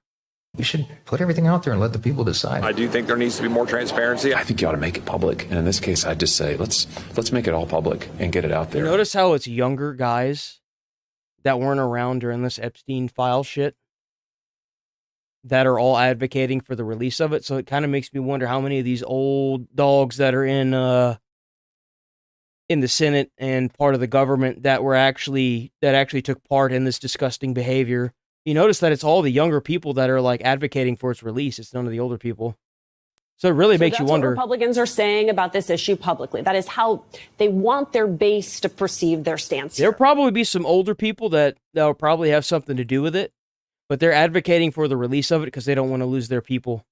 We should put everything out there and let the people decide. I do think there needs to be more transparency. I think you ought to make it public. And in this case, I just say, let's make it all public and get it out there. You notice how it's younger guys that weren't around during this Epstein file shit that are all advocating for the release of it. So it kind of makes me wonder how many of these old dogs that are in the Senate and part of the government that actually took part in this disgusting behavior. You notice that it's all the younger people that are like advocating for its release. It's none of the older people. So it really makes you wonder. That's what Republicans are saying about this issue publicly. That is how they want their base to perceive their stance. There'll probably be some older people that'll probably have something to do with it, but they're advocating for the release of it because they don't want to lose their people.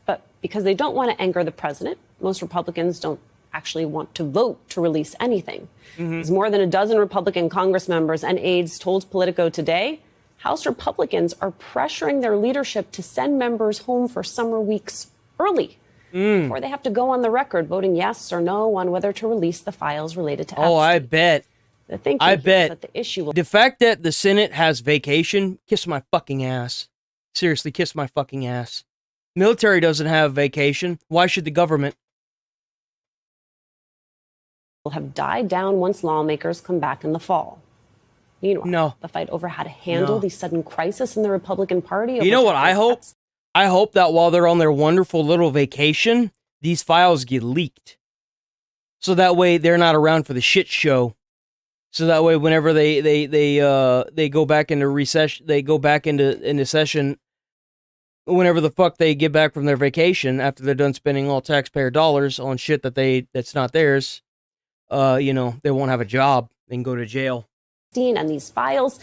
But because they don't want to anger the president, most Republicans don't actually want to vote to release anything. As more than a dozen Republican Congress members and aides told Politico today, House Republicans are pressuring their leadership to send members home for summer weeks early before they have to go on the record voting yes or no on whether to release the files related to Epstein. Oh, I bet. The thinking that the issue will... The fact that the Senate has vacation, kiss my fucking ass. Seriously, kiss my fucking ass. Military doesn't have vacation. Why should the government? Will have died down once lawmakers come back in the fall. Meanwhile, the fight over how to handle the sudden crisis in the Republican Party. You know what I hope? I hope that while they're on their wonderful little vacation, these files get leaked. So that way they're not around for the shit show So that way, whenever they go back into recession, they go back into session. Whenever the fuck they get back from their vacation after they're done spending all taxpayer dollars on shit that's not theirs, they won't have a job. They can go to jail. And these files,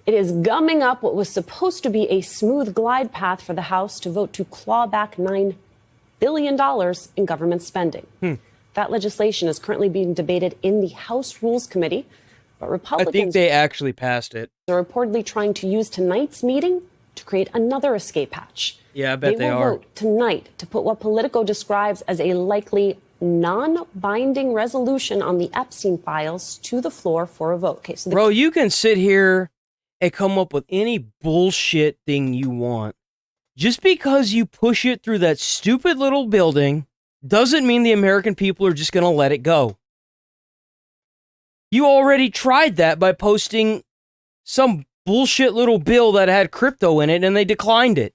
it is gumming up what was supposed to be a smooth glide path for the House to vote to claw back $9 billion in government spending. That legislation is currently being debated in the House Rules Committee, but Republicans, I think they actually passed it. Are reportedly trying to use tonight's meeting to create another escape hatch. Yeah, I bet they will vote tonight to put what Politico describes as a likely non-binding resolution on the Epstein files to the floor for a vote. Okay, so bro, you can sit here and come up with any bullshit thing you want. Just because you push it through that stupid little building doesn't mean the American people are just going to let it go. You already tried that by posting some bullshit little bill that had crypto in it, and they declined it.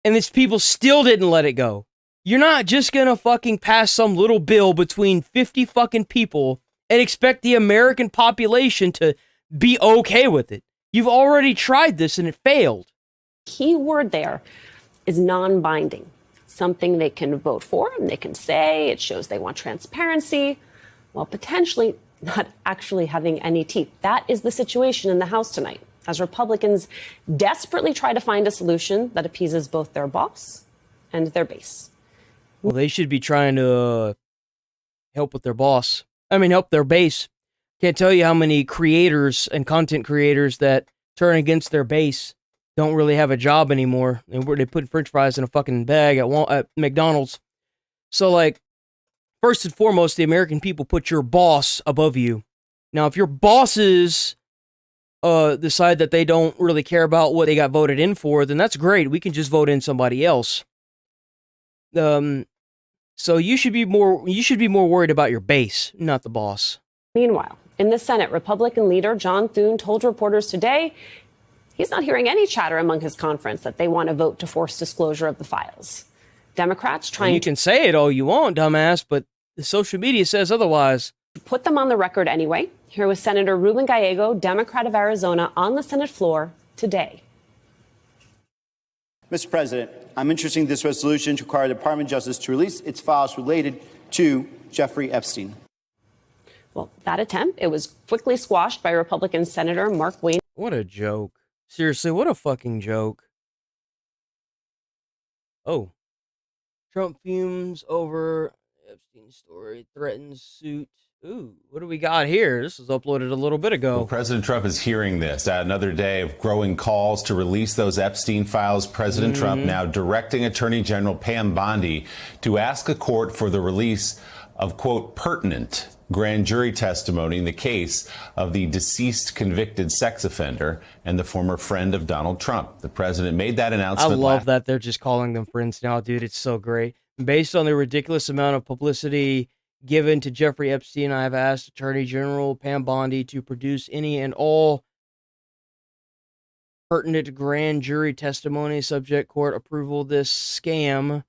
And these people still didn't let it go. You're not just gonna fucking pass some little bill between 50 fucking people and expect the American population to be okay with it. You've already tried this and it failed. Key word there is non-binding. Something they can vote for and they can say. It shows they want transparency, while potentially not actually having any teeth. That is the situation in the House tonight, as Republicans desperately try to find a solution that appeases both their boss and their base. Well, they should be trying to help with their boss. Help their base. Can't tell you how many creators and content creators that turn against their base don't really have a job anymore. They put French fries in a fucking bag at McDonald's. So, first and foremost, the American people put your boss above you. Now, if your bosses decide that they don't really care about what they got voted in for, then that's great. We can just vote in somebody else. So you should be more worried about your base, not the boss. Meanwhile, in the Senate, Republican leader John Thune told reporters today he's not hearing any chatter among his conference that they want to vote to force disclosure of the files. Democrats trying you can say it all you want, dumbass, but the social media says otherwise. To put them on the record anyway. Here was Senator Ruben Gallego, Democrat of Arizona, on the Senate floor today. Mr. President, I'm introducing this resolution to require the Department of Justice to release its files related to Jeffrey Epstein. Well, that attempt, it was quickly squashed by Republican Senator Mark Wayne. What a joke. Seriously, what a fucking joke. Oh. Trump fumes over Epstein story, threatens suit. Ooh, what do we got here? This was uploaded a little bit ago. Well, President Trump is hearing this. Another day of growing calls to release those Epstein files. President Trump now directing Attorney General Pam Bondi to ask a court for the release of, quote, pertinent grand jury testimony in the case of the deceased convicted sex offender and the former friend of Donald Trump. The president made that announcement. I love that they're just calling them friends now, dude. It's so great. Based on the ridiculous amount of publicity given to Jeffrey Epstein, I have asked Attorney General Pam Bondi to produce any and all pertinent grand jury testimony subject court approval. This scam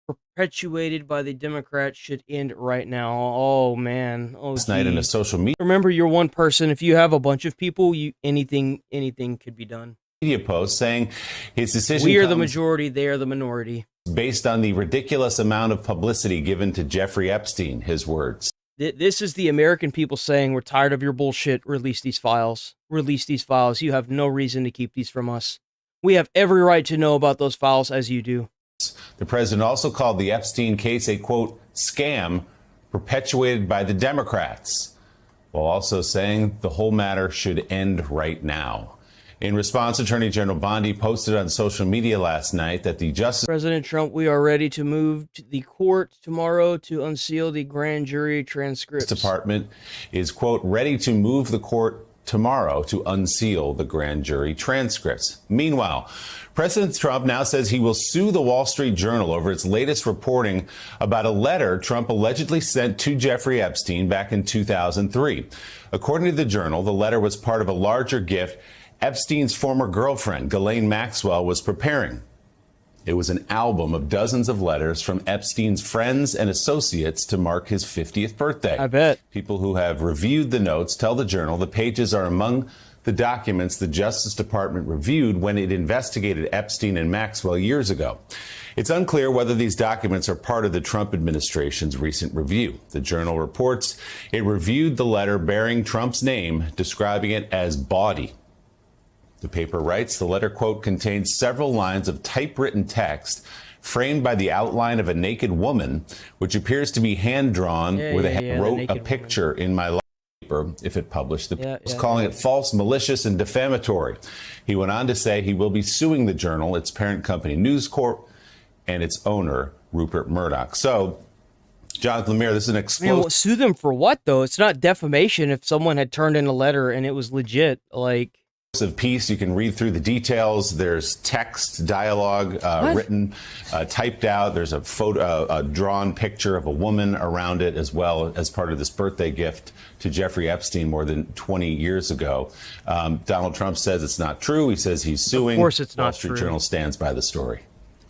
perpetuated by the Democrats should end right now. Oh man. Oh, last night in a social media. Remember, you're one person. If you have a bunch of people, anything could be done. Media post saying his decision. We are the majority. They are the minority. Based on the ridiculous amount of publicity given to Jeffrey Epstein, his words. This is the American people saying, we're tired of your bullshit. Release these files. Release these files. You have no reason to keep these from us. We have every right to know about those files as you do. The president also called the Epstein case a, quote, scam perpetuated by the Democrats, while also saying the whole matter should end right now. In response, Attorney General Bondi posted on social media last night that the Justice... President Trump, we are ready to move to the court tomorrow to unseal the grand jury transcripts. Department is, quote, ready to move the court tomorrow to unseal the grand jury transcripts. Meanwhile, President Trump now says he will sue the Wall Street Journal over its latest reporting about a letter Trump allegedly sent to Jeffrey Epstein back in 2003. According to the Journal, the letter was part of a larger gift Epstein's former girlfriend, Ghislaine Maxwell, was preparing. It was an album of dozens of letters from Epstein's friends and associates to mark his 50th birthday. I bet. People who have reviewed the notes tell the Journal the pages are among the documents the Justice Department reviewed when it investigated Epstein and Maxwell years ago. It's unclear whether these documents are part of the Trump administration's recent review. The Journal reports it reviewed the letter bearing Trump's name, describing it as bawdy. The paper writes the letter, quote, contains several lines of typewritten text framed by the outline of a naked woman, which appears to be hand-drawn wrote a picture in my life. If it published, calling it false, malicious, and defamatory. He went on to say he will be suing the Journal, its parent company News Corp, and its owner, Rupert Murdoch. So, Jonathan Lemire, this is an explosive... sue them for what, though? It's not defamation if someone had turned in a letter and it was legit, like... piece. You can read through the details. There's text, dialogue written, typed out. There's a photo, a drawn picture of a woman around it, as well as part of this birthday gift to Jeffrey Epstein more than 20 years ago. Donald Trump says it's not true. He says he's suing. Of course it's not Wall Street true. Journal stands by the story.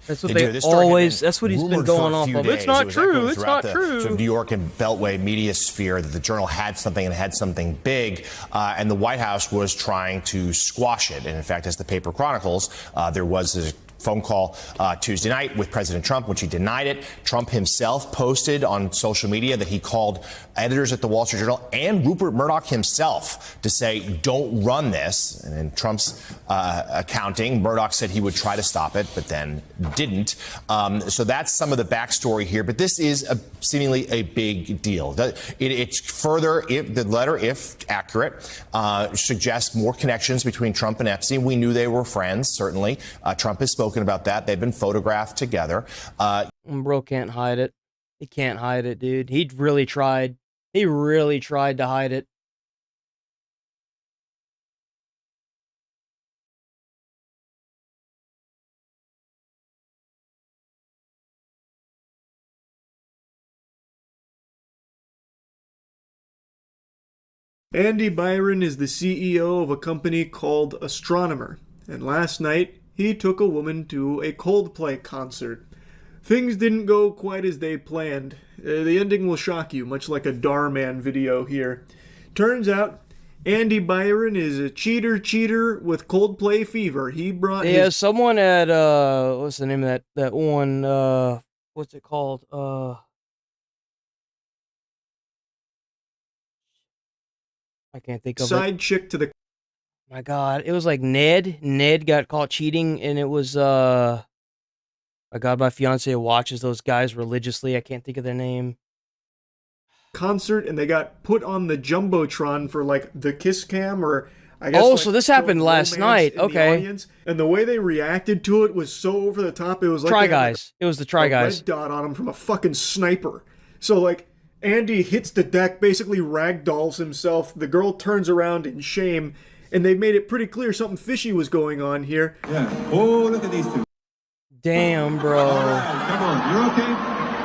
That's what they always, that's what he's been going off of. It's not true. It's not true. Sort of New York and Beltway media sphere that the Journal had something and had something big, and the White House was trying to squash it. And in fact, as the paper chronicles, there was a phone call Tuesday night with President Trump, which he denied it. Trump himself posted on social media that he called editors at the Wall Street Journal and Rupert Murdoch himself to say, don't run this. And in Trump's accounting, Murdoch said he would try to stop it, but then didn't. So that's some of the backstory here. But this is seemingly a big deal. It's further, the letter, if accurate, suggests more connections between Trump and Epstein. We knew they were friends, certainly. Trump has spoken about that. They've been photographed together. Bro can't hide it. He can't hide it, dude. He really tried. He really tried to hide it. Andy Byron is the CEO of a company called Astronomer, and last night he took a woman to a Coldplay concert. Things didn't go quite as they planned. The ending will shock you, much like a Darman video here. Turns out, Andy Byron is a cheater with Coldplay fever. He brought someone at, what's the name of that one, what's it called? I can't think of side chick to the... My God, it was like Ned. Ned got caught cheating, and it was, my God, my fiance watches those guys religiously. I can't think of their name. Concert, and they got put on the Jumbotron for, like, the kiss cam, or... I guess, oh, like, so this happened last night. Okay. And the way they reacted to it was so over the top. It was like... Try Guys. It was the Try Guys. Red dot on him from a fucking sniper. So, like... Andy hits the deck, basically ragdolls himself. The girl turns around in shame, and they made it pretty clear something fishy was going on here. Yeah. Oh, look at these two. Damn, bro. Come on, you're okay?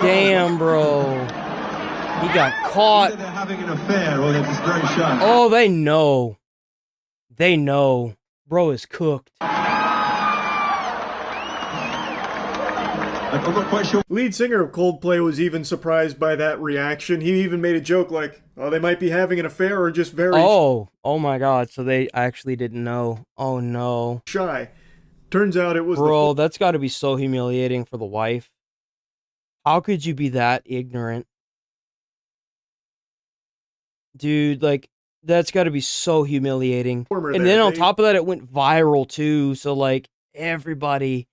Damn, bro. He got caught. Either they're having an affair or they're just very shy. Oh, they know. They know. Bro is cooked. I'm not quite sure. Lead singer of Coldplay was even surprised by that reaction. He even made a joke like, oh, they might be having an affair or just very... Oh my God. So they actually didn't know. Oh, no. Shy. Turns out it was... Bro, that's got to be so humiliating for the wife. How could you be that ignorant? Dude, like, that's got to be so humiliating. And then on top of that, it went viral, too. So, like, everybody...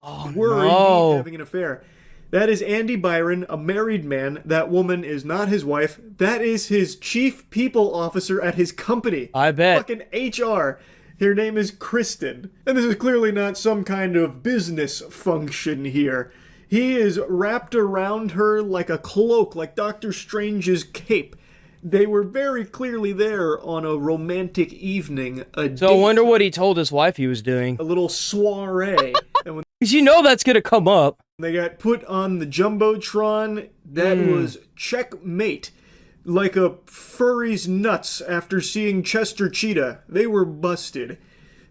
Oh, were no. indeed having an affair. That is Andy Byron, a married man. That woman is not his wife. That is his chief people officer at his company. I bet. Fucking HR. Her name is Kristen. And this is clearly not some kind of business function here. He is wrapped around her like a cloak, like Doctor Strange's cape. They were very clearly there on a romantic evening. So I wonder what he told his wife he was doing. A little soiree. Because you know that's going to come up. They got put on the Jumbotron. That was checkmate. Like a furry's nuts after seeing Chester Cheetah. They were busted.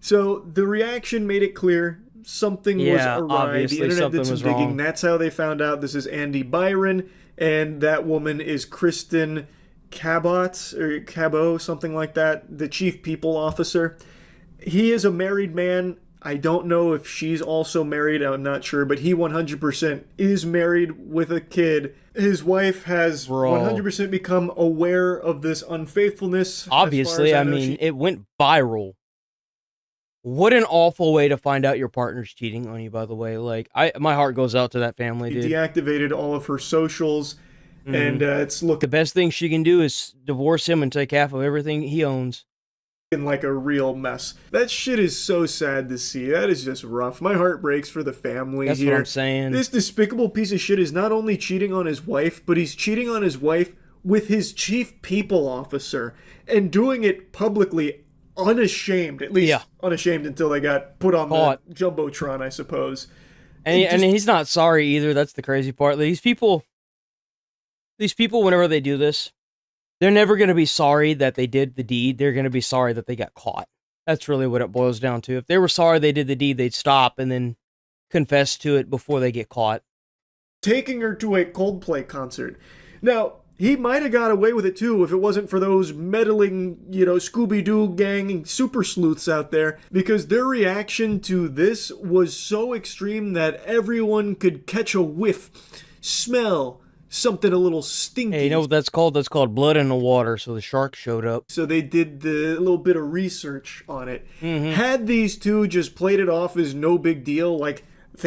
So the reaction made it clear something was Yeah, awry. obviously The internet something did some was digging. wrong. That's how they found out this is Andy Byron, and that woman is Kristen Cabot, or Cabot, something like that, the chief people officer. He is a married man. I don't know if she's also married, I'm not sure, but he 100% is married with a kid. His wife has 100% become aware of this unfaithfulness. Obviously, I mean, it went viral. What an awful way to find out your partner's cheating on you, by the way. Like, my heart goes out to that family, He dude. deactivated all of her socials, and it's looking The best thing she can do is divorce him and take half of everything he owns. like a real mess. That shit is so sad to see. That is just rough. My heart breaks for the family That's here. what I'm saying. This despicable piece of shit is not only cheating on his wife, but he's cheating on his wife with his chief people officer, and doing it publicly, unashamed. At least unashamed until they got put on the Jumbotron, I suppose. And he's not sorry either. That's the crazy part. These people, whenever they do this, they're never going to be sorry that they did the deed. They're going to be sorry that they got caught. That's really what it boils down to. If they were sorry they did the deed, they'd stop and then confess to it before they get caught. Taking her to a Coldplay concert. Now, he might have got away with it too if it wasn't for those meddling, Scooby-Doo gang super sleuths out there, because their reaction to this was so extreme that everyone could catch a whiff, smell something a little stinky. Hey, you know what that's called? That's called blood in the water, so the shark showed up. So they did the little bit of research on it. Had these two just played it off as no big deal, like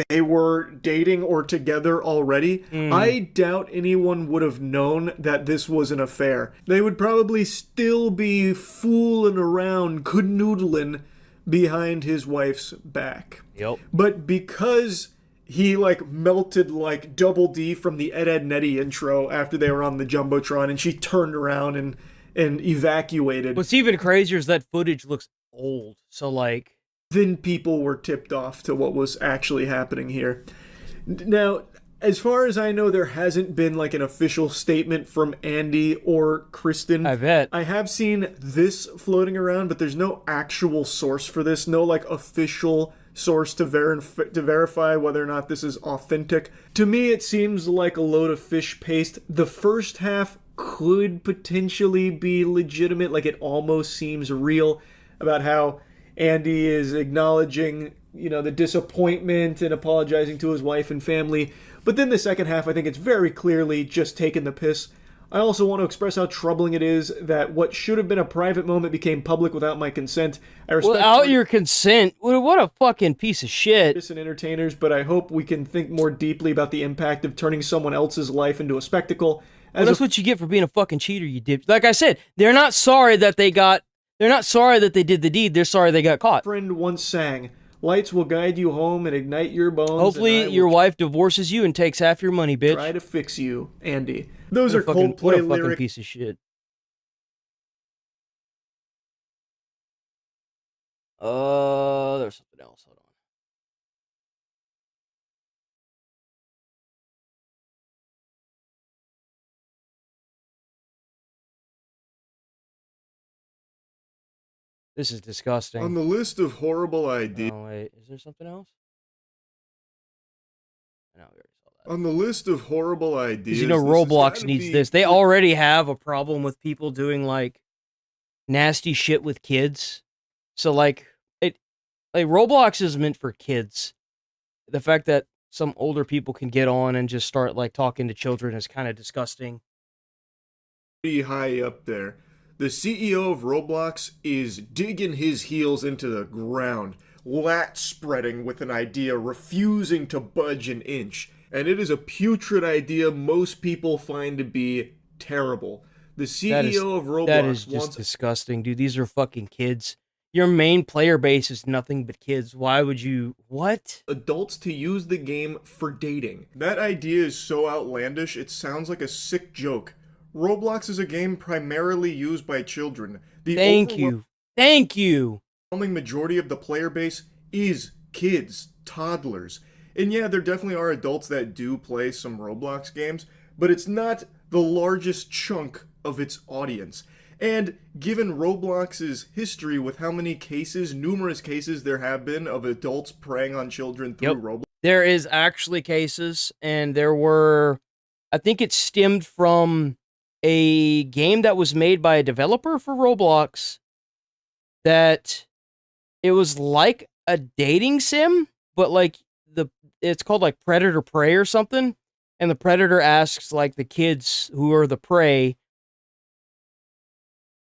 they were dating or together already, I doubt anyone would have known that this was an affair. They would probably still be fooling around, canoodling behind his wife's back. Yep. But because he melted like Double D from the Ed Netty intro after they were on the Jumbotron, and she turned around and evacuated. What's even crazier is that footage looks old. So then people were tipped off to what was actually happening here. Now, as far as I know, there hasn't been an official statement from Andy or Kristen. I bet. I have seen this floating around, but there's no actual source for this. No official source to verify whether or not this is authentic. To me, it seems like a load of fish paste. The first half could potentially be legitimate. It almost seems real about how Andy is acknowledging, the disappointment and apologizing to his wife and family. But then the second half, I think it's very clearly just taking the piss. I also want to express how troubling it is that what should have been a private moment became public without my consent. I respect without your consent? What a fucking piece of shit. And entertainers, but I hope we can think more deeply about the impact of turning someone else's life into a spectacle. Well, that's what you get for being a fucking cheater, you did. Like I said, they're not sorry that they did the deed. They're sorry they got caught. Friend once sang, "Lights will guide you home and ignite your bones." Hopefully your wife divorces you and takes half your money, bitch. Try to fix you, Andy. Those are What Coldplay a fucking lyrics. piece of shit. There's something else. Hold on. This is disgusting. On the list of horrible ideas. Oh, wait. Is there something else? No, we already saw that. On the list of horrible ideas. Because Roblox needs this. They already have a problem with people doing nasty shit with kids. So Roblox is meant for kids. The fact that some older people can get on and just start talking to children is kind of disgusting. Pretty high up there. The CEO of Roblox is digging his heels into the ground, lat spreading with an idea, refusing to budge an inch. And it is a putrid idea most people find to be terrible. The CEO of Roblox that is just disgusting, dude. These are fucking kids. Your main player base is nothing but kids. Why would you... What? Adults to use the game for dating. That idea is so outlandish, it sounds like a sick joke. Roblox is a game primarily used by children. Thank you. Thank you. The overwhelming majority of the player base is kids, toddlers. And yeah, there definitely are adults that do play some Roblox games, but it's not the largest chunk of its audience. And given Roblox's history with how many cases, numerous cases there have been of adults preying on children through Roblox. There is actually cases, and there were, I think it stemmed from a game that was made by a developer for Roblox that it was like a dating sim, but like it's called like Predator Prey or something. And the predator asks like the kids who are the prey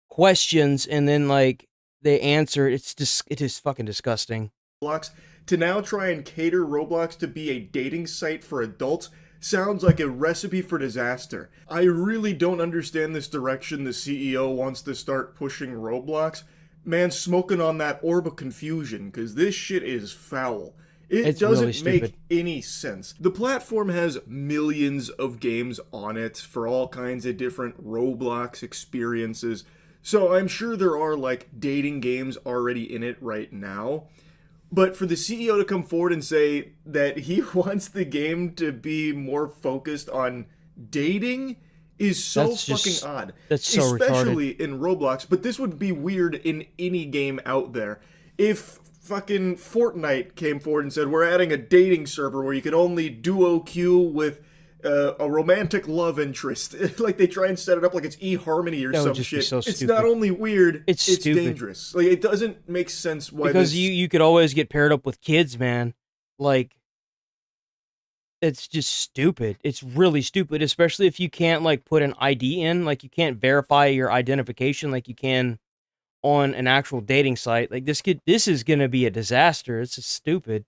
questions, and then like they answer. It is fucking disgusting. Roblox to now try and cater Roblox to be a dating site for adults sounds like a recipe for disaster. I really don't understand this direction the CEO wants to start pushing Roblox. Man, smoking on that orb of confusion, because this shit is foul. It doesn't really make any sense. The platform has millions of games on it for all kinds of different Roblox experiences, so I'm sure there are like dating games already in it right now. But for the CEO to come forward and say that he wants the game to be more focused on dating is so fucking odd. That's so especially retarded. in Roblox, but this would be weird in any game out there. If fucking Fortnite came forward and said, we're adding a dating server where you can only duo queue with a romantic love interest. Like they try and set it up like it's eHarmony or some shit. So it's not only weird, it's stupid. dangerous. Like it doesn't make sense why because this... you could always get paired up with kids, man. Like it's just stupid. It's really stupid, especially if you can't like put an ID in, like you can't verify your identification like you can on an actual dating site. Like this is gonna be a disaster. It's just stupid.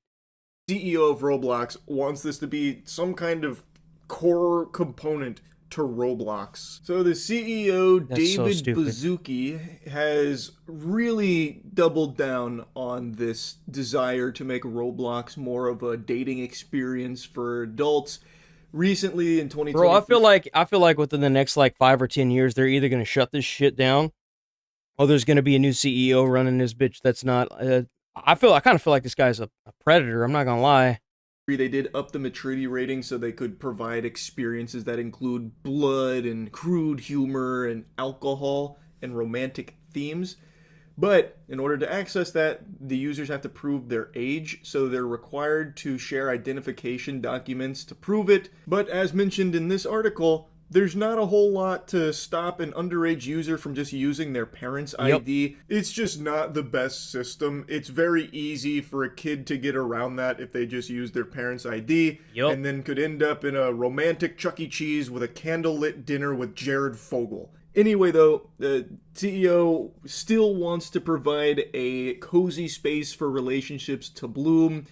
CEO of Roblox wants this to be some kind of core component to Roblox. So the CEO, David Baszucki, has really doubled down on this desire to make Roblox more of a dating experience for adults. Recently in 2020, Bro, I feel like within the next like 5 or 10 years, they're either gonna shut this shit down, or there's gonna be a new CEO running this bitch. That's not. I kind of feel like this guy's a predator. I'm not gonna lie. They did up the maturity rating so they could provide experiences that include blood and crude humor and alcohol and romantic themes. But in order to access that, the users have to prove their age, so they're required to share identification documents to prove it. But as mentioned in this article, there's not a whole lot to stop an underage user from just using their parents' ID. It's just not the best system. It's very easy for a kid to get around that if they just use their parents' ID, and then could end up in a romantic Chuck E. Cheese with a candlelit dinner with Jared Fogle. Anyway, though, the CEO still wants to provide a cozy space for relationships to bloom.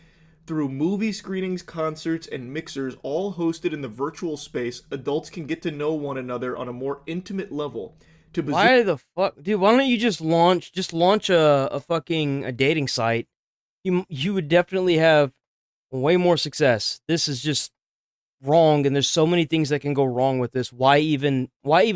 Through movie screenings, concerts, and mixers, all hosted in the virtual space, adults can get to know one another on a more intimate level. Why the fuck, dude? Why don't you just launch a fucking dating site? You would definitely have way more success. This is just wrong, and there's so many things that can go wrong with this. Why even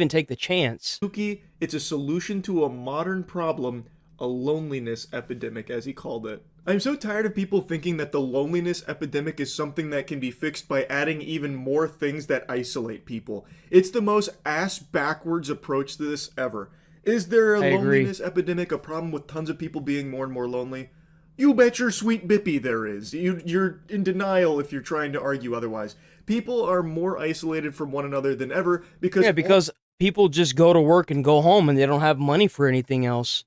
take the chance? It's a solution to a modern problem, a loneliness epidemic, as he called it. I'm so tired of people thinking that the loneliness epidemic is something that can be fixed by adding even more things that isolate people. It's the most ass-backwards approach to this ever. Is there a loneliness epidemic, a problem with tons of people being more and more lonely? You bet your sweet bippy there is. You're in denial if you're trying to argue otherwise. People are more isolated from one another than ever because people just go to work and go home and they don't have money for anything else.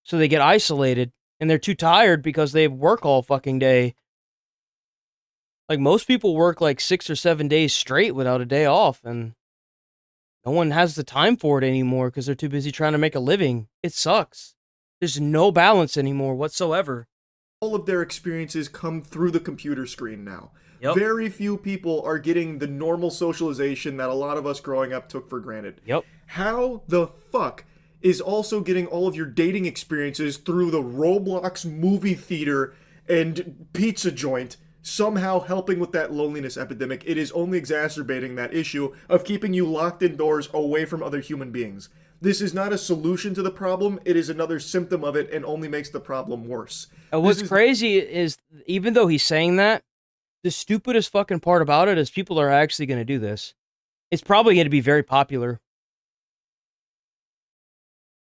So they get isolated. And they're too tired because they work all fucking day. Like, most people work like 6 or 7 days straight without a day off, and no one has the time for it anymore because they're too busy trying to make a living. It sucks. There's no balance anymore whatsoever. All of their experiences come through the computer screen now. Very few people are getting the normal socialization that a lot of us growing up took for granted. How the fuck is also getting all of your dating experiences through the Roblox movie theater and pizza joint somehow helping with that loneliness epidemic? It is only exacerbating that issue of keeping you locked indoors away from other human beings. This is not a solution to the problem, it is another symptom of it and only makes the problem worse. What's crazy is, even though he's saying that, the stupidest fucking part about it is people are actually going to do this. It's probably going to be very popular.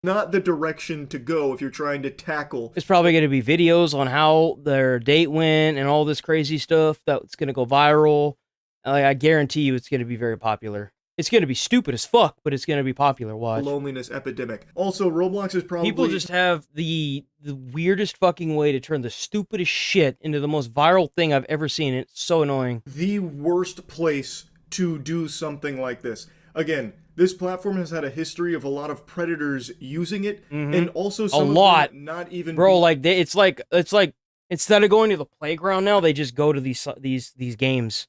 not the direction to go if you're trying to tackle. There's probably going to be videos on how their date went and all this crazy stuff that's going to go viral. I guarantee you it's going to be very popular. It's going to be stupid as fuck, but it's going to be popular. Watch. Loneliness epidemic. Also, Roblox is probably... People just have the weirdest fucking way to turn the stupidest shit into the most viral thing I've ever seen. It's so annoying. The worst place to do something like this. Again, this platform has had a history of a lot of predators using it, and also some a of lot. them not even... Bro, like, it's like instead of going to the playground now, they just go to these games.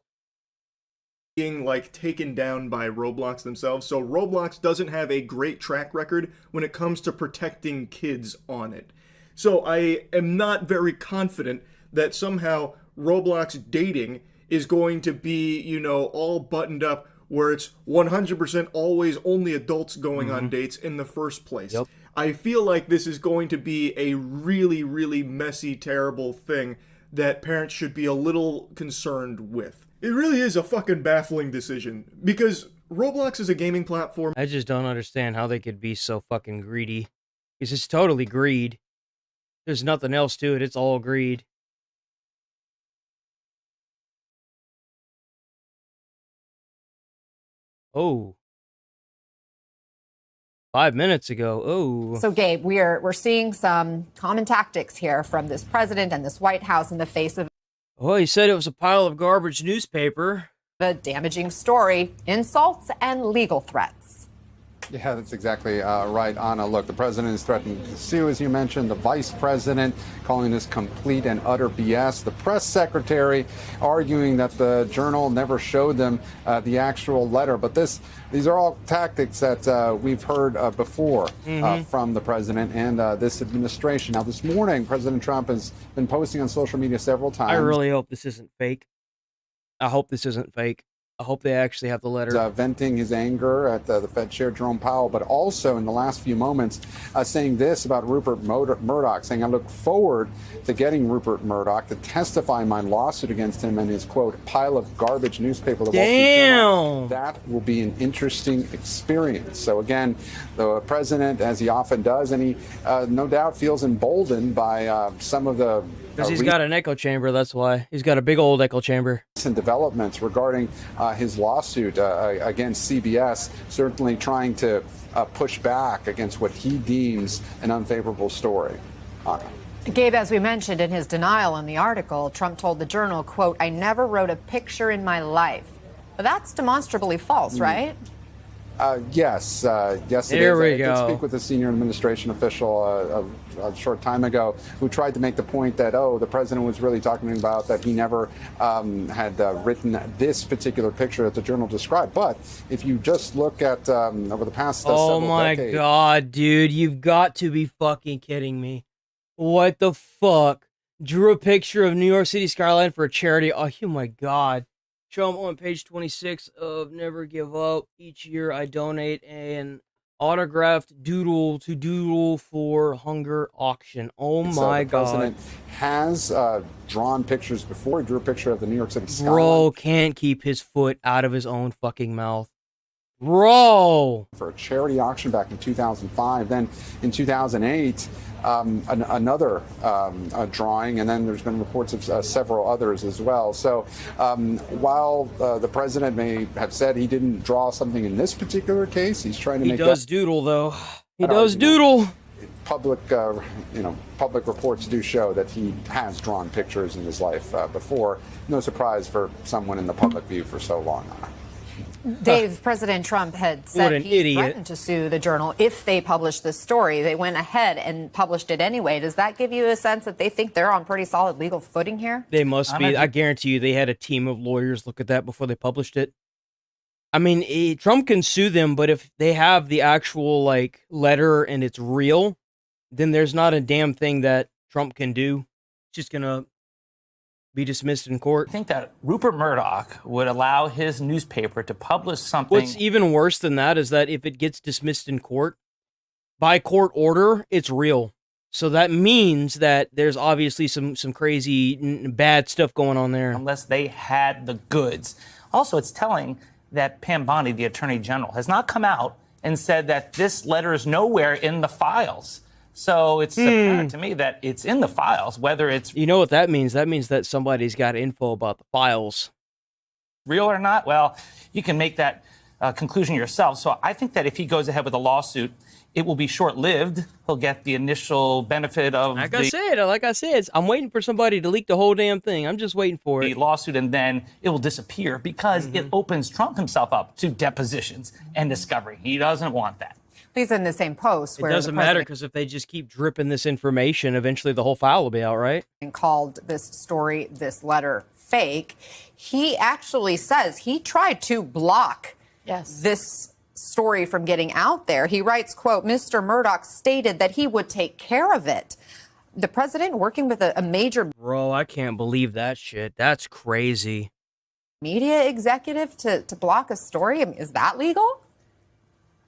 Being like taken down by Roblox themselves. So Roblox doesn't have a great track record when it comes to protecting kids on it. So I am not very confident that somehow Roblox dating is going to be, you know, all buttoned up where it's 100% always only adults going on dates in the first place. Yep. I feel like this is going to be a really, really messy, terrible thing that parents should be a little concerned with. It really is a fucking baffling decision, because Roblox is a gaming platform. I just don't understand how they could be so fucking greedy. It's just totally greed. There's nothing else to it. It's all greed. Oh. 5 minutes ago. Oh. So, Gabe, we're seeing some common tactics here from this president and this White House in the face of... Well, he said it was a pile of garbage newspaper. The damaging story, insults, and legal threats. Yeah, that's exactly right, Anna. Look, the president is threatening to sue, as you mentioned, the vice president, calling this complete and utter BS. The press secretary arguing that the Journal never showed them the actual letter. But these are all tactics that we've heard before from the president and this administration. Now, this morning, President Trump has been posting on social media several times. I really hope this isn't fake. I hope this isn't fake. I hope they actually have the letter. Venting his anger at the Fed Chair Jerome Powell, but also in the last few moments saying this about Rupert Murdoch, saying, I look forward to getting Rupert Murdoch to testify in my lawsuit against him and his, quote, pile of garbage newspaper. The Wall Street Journal. That will be an interesting experience. So again, the president, as he often does, and he no doubt feels emboldened by some of the... Because he's got an echo chamber, that's why. He's got a big old echo chamber. Recent developments regarding his lawsuit against CBS, certainly trying to push back against what he deems an unfavorable story. Gabe, as we mentioned in his denial in the article, Trump told the Journal, quote, I never wrote a picture in my life. But that's demonstrably false, right? Yes, it There is. we I go. did speak with a senior administration official a short time ago who tried to make the point that, the president was really talking about that he never had written this particular picture that the Journal described. But if you just look at over the past several decades... God, dude, you've got to be fucking kidding me. What the fuck? Drew a picture of New York City skyline for a charity. Oh my God. Show them on page 26 of Never Give Up. Each year I donate an autographed doodle to Doodle for Hunger auction. Oh my God. The president has drawn pictures before. He drew a picture of the New York City skyline. Bro can't keep his foot out of his own fucking mouth. Bro! For a charity auction back in 2005. Then in 2008, another drawing, and then there's been reports of several others as well. So while the president may have said he didn't draw something in this particular case, he's trying to make... He does doodle, though. He does doodle! Public, public reports do show that he has drawn pictures in his life before. No surprise for someone in the public view for so long. Dave, President Trump had said he threatened to sue the Journal if they published this story. They went ahead and published it anyway. Does that give you a sense that they think they're on pretty solid legal footing here? They must be. I guarantee you they had a team of lawyers look at that before they published it. I mean, Trump can sue them, but if they have the actual, letter and it's real, then there's not a damn thing that Trump can do. It's just going to be dismissed in court. I think that Rupert Murdoch would allow his newspaper to publish something. What's even worse than that is that if it gets dismissed in court, by court order, it's real. So that means that there's obviously some crazy bad stuff going on there. Unless they had the goods. Also, it's telling that Pam Bondi, the Attorney General, has not come out and said that this letter is nowhere in the files. So it's apparent to me that it's in the files, whether it's... You know what that means? That means that somebody's got info about the files. Real or not, well, you can make that conclusion yourself. So I think that if he goes ahead with a lawsuit, it will be short-lived. He'll get the initial benefit of like I said, I'm waiting for somebody to leak the whole damn thing. I'm just waiting for it. The lawsuit, and then it will disappear because it opens Trump himself up to depositions and discovery. He doesn't want that. He's in the same post It where doesn't matter because if they just keep dripping this information, eventually the whole file will be out, right? And called this story, this letter, fake. He actually says he tried to block this story from getting out there. He writes, quote, Mr. Murdoch stated that he would take care of it. The president working with a major... Bro, I can't believe that shit. That's crazy. ...media executive to block a story? I mean, is that legal?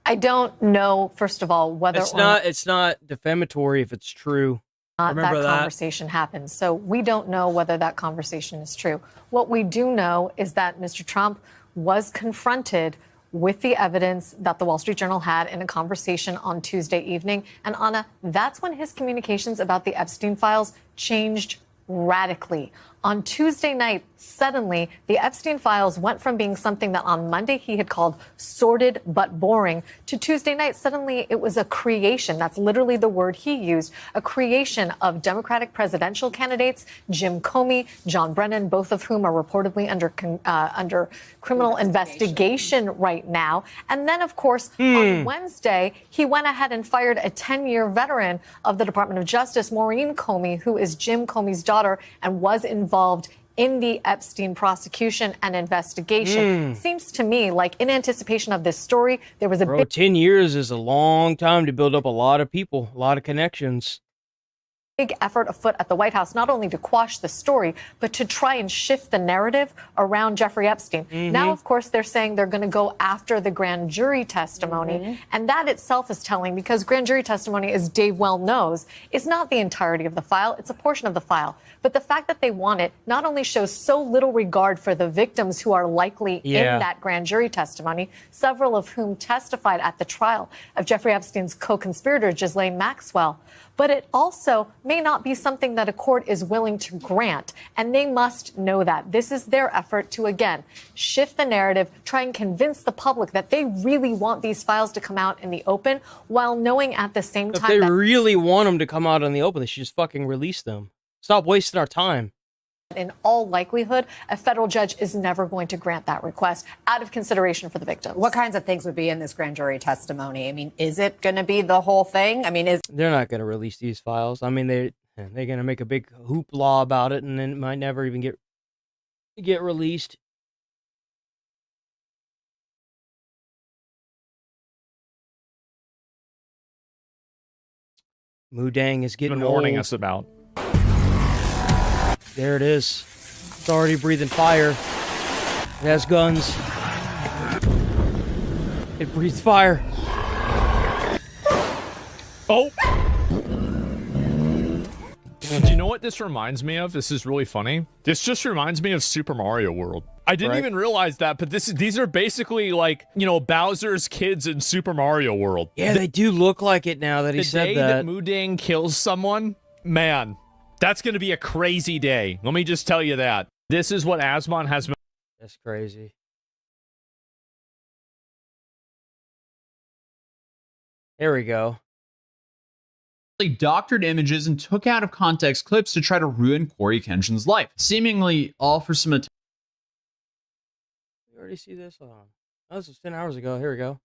I don't know, first of all, whether it's not defamatory if it's true. Remember that conversation happened. So we don't know whether that conversation is true. What we do know is that Mr. Trump was confronted with the evidence that the Wall Street Journal had in a conversation on Tuesday evening. And Anna, that's when his communications about the Epstein files changed radically. On Tuesday night, suddenly, the Epstein files went from being something that on Monday he had called sordid but boring to Tuesday night, suddenly it was a creation. That's literally the word he used, a creation of Democratic presidential candidates, Jim Comey, John Brennan, both of whom are reportedly under criminal investigation right now. And then, of course, on Wednesday, he went ahead and fired a 10-year veteran of the Department of Justice, Maureen Comey, who is Jim Comey's daughter and was involved in the Epstein prosecution and investigation. Seems to me like in anticipation of this story, there was a Bro, 10 years is a long time to build up a lot of people, a lot of connections. Big effort afoot at the White House, not only to quash the story, but to try and shift the narrative around Jeffrey Epstein. Now, of course, they're saying they're going to go after the grand jury testimony. And that itself is telling, because grand jury testimony, as Dave well knows, is not the entirety of the file. It's a portion of the file. But the fact that they want it not only shows so little regard for the victims who are likely in that grand jury testimony, several of whom testified at the trial of Jeffrey Epstein's co-conspirator, Ghislaine Maxwell, but it also may not be something that a court is willing to grant. And they must know that. This is their effort to, again, shift the narrative, try and convince the public that they really want these files to come out in the open, while knowing at the same time If they that really want them to come out in the open, they should just fucking release them. Stop wasting our time. in all likelihood, a federal judge is never going to grant that request out of consideration for the victims. What kinds of things would be in this grand jury testimony? I mean, is it going to be the whole thing? I mean, They're not going to release these files. I mean, they're going to make a big hoopla about it, and then it might never even get released. Moodang is getting been warning old. us about. There it is. It's already breathing fire. It has guns. It breathes fire. Oh! Do you know what this reminds me of? This is really funny. This just reminds me of Super Mario World. I didn't even realize that, but these are basically like, you know, Bowser's kids in Super Mario World. Yeah, they do look like it now that he said The day that Moodang kills someone, man, that's going to be a crazy day. Let me just tell you that. This is what Asmon has been. That's crazy. There we go. Doctored images and took out of context clips to try to ruin Corey Kenshin's life, seemingly all for some attention. You already see this? Hold on. Oh, this was 10 hours ago. Here we go.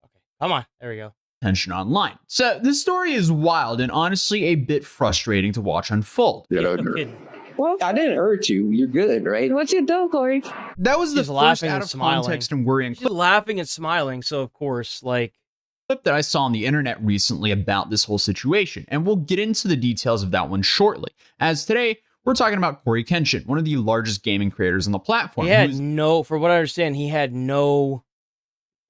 Okay, come on. There we go. Attention online. So this story is wild and honestly a bit frustrating to watch unfold. Well, I didn't hurt you. You're good, right? What you do, Corey? That was the She's first laughing out and of smiling. context and worrying She's laughing and smiling, so of course, like, clip that I saw on the internet recently about this whole situation, and we'll get into the details of that one shortly. As today, we're talking about Corey Kenshin, one of the largest gaming creators on the platform. he had for what I understand, he had no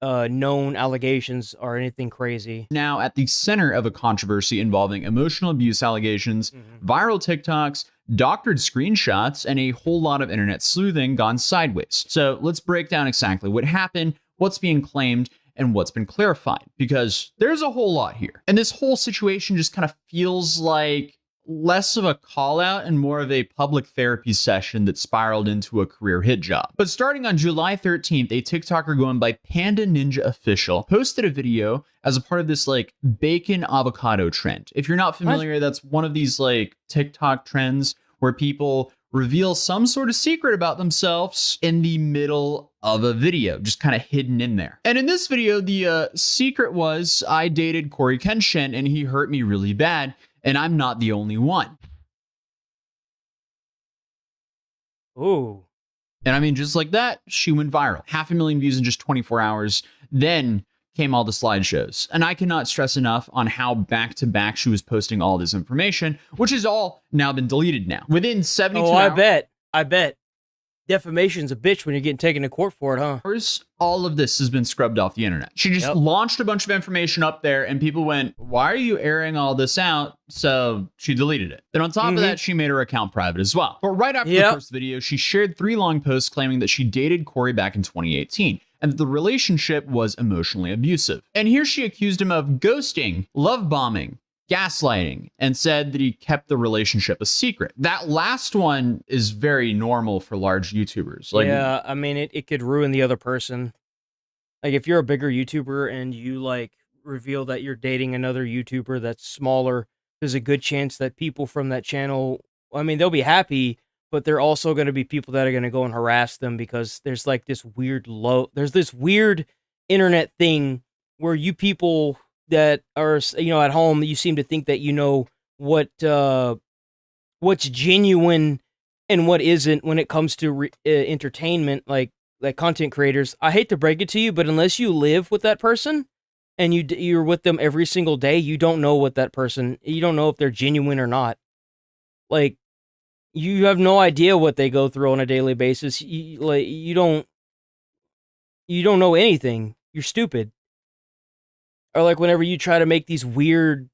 known allegations or anything crazy. Now at the center of a controversy involving emotional abuse allegations, viral TikToks, doctored screenshots, and a whole lot of internet sleuthing gone sideways. So let's break down exactly what happened, what's being claimed, and what's been clarified, because there's a whole lot here. And this whole situation just kind of feels like less of a call out and more of a public therapy session that spiraled into a career hit job. But starting on July 13th, a TikToker going by Panda Ninja Official posted a video as a part of this like bacon avocado trend. If you're not familiar, that's one of these like TikTok trends where people reveal some sort of secret about themselves in the middle of a video, just kind of hidden in there. And in this video, the secret was I dated Corey Kenshin and he hurt me really bad. And I'm not the only one. Ooh. And I mean, just like that, she went viral. 500,000 views in just 24 hours. Then came all the slideshows. And I cannot stress enough on how back-to-back she was posting all this information, which has all now been deleted now. Within 72 hours. I bet. Defamation's a bitch when you're getting taken to court for it, huh? All of this has been scrubbed off the internet. She just launched a bunch of information up there and people went, why are you airing all this out? So she deleted it. Then on top of that, she made her account private as well. But right after the first video, she shared 3 long posts claiming that she dated Corey back in 2018 and that the relationship was emotionally abusive. And here she accused him of ghosting, love bombing, gaslighting, and said that he kept the relationship a secret. That last one is very normal for large YouTubers. Like, yeah, I mean, it could ruin the other person. Like, if you're a bigger YouTuber and you, like, reveal that you're dating another YouTuber that's smaller, there's a good chance that people from that channel, I mean, they'll be happy, but they're also going to be people that are going to go and harass them because there's, like, this weird there's this weird internet thing where you people that are, you know, at home, you seem to think that you know what's genuine and what isn't when it comes to entertainment, like content creators. I hate to break it to you, but unless you live with that person and you're with them every single day, you don't know what that person, you don't know if they're genuine or not. Like, you have no idea what they go through on a daily basis. You don't know anything. You're stupid. Or like whenever you try to make these weird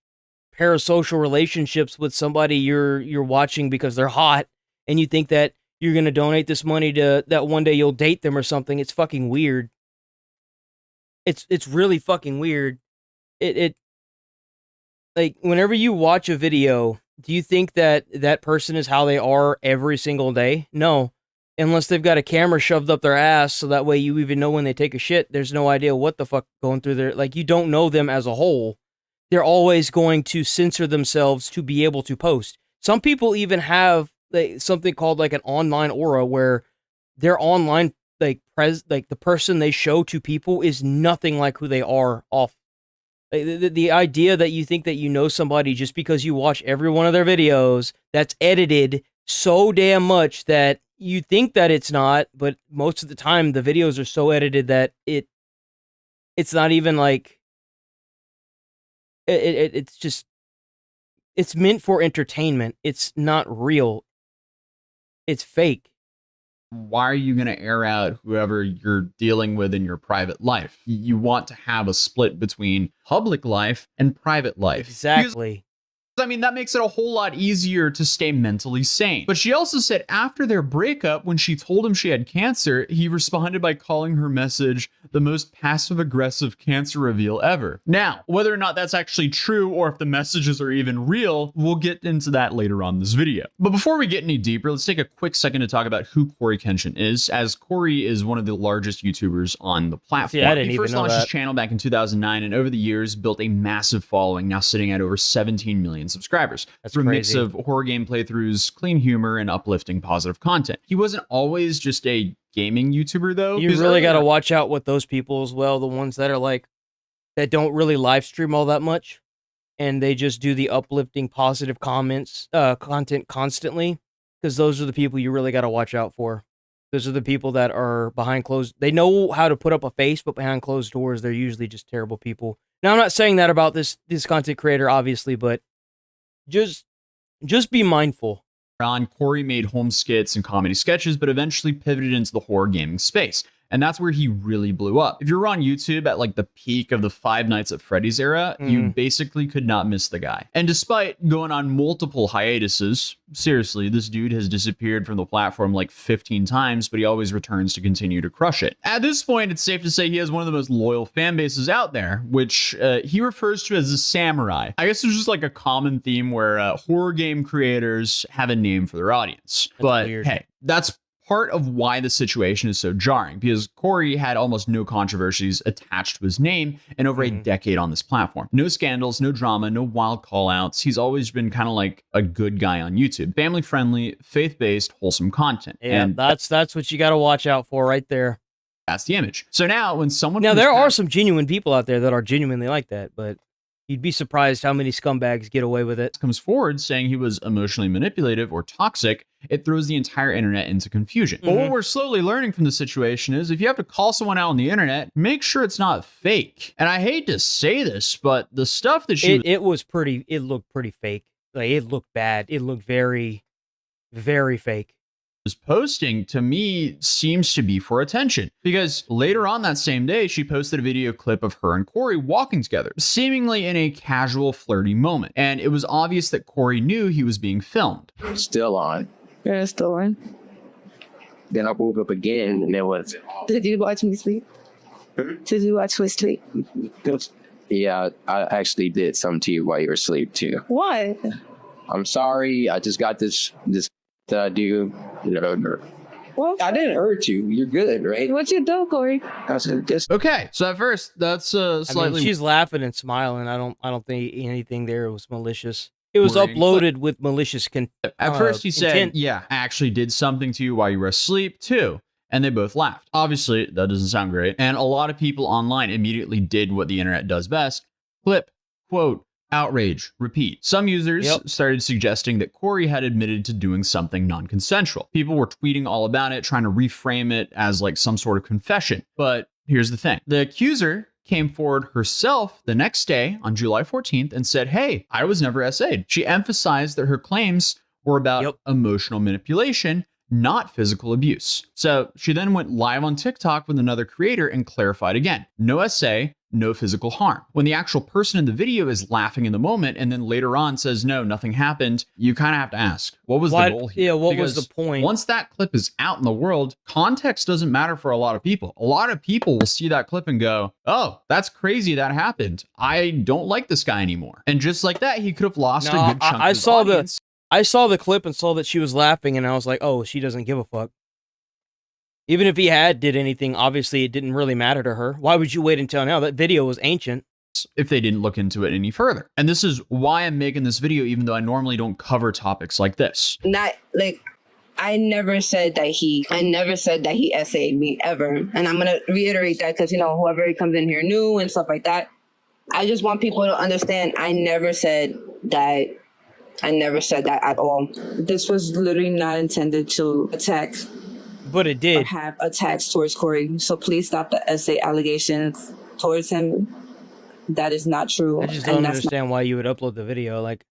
parasocial relationships with somebody you're watching because they're hot and you think that you're going to donate this money to that one day you'll date them or something, it's fucking weird. It's really fucking weird. It like whenever you watch a video, do you think that that person is how they are every single day? No. Unless they've got a camera shoved up their ass so that way you even know when they take a shit, there's no idea what the fuck going through their, like, you don't know them as a whole. They're always going to censor themselves to be able to post. Some people even have something called like an online aura where their online, like the person they show to people is nothing like who they are off. Like, the idea that you think that you know somebody just because you watch every one of their videos that's edited so damn much that you think that it's not, but most of the time the videos are so edited that it's not even like it's just, it's meant for entertainment. It's not real. It's fake. Why are you going to air out whoever you're dealing with in your private life? You want to have a split between public life and private life. Exactly. I mean, that makes it a whole lot easier to stay mentally sane. But she also said after their breakup, when she told him she had cancer, he responded by calling her message the most passive-aggressive cancer reveal ever. Now, whether or not that's actually true or if the messages are even real, we'll get into that later on in this video. But before we get any deeper, let's take a quick second to talk about who Corey Kenshin is, as Corey is one of the largest YouTubers on the platform. Yeah, I didn't he even first know launched that. his channel back in 2009 and over the years built a massive following, now sitting at over 17 million subscribers. That's through a mix crazy. of horror game playthroughs, clean humor, and uplifting positive content. He wasn't always just a gaming YouTuber, though. You really got to watch out with those people as well. The ones that are like, that don't really live stream all that much. And they just do the uplifting positive content constantly. Because those are the people you really got to watch out for. Those are the people that are behind closed. They know how to put up a face, but behind closed doors, they're usually just terrible people. Now, I'm not saying that about this content creator, obviously, but just be mindful. On, Corey made home skits and comedy sketches, but eventually pivoted into the horror gaming space. And that's where he really blew up. If you were on YouTube at like the peak of the Five Nights at Freddy's era, you basically could not miss the guy. And despite going on multiple hiatuses, seriously, this dude has disappeared from the platform like 15 times, but he always returns to continue to crush it. At this point, it's safe to say he has one of the most loyal fan bases out there, which he refers to as a samurai. I guess there's just like a common theme where horror game creators have a name for their audience. But hey, that's part of why the situation is so jarring, because Corey had almost no controversies attached to his name in over a decade on this platform. No scandals, no drama, no wild call-outs. He's always been kind of like a good guy on YouTube. Family-friendly, faith-based, wholesome content. Yeah, and that's what you got to watch out for right there. That's the image. So now when someone... Now, there are some genuine people out there that are genuinely like that, but you'd be surprised how many scumbags get away with it. Comes forward saying he was emotionally manipulative or toxic, it throws the entire internet into confusion. But what we're slowly learning from the situation is if you have to call someone out on the internet, make sure it's not fake. And I hate to say this, but the stuff that it looked pretty fake. Like, it looked bad. It looked very, very fake. Was posting to me seems to be for attention, because later on that same day she posted a video clip of her and Corey walking together, seemingly in a casual flirty moment, and it was obvious that Corey knew he was being filmed. Still on. Yeah, it's still on. Then I woke up again and it was... Did you watch me sleep? Did you watch me sleep? Yeah, I actually did something to you while you were asleep too. What? I'm sorry, I just got this that I do. Well, I didn't hurt you. You're good, right? What you do, Corey? I said, just... Okay, so at first that's slightly... I mean, she's laughing and smiling. I don't think anything there was malicious. It was uploaded with malicious At first he said, intent. yeah, I actually did something to you while you were asleep too. And they both laughed. Obviously, that doesn't sound great. And a lot of people online immediately did what the internet does best. Clip, quote, outrage, repeat. Some users started suggesting that Corey had admitted to doing something non-consensual. People were tweeting all about it, trying to reframe it as like some sort of confession. But here's the thing. The accuser came forward herself the next day on July 14th and said, hey, I was never SA'd. She emphasized that her claims were about emotional manipulation, not physical abuse. So she then went live on TikTok with another creator and clarified again, no SA, no physical harm. When the actual person in the video is laughing in the moment and then later on says, no, nothing happened, you kind of have to ask, what was the goal here? Yeah, what was the point? Once that clip is out in the world, context doesn't matter for a lot of people. A lot of people will see that clip and go, oh, that's crazy that happened. I don't like this guy anymore. And just like that, he could have lost a good chunk of his audience. I saw the clip and saw that she was laughing, and I was like, oh, she doesn't give a fuck. Even if he did anything, obviously it didn't really matter to her. Why would you wait until now? That video was ancient. If they didn't look into it any further. And this is why I'm making this video, even though I normally don't cover topics like this. Not like, I never said that he SA'd me ever. And I'm going to reiterate that because, whoever comes in here new and stuff like that, I just want people to understand I never said that at all. This was literally not intended to attack. But it did. Or have attacks towards Corey. So please stop the SA allegations towards him. That is not true. I just don't understand why you would upload the video. Like,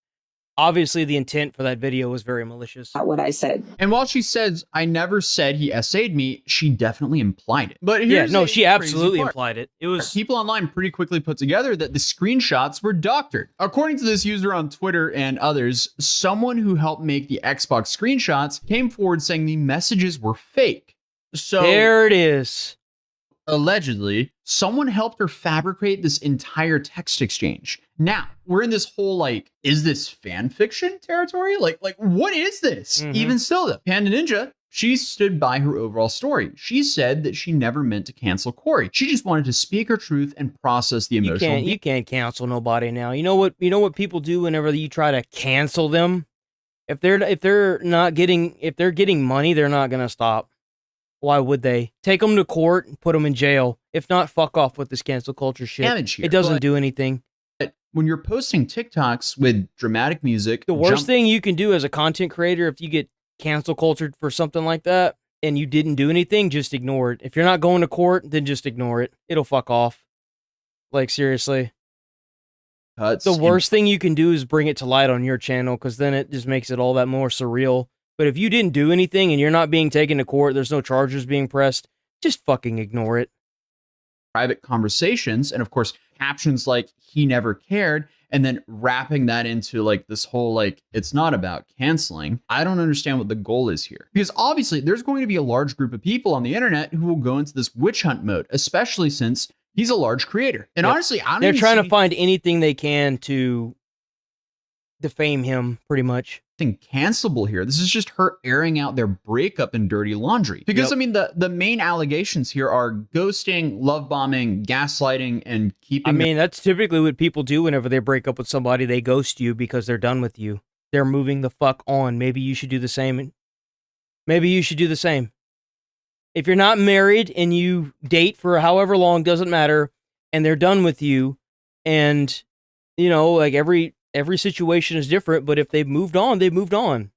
obviously the intent for that video was very malicious. Not what I said. And while she says, I never said he SA'd me, she definitely implied it. But she absolutely implied it. It was people online pretty quickly put together that the screenshots were doctored. According to this user on Twitter and others, someone who helped make the Xbox screenshots came forward saying the messages were fake. So there it is. Allegedly, someone helped her fabricate this entire text exchange. Now, we're in this whole, like, is this fan fiction territory? Like, what is this? Even still, though, Panda Ninja, she stood by her overall story. She said that she never meant to cancel Corey. She just wanted to speak her truth and process the emotional. You can't cancel nobody now. You know what people do whenever you try to cancel them? If they're getting money, they're not gonna stop. Why would they? Take them to court and put them in jail. If not, fuck off with this cancel culture shit. It doesn't do anything. When you're posting TikToks with dramatic music, the worst thing you can do as a content creator, if you get cancel cultured for something like that and you didn't do anything, just ignore it. If you're not going to court, then just ignore it. It'll fuck off. Like, seriously. The worst thing you can do is bring it to light on your channel, because then it just makes it all that more surreal. But if you didn't do anything and you're not being taken to court, there's no charges being pressed, Just fucking ignore it. Private conversations, and of course, captions like "he never cared," and then wrapping that into like this whole like it's not about canceling. I don't understand what the goal is here, because obviously there's going to be a large group of people on the internet who will go into this witch hunt mode, especially since he's a large creator. And honestly, I don't They're even trying see to find anything they can to defame him, pretty much. anything cancelable here. This is just her airing out their breakup and dirty laundry. Because I mean, the main allegations here are ghosting, love bombing, gaslighting, and keeping. I mean, that's typically what people do whenever they break up with somebody. They ghost you because they're done with you. They're moving the fuck on. Maybe you should do the same. Maybe you should do the same. If you're not married and you date for however long, doesn't matter, and they're done with you, and you know, like every situation is different, but if they've moved on, they've moved on.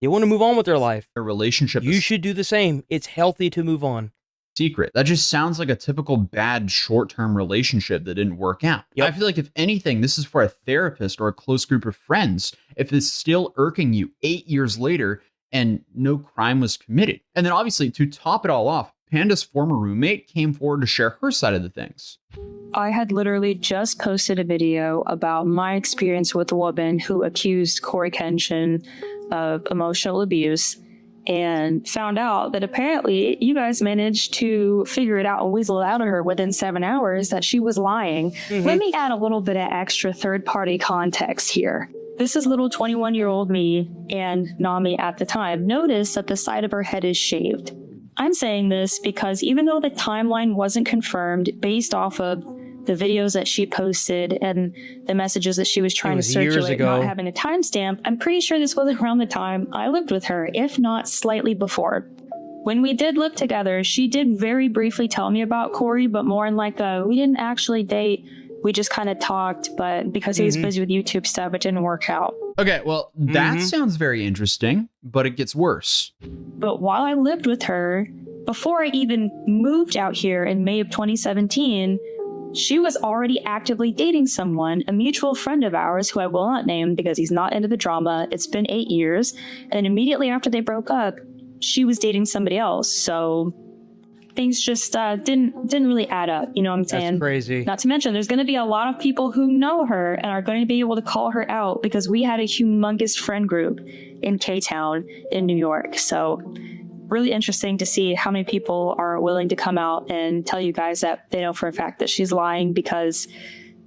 They want to move on with their life. Their relationship. You should do the same. It's healthy to move on. Secret. That just sounds like a typical bad short-term relationship that didn't work out. Yep. I feel like if anything, this is for a therapist or a close group of friends. If it's still irking you 8 years later and no crime was committed. And then obviously to top it all off, Panda's former roommate came forward to share her side of the things. I had literally just posted a video about my experience with a woman who accused Corey Kenshin of emotional abuse and found out that apparently you guys managed to figure it out and weasel it out of her within 7 hours that she was lying. Mm-hmm. Let me add a little bit of extra third-party context here. This is little 21-year-old me and Nami at the time. Notice that the side of her head is shaved. I'm saying this because even though the timeline wasn't confirmed based off of the videos that she posted and the messages that she was trying to circulate, not having a timestamp, I'm pretty sure this was around the time I lived with her, if not slightly before. When we did live together, she did very briefly tell me about Corey, but more in like we didn't actually date. We just kind of talked, but because he was busy with YouTube stuff, it didn't work out. Okay, well, that sounds very interesting, but it gets worse. But while I lived with her, before I even moved out here in May of 2017, she was already actively dating someone, a mutual friend of ours who I will not name because he's not into the drama. It's been 8 years. And immediately after they broke up, she was dating somebody else. So things just didn't really add up. You know what I'm saying? That's crazy. Not to mention, there's going to be a lot of people who know her and are going to be able to call her out because we had a humongous friend group in K-Town in New York. So really interesting to see how many people are willing to come out and tell you guys that they know for a fact that she's lying because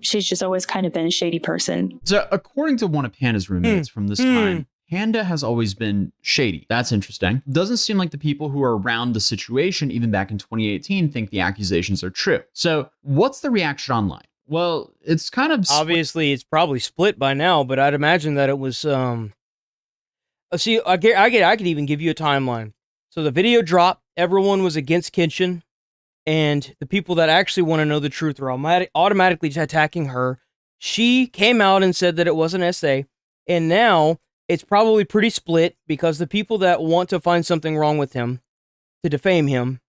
she's just always kind of been a shady person. So according to one of Panda's roommates from this time, Panda has always been shady. That's interesting. Doesn't seem like the people who are around the situation, even back in 2018, think the accusations are true. So what's the reaction online? Well, it's kind of obviously it's probably split by now, but I'd imagine that it was. See, I could even give you a timeline. So the video dropped. Everyone was against Kenshin, and the people that actually want to know the truth are automatically attacking her. She came out and said that it was an essay, and now it's probably pretty split because the people that want to find something wrong with him, to defame him,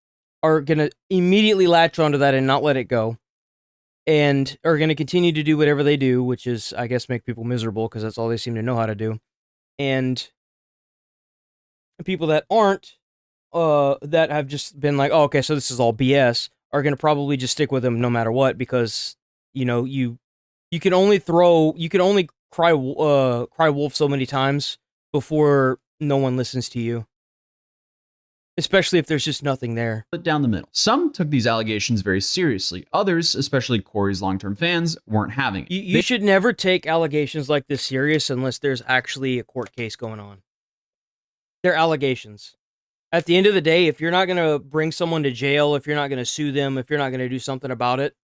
are going to immediately latch onto that and not let it go. And are going to continue to do whatever they do, which is, I guess, make people miserable because that's all they seem to know how to do. And the people that aren't, that have just been like, oh, okay, so this is all BS, are going to probably just stick with him no matter what because, you know, you can only cry wolf so many times before no one listens to you. Especially if there's just nothing there. But down the middle. Some took these allegations very seriously. Others, especially Corey's long-term fans, weren't having it. You should never take allegations like this serious unless there's actually a court case going on. They're allegations. At the end of the day, if you're not going to bring someone to jail, if you're not going to sue them, if you're not going to do something about it,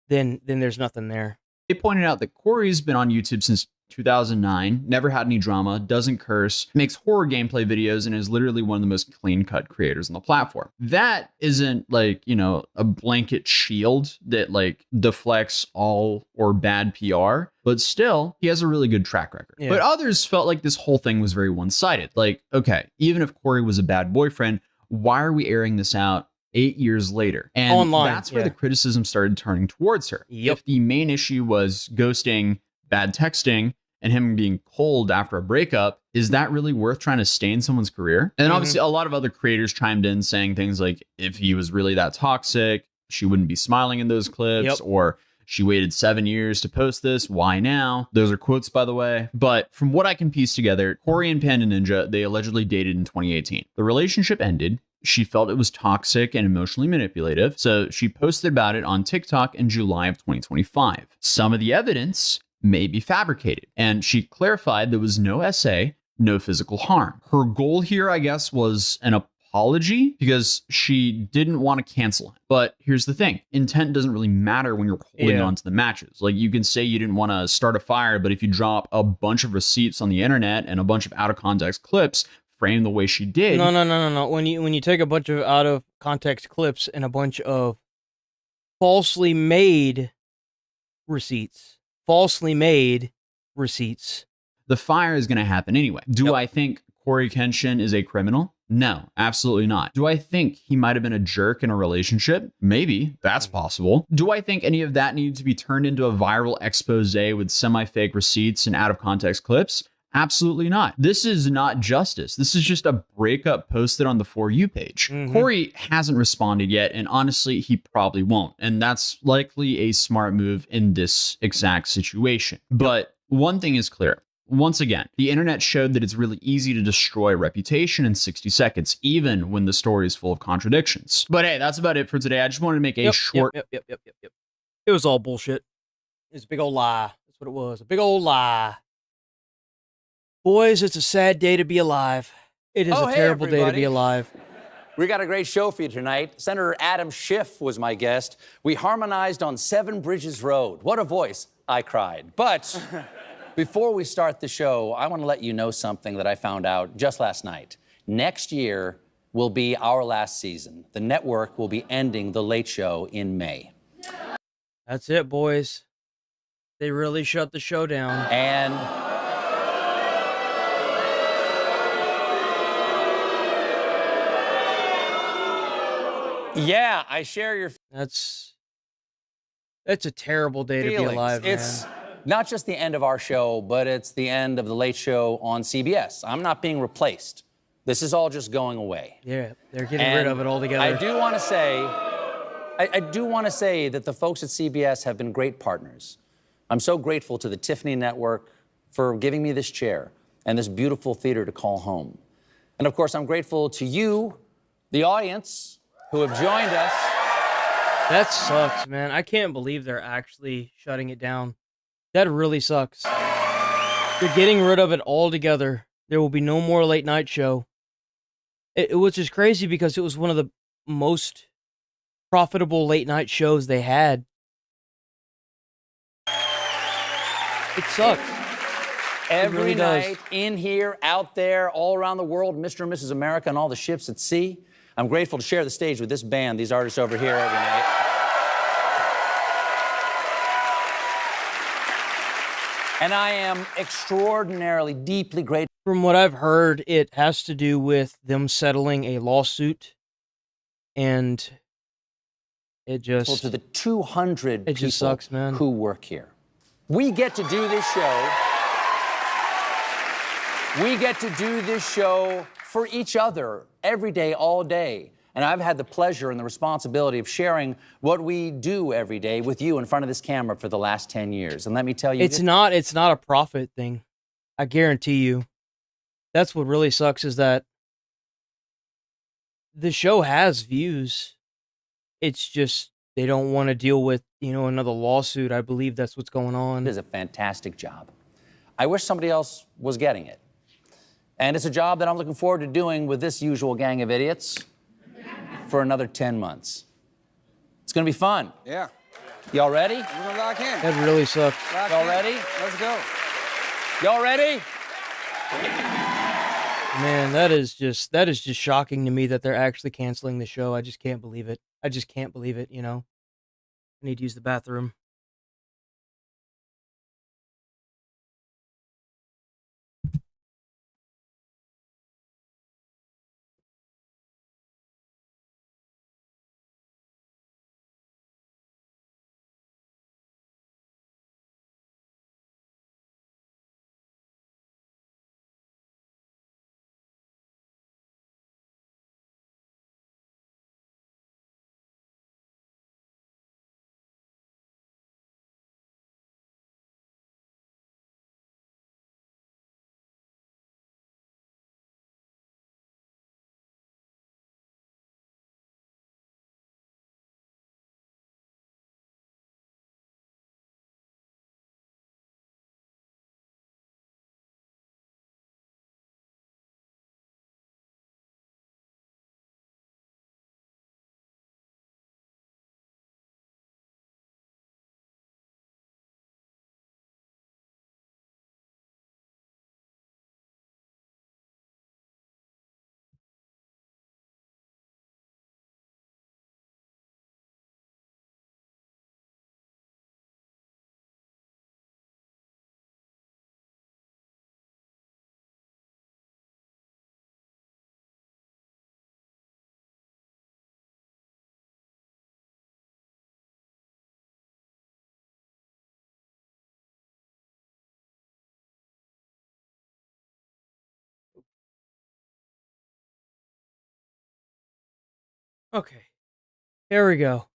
then there's nothing there. They pointed out that Corey's been on YouTube since 2009, never had any drama, doesn't curse, makes horror gameplay videos, and is literally one of the most clean-cut creators on the platform. That isn't like, you know, a blanket shield that like deflects all or bad PR, but still, he has a really good track record. Yeah. But others felt like this whole thing was very one-sided. Like, okay, even if Corey was a bad boyfriend, why are we airing this out 8 years later? And online, that's where the criticism started turning towards her. If the main issue was ghosting, bad texting, and him being cold after a breakup, is that really worth trying to stain someone's career? And then obviously a lot of other creators chimed in saying things like, if he was really that toxic, she wouldn't be smiling in those clips, or she waited 7 years to post this. Why now? Those are quotes, by the way. But from what I can piece together, Corey and Panda Ninja, they allegedly dated in 2018. The relationship ended. She felt it was toxic and emotionally manipulative, so she posted about it on TikTok in July of 2025. Some of the evidence may be fabricated, and she clarified there was no SA, no physical harm. Her goal here, I guess, was an apology because she didn't want to cancel him. But here's the thing. Intent doesn't really matter when you're holding on to the matches. Like, you can say you didn't want to start a fire, but if you drop a bunch of receipts on the internet and a bunch of out of context clips framed the way she did. No. When you take a bunch of out of context clips and a bunch of falsely made receipts, the fire is going to happen anyway. Do I think Corey Kenshin is a criminal? No, absolutely not. Do I think he might have been a jerk in a relationship? Maybe. That's possible. Do I think any of that needed to be turned into a viral expose with semi-fake receipts and out of context clips? Absolutely not. This is not justice. This is just a breakup posted on the For You page. Corey hasn't responded yet, and honestly, he probably won't. And that's likely a smart move in this exact situation. But one thing is clear. Once again, the internet showed that it's really easy to destroy a reputation in 60 seconds, even when the story is full of contradictions. But hey, that's about it for today. I just wanted to make a short... Yep. It was all bullshit. It's a big old lie. That's what it was. A big old lie. Boys, it's a sad day to be alive. It is a terrible day to be alive. We got a great show for you tonight. Senator Adam Schiff was my guest. We harmonized on Seven Bridges Road. What a voice. I cried. But before we start the show, I want to let you know something that I found out just last night. Next year will be our last season. The network will be ending The Late Show in May. That's it, boys. They really shut the show down. And yeah, I share your... That's a terrible day to be alive, man. It's not just the end of our show, but it's the end of The Late Show on CBS. I'm not being replaced. This is all just going away. Yeah, they're getting rid of it altogether. I do want to say that the folks at CBS have been great partners. I'm so grateful to the Tiffany Network for giving me this chair and this beautiful theater to call home. And of course, I'm grateful to you, the audience, who have joined us. That sucks, man. I can't believe they're actually shutting it down. That really sucks. They're getting rid of it altogether. There will be no more late night show. It was just crazy because it was one of the most profitable late night shows they had. It sucks. Every really night, in here, out there, all around the world, Mr. and Mrs. America and all the ships at sea. I'm grateful to share the stage with this band, these artists over here every night. And I am extraordinarily, deeply grateful. From what I've heard, it has to do with them settling a lawsuit. And it just... to the 200 people just sucks, man. Who work here. We get to do this show. We get to do this show for each other every day, all day. And I've had the pleasure and the responsibility of sharing what we do every day with you in front of this camera for the last 10 years. And let me tell you... It's not a profit thing. I guarantee you. That's what really sucks is that the show has views. It's just they don't want to deal with, another lawsuit. I believe that's what's going on. It is a fantastic job. I wish somebody else was getting it. And it's a job that I'm looking forward to doing with this usual gang of idiots for another 10 months. It's going to be fun. Yeah. Y'all ready? We're going to lock in. That really sucks. Y'all ready? Let's go. Y'all ready? Man, that is just shocking to me that they're actually canceling the show. I just can't believe it. I need to use the bathroom. Okay. Here we go.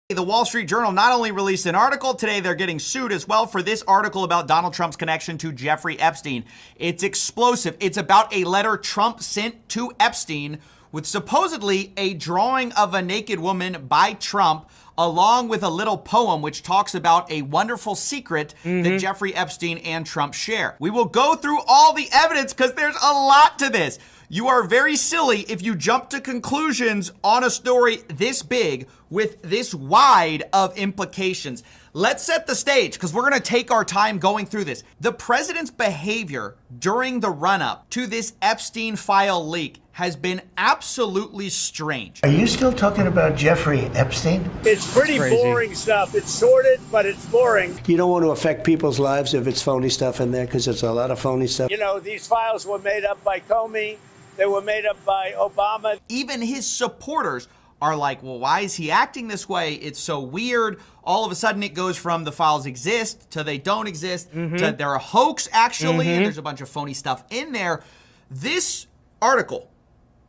The Wall Street Journal not only released an article, today they're getting sued as well for this article about Donald Trump's connection to Jeffrey Epstein. It's explosive. It's about a letter Trump sent to Epstein with supposedly a drawing of a naked woman by Trump, along with a little poem which talks about a wonderful secret that Jeffrey Epstein and Trump share. We will go through all the evidence because there's a lot to this. You are very silly if you jump to conclusions on a story this big with this wide of implications. Let's set the stage because we're going to take our time going through this. The president's behavior during the run-up to this Epstein file leak has been absolutely strange. Are you still talking about Jeffrey Epstein? It's pretty boring stuff. It's sordid, but it's boring. You don't want to affect people's lives if it's phony stuff in there, because there's a lot of phony stuff. You know, these files were made up by Comey. They were made up by Obama. Even his supporters are like, well, why is he acting this way? It's so weird. All of a sudden it goes from the files exist to they don't exist to they're a hoax, actually, and there's a bunch of phony stuff in there. This article,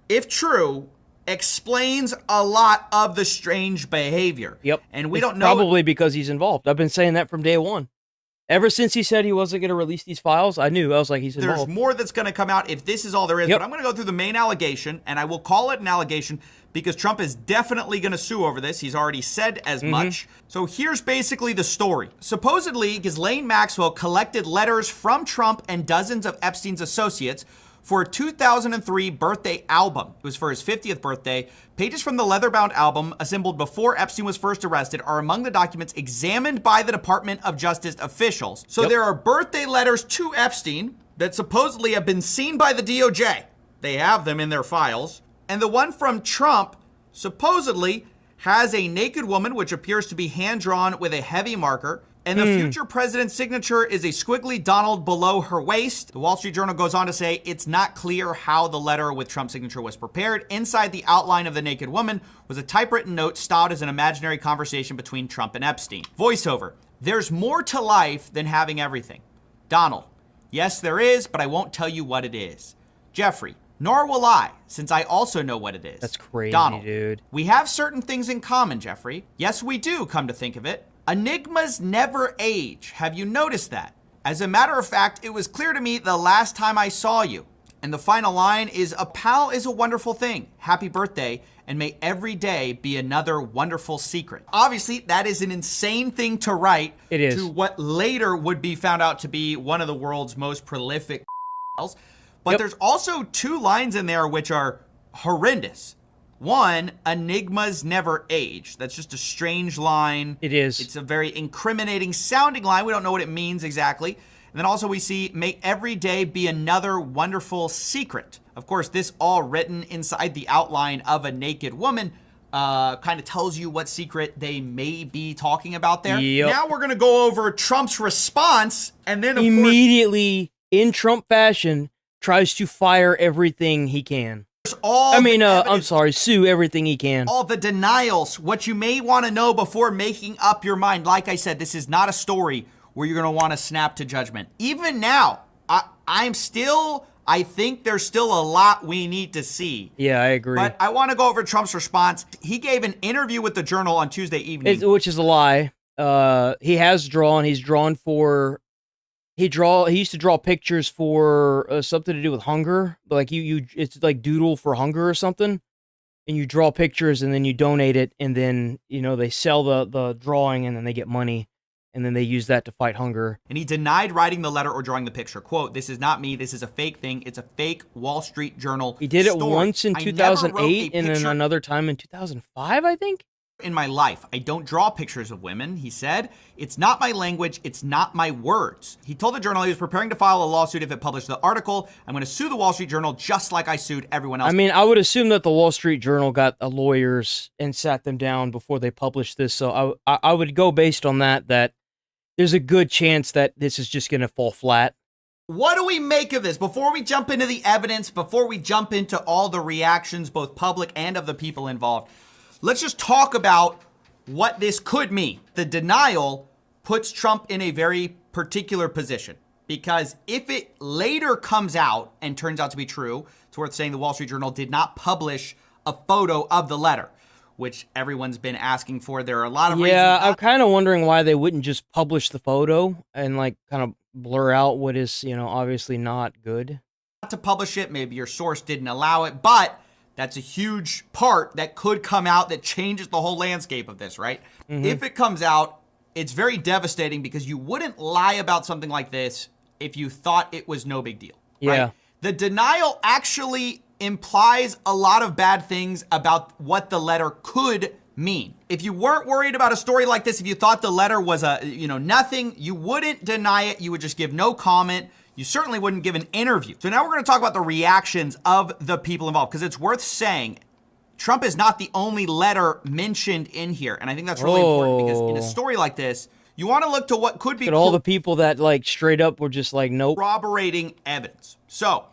if true, explains a lot of the strange behavior. Yep. And we It's don't know. probably because he's involved. I've been saying that from day one. Ever since he said he wasn't going to release these files, I knew. I was like, he's involved. There's more that's going to come out if this is all there is. Yep. But I'm going to go through the main allegation, and I will call it an allegation because Trump is definitely going to sue over this. He's already said as much. So here's basically the story. Supposedly, Ghislaine Maxwell collected letters from Trump and dozens of Epstein's associates for a 2003 birthday album. It was for his 50th birthday. Pages from the leather-bound album, assembled before Epstein was first arrested, are among the documents examined by the Department of Justice officials. So there are birthday letters to Epstein that supposedly have been seen by the DOJ. They have them in their files. And the one from Trump supposedly has a naked woman, which appears to be hand-drawn with a heavy marker. And the future president's signature is a squiggly Donald below her waist. The Wall Street Journal goes on to say it's not clear how the letter with Trump's signature was prepared. Inside the outline of the naked woman was a typewritten note styled as an imaginary conversation between Trump and Epstein. Voiceover. There's more to life than having everything. Donald. Yes, there is, but I won't tell you what it is. Jeffrey. Nor will I, since I also know what it is. That's crazy, Donald. dude. We have certain things in common, Jeffrey. Yes, we do, come to think of it. Enigmas never age. Have you noticed that? As a matter of fact, it was clear to me the last time I saw you. And the final line is, a pal is a wonderful thing. Happy birthday, and may every day be another wonderful secret. Obviously, that is an insane thing to write. It is. To what later would be found out to be one of the world's most prolific files. But there's also two lines in there which are horrendous. One, enigmas never age. That's just a strange line. It is. It's a very incriminating sounding line. We don't know what it means exactly. And then also we see, may every day be another wonderful secret. Of course, this all written inside the outline of a naked woman kind of tells you what secret they may be talking about there. Yep. Now we're going to go over Trump's response, and then of immediately, in Trump fashion, tries to fire everything he can. I'm sorry, sue everything he can. All the denials, what you may want to know before making up your mind. Like I said, this is not a story where you're going to want to snap to judgment. Even now, I think there's still a lot we need to see. Yeah, I agree. But I want to go over Trump's response. He gave an interview with the Journal on Tuesday evening. Which is a lie. He has drawn. He's drawn for... He used to draw pictures for something to do with hunger. Like it's like Doodle for Hunger or something. And you draw pictures and then you donate it, and then they sell the drawing and then they get money, and then they use that to fight hunger. And he denied writing the letter or drawing the picture. Quote, "This is not me. This is a fake thing. It's a fake Wall Street Journal." He did it story. once in 2008 and then another time in 2005, I think. In my life, I don't draw pictures of women, he said. It's not my language. It's not my words. He told the Journal he was preparing to file a lawsuit if it published the article. I'm going to sue the Wall Street Journal just like I sued everyone else. I mean, I would assume that the Wall Street Journal got lawyers and sat them down before they published this. So I would go based on that there's a good chance that this is just going to fall flat. What do we make of this? Before we jump into the evidence, before we jump into all the reactions, both public and of the people involved, let's just talk about what this could mean. The denial puts Trump in a very particular position. because if it later comes out and turns out to be true, it's worth saying the Wall Street Journal did not publish a photo of the letter, which everyone's been asking for. There are a lot of reasons. Yeah, I'm kind of wondering why they wouldn't just publish the photo and like kind of blur out what is, obviously not good. Not to publish it, maybe your source didn't allow it, but that's a huge part that could come out that changes the whole landscape of this, right? Mhm. If it comes out, it's very devastating because you wouldn't lie about something like this if you thought it was no big deal. Right? Yeah. The denial actually implies a lot of bad things about what the letter could mean. If you weren't worried about a story like this, if you thought the letter was nothing, you wouldn't deny it. You would just give no comment. You certainly wouldn't give an interview. So now we're going to talk about the reactions of the people involved, because it's worth saying Trump is not the only letter mentioned in here. And I think that's really important, because in a story like this, you want to look to what could be all the people that like straight up were just like, nope. Corroborating evidence. So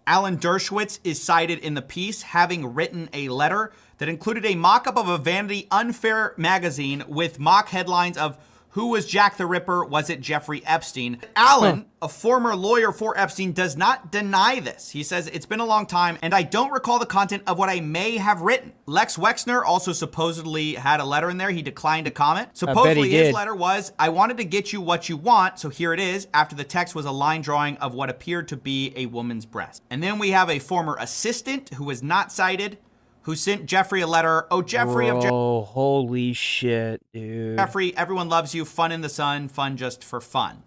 Alan Dershowitz is cited in the piece having written a letter that included a mock-up of a Vanity Unfair magazine with mock headlines of who was Jack the Ripper? Was it Jeffrey Epstein? Alan, a former lawyer for Epstein, does not deny this. He says, it's been a long time, and I don't recall the content of what I may have written. Lex Wexner also supposedly had a letter in there. He declined to comment. Supposedly his letter was, I wanted to get you what you want, so here it is. After the text was a line drawing of what appeared to be a woman's breast. And then we have a former assistant who was not cited, who sent Jeffrey a letter. Oh, Jeffrey of Oh, holy shit, dude. Jeffrey, everyone loves you. Fun in the sun. Fun just for fun.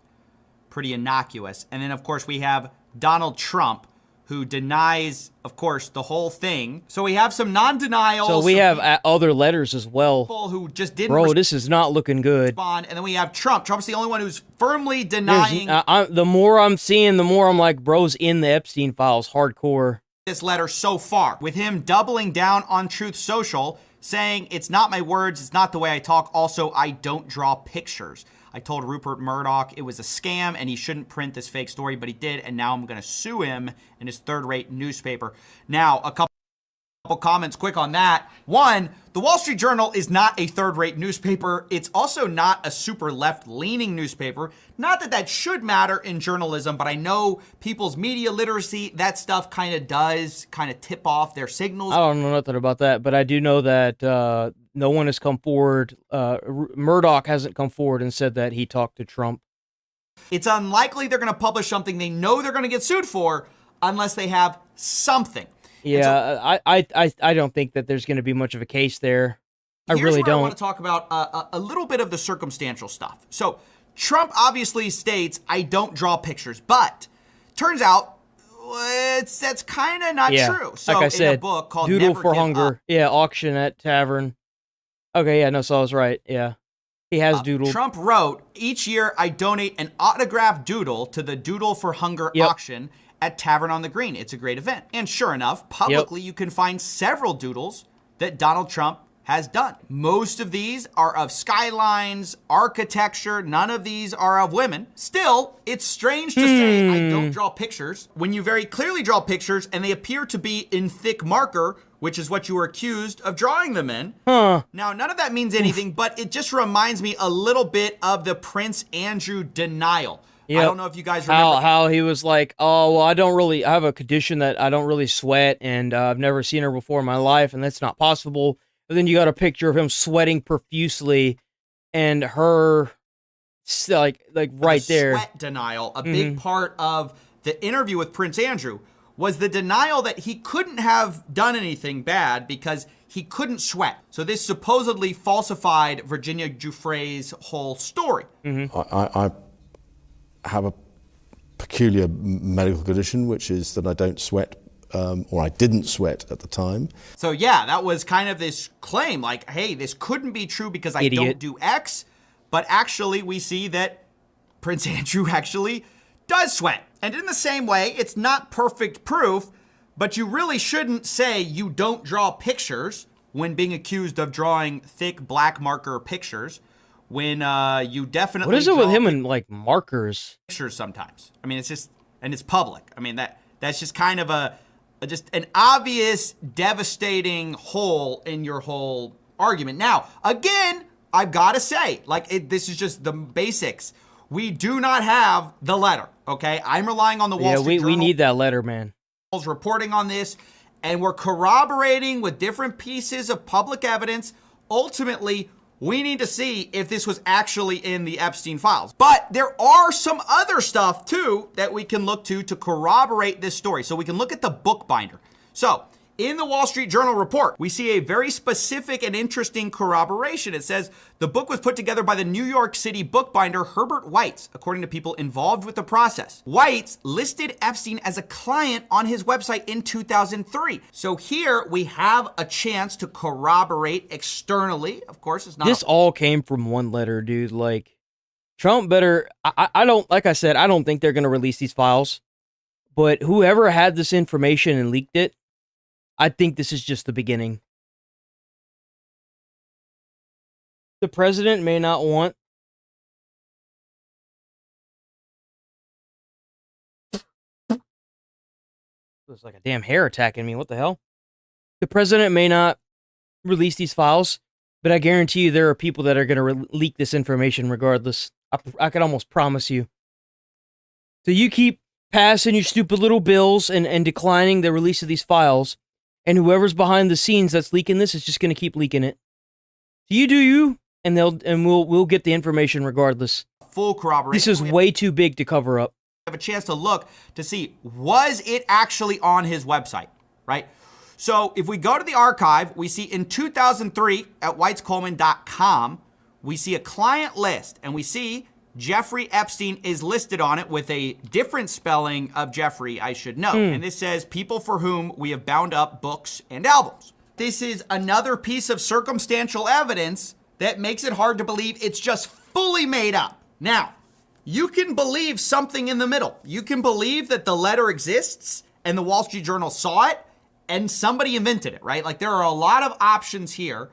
Pretty innocuous. And then, of course, we have Donald Trump, who denies, of course, the whole thing. So we have some non-denials. So we have other letters as well. People who just didn't Bro, this is not looking good. respond. And then we have Trump. Trump's the only one who's firmly denying. The more I'm seeing, the more I'm like, bro's in the Epstein files hardcore. This letter so far, with him doubling down on Truth Social, saying it's not my words, it's not the way I talk. Also, I don't draw pictures. I told Rupert Murdoch it was a scam and he shouldn't print this fake story, but he did, and now I'm going to sue him in his third-rate newspaper. Now, a couple comments quick on that. One, the Wall Street Journal is not a third-rate newspaper. It's also not a super left-leaning newspaper. Not that that should matter in journalism, but I know people's media literacy, that stuff kind of does kind of tip off their signals. I don't know nothing about that, but I do know that no one has come forward. Murdoch hasn't come forward and said that he talked to Trump. It's unlikely they're going to publish something they know they're going to get sued for unless they have something. Yeah, I don't think that there's going to be much of a case there. I really don't. I want to talk about a little bit of the circumstantial stuff. So Trump obviously states, I don't draw pictures, but turns out that's kind of not true. So like I said, in a book called Doodle Never for Give Hunger. Up, Yeah, auction at tavern. Okay, yeah, no, so I was right. Yeah. He has doodled. Trump wrote, each year I donate an autographed doodle to the Doodle for Hunger auction at Tavern on the Green. It's a great event. And sure enough, publicly you can find several doodles that Donald Trump has done. Most of these are of skylines, architecture. None of these are of women. Still, it's strange to say I don't draw pictures when you very clearly draw pictures and they appear to be in thick marker, which is what you were accused of drawing them in. Now, none of that means anything, but it just reminds me a little bit of the Prince Andrew denial. I don't know if you guys remember how he was like, oh, well, I have a condition that I don't really sweat, and I've never seen her before in my life, and that's not possible. But then you got a picture of him sweating profusely, and her, like right there. Sweat denial, a big part of the interview with Prince Andrew, was the denial that he couldn't have done anything bad because he couldn't sweat. So this supposedly falsified Virginia Giuffre's whole story. I have a peculiar medical condition, which is that I don't sweat, or I didn't sweat at the time. So yeah, that was kind of this claim, like, hey, this couldn't be true because I don't do X, but actually we see that Prince Andrew actually does sweat. And in the same way, it's not perfect proof, but you really shouldn't say you don't draw pictures when being accused of drawing thick black marker pictures. When you definitely what is it with him and like markers? Pictures sometimes. I mean, it's just, and it's public. I mean, that's just kind of just an obvious, devastating hole in your whole argument. Now, again, I've got to say, like, this is just the basics. We do not have the letter, okay? I'm relying on the Wall Street Journal. We need that letter, man. Reporting on this, and we're corroborating with different pieces of public evidence. Ultimately, we need to see if this was actually in the Epstein files. But there are some other stuff, too, that we can look to corroborate this story. So we can look at the bookbinder. So in the Wall Street Journal report, we see a very specific and interesting corroboration. It says the book was put together by the New York City bookbinder Herbert Weitz, according to people involved with the process. Weitz listed Epstein as a client on his website in 2003. So here we have a chance to corroborate externally. Of course, it's not. This all came from one letter, dude. Like, Trump better. I don't, like I said, I don't think they're going to release these files. But whoever had this information and leaked it, I think this is just the beginning. The president may not want it's like a damn hair attacking me. What the hell? The president may not release these files, but I guarantee you there are people that are going to leak this information regardless. I could almost promise you. So you keep passing your stupid little bills and declining the release of these files. And whoever's behind the scenes that's leaking this is just going to keep leaking it. So you do you, and we'll get the information regardless. Full corroboration. This is way too big to cover up. Have a chance to look to see, was it actually on his website, right? So if we go to the archive, we see in 2003 at weitzcoleman.com, we see a client list, and we see Jeffrey Epstein is listed on it with a different spelling of Jeffrey, I should note. And this says, people for whom we have bound up books and albums. This is another piece of circumstantial evidence that makes it hard to believe it's just fully made up. Now, you can believe something in the middle. You can believe that the letter exists and the Wall Street Journal saw it and somebody invented it, right? Like, there are a lot of options here.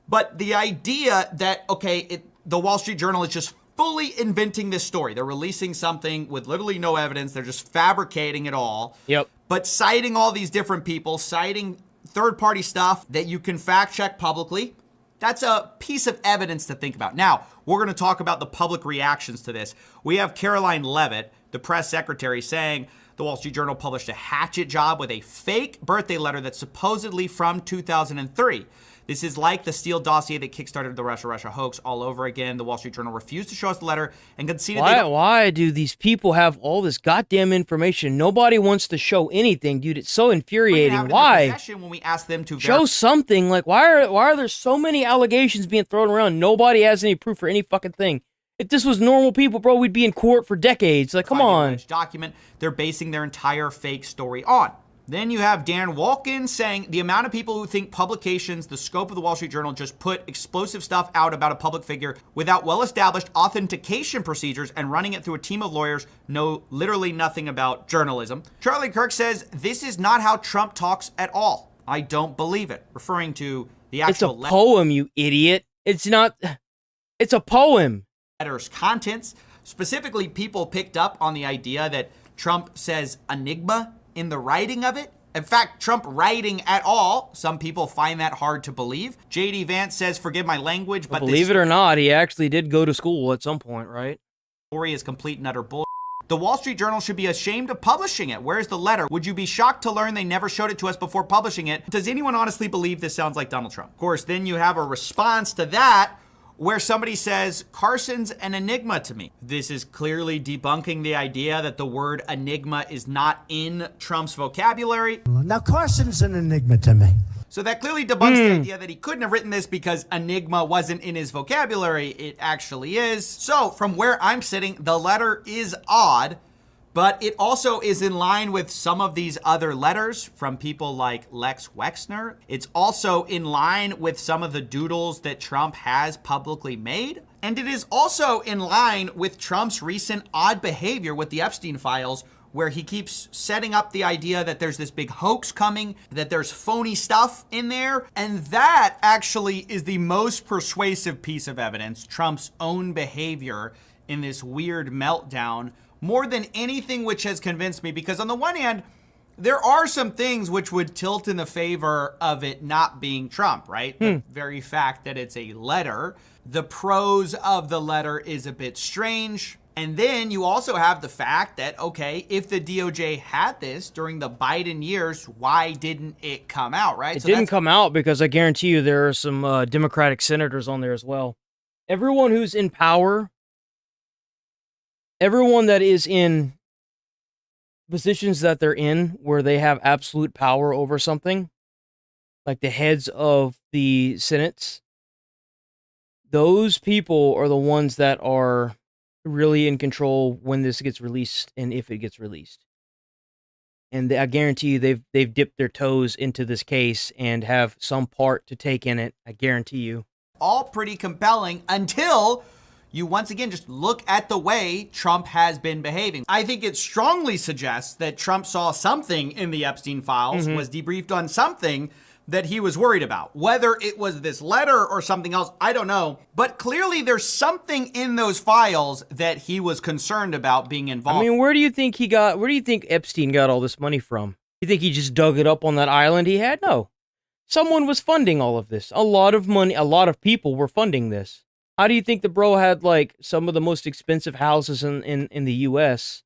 But the idea that, okay, the Wall Street Journal is just fully inventing this story. They're releasing something with literally no evidence. They're just fabricating it all. Yep. But citing all these different people, citing third-party stuff that you can fact-check publicly, that's a piece of evidence to think about. Now, we're going to talk about the public reactions to this. We have Caroline Leavitt, the press secretary, saying the Wall Street Journal published a hatchet job with a fake birthday letter that's supposedly from 2003. This is like the Steele dossier that kickstarted the Russia hoax all over again. The Wall Street Journal refused to show us the letter and conceded why do these people have all this goddamn information? Nobody wants to show anything, dude. It's so infuriating. Why? When we ask them to show something, like why are there so many allegations being thrown around? Nobody has any proof for any fucking thing. If this was normal people, bro, we'd be in court for decades. Like, come on. Document they're basing their entire fake story on. Then you have Dan Walken saying the amount of people who think publications, the scope of the Wall Street Journal, just put explosive stuff out about a public figure without well-established authentication procedures and running it through a team of lawyers know literally nothing about journalism. Charlie Kirk says this is not how Trump talks at all. I don't believe it, referring to the actual It's a poem, you idiot. It's not. It's a poem. Letter's contents. Specifically, people picked up on the idea that Trump says enigma in the writing of it. In fact, Trump writing at all, some people find that hard to believe. J.D. Vance says, forgive my language, but believe it or not, he actually did go to school at some point, right? Story is complete and utter bull. The Wall Street Journal should be ashamed of publishing it. Where's the letter? Would you be shocked to learn they never showed it to us before publishing it? Does anyone honestly believe this sounds like Donald Trump? Of course, then you have a response to that where somebody says, Carson's an enigma to me. This is clearly debunking the idea that the word enigma is not in Trump's vocabulary. Now, Carson's an enigma to me. So that clearly debunks the idea that he couldn't have written this because enigma wasn't in his vocabulary. It actually is. So from where I'm sitting, the letter is odd, but it also is in line with some of these other letters from people like Lex Wexner. It's also in line with some of the doodles that Trump has publicly made. And it is also in line with Trump's recent odd behavior with the Epstein files, where he keeps setting up the idea that there's this big hoax coming, that there's phony stuff in there. And that actually is the most persuasive piece of evidence, Trump's own behavior in this weird meltdown, more than anything which has convinced me. Because on the one hand, there are some things which would tilt in the favor of it not being Trump, right? The very fact that it's a letter. The prose of the letter is a bit strange. And then you also have the fact that, okay, if the DOJ had this during the Biden years, why didn't it come out, right? It didn't come out because I guarantee you there are some Democratic senators on there as well. Everyone who's in power, everyone that is in positions that they're in where they have absolute power over something, like the heads of the senates, those people are the ones that are really in control when this gets released and if it gets released. And I guarantee you they've dipped their toes into this case and have some part to take in it. I guarantee you. All pretty compelling until you once again just look at the way Trump has been behaving. I think it strongly suggests that Trump saw something in the Epstein files, was debriefed on something that he was worried about. Whether it was this letter or something else, I don't know. But clearly there's something in those files that he was concerned about being involved. I mean, where do you think Epstein got all this money from? You think he just dug it up on that island he had? No. Someone was funding all of this. A lot of money, a lot of people were funding this. How do you think the bro had, like, some of the most expensive houses in the U.S.?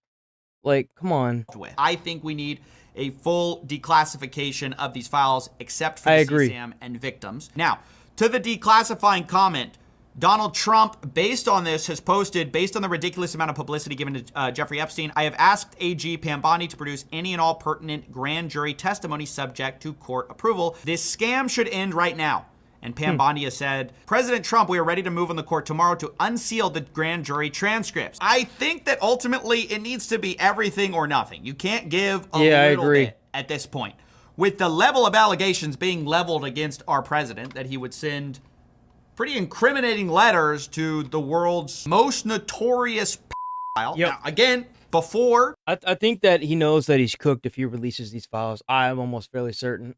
Like, come on. I think we need a full declassification of these files, except for the CSAM and victims. Now, to the declassifying comment, Donald Trump, based on this, has posted, based on the ridiculous amount of publicity given to Jeffrey Epstein, I have asked AG Pam Bondi to produce any and all pertinent grand jury testimony subject to court approval. This scam should end right now. And Pam Bondi has said, President Trump, we are ready to move on the court tomorrow to unseal the grand jury transcripts. I think that ultimately it needs to be everything or nothing. You can't give a little bit at this point. With the level of allegations being leveled against our president, that he would send pretty incriminating letters to the world's most notorious pedophile. Now, again, before. I think that he knows that he's cooked if he releases these files. I'm almost fairly certain.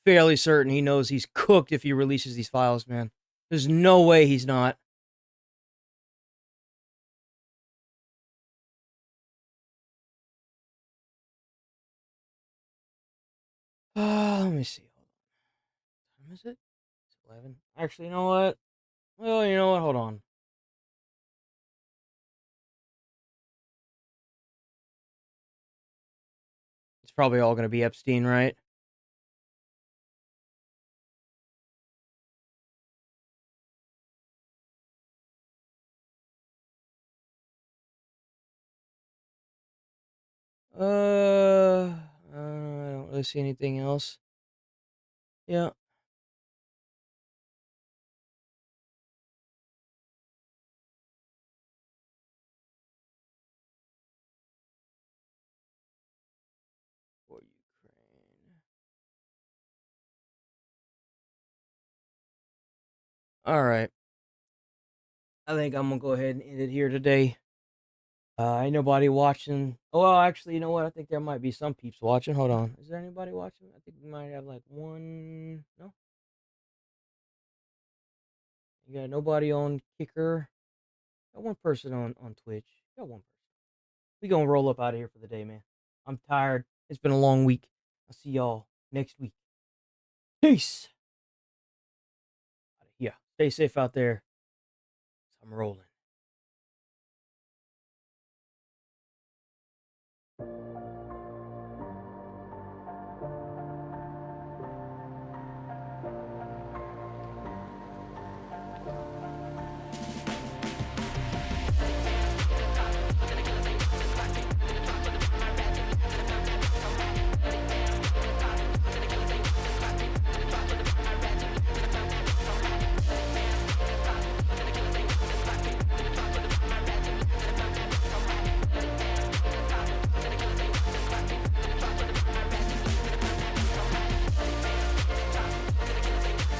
Fairly certain he knows he's cooked if he releases these files, man. There's no way he's not. Let me see. What time is it? It's 11. Actually, you know what? Well, you know what? Hold on. It's probably all going to be Epstein, right? I don't really see anything else. Yeah. For Ukraine. All right. I think I'm gonna go ahead and end it here today. Ain't nobody watching. Oh, well, actually, you know what? I think there might be some peeps watching. Hold on. Is there anybody watching? I think we might have like one. No? You got nobody on Kicker. Got one person on Twitch. Got one person. We gonna roll up out of here for the day, man. I'm tired. It's been a long week. I'll see y'all next week. Peace. Yeah. Stay safe out there. I'm rolling.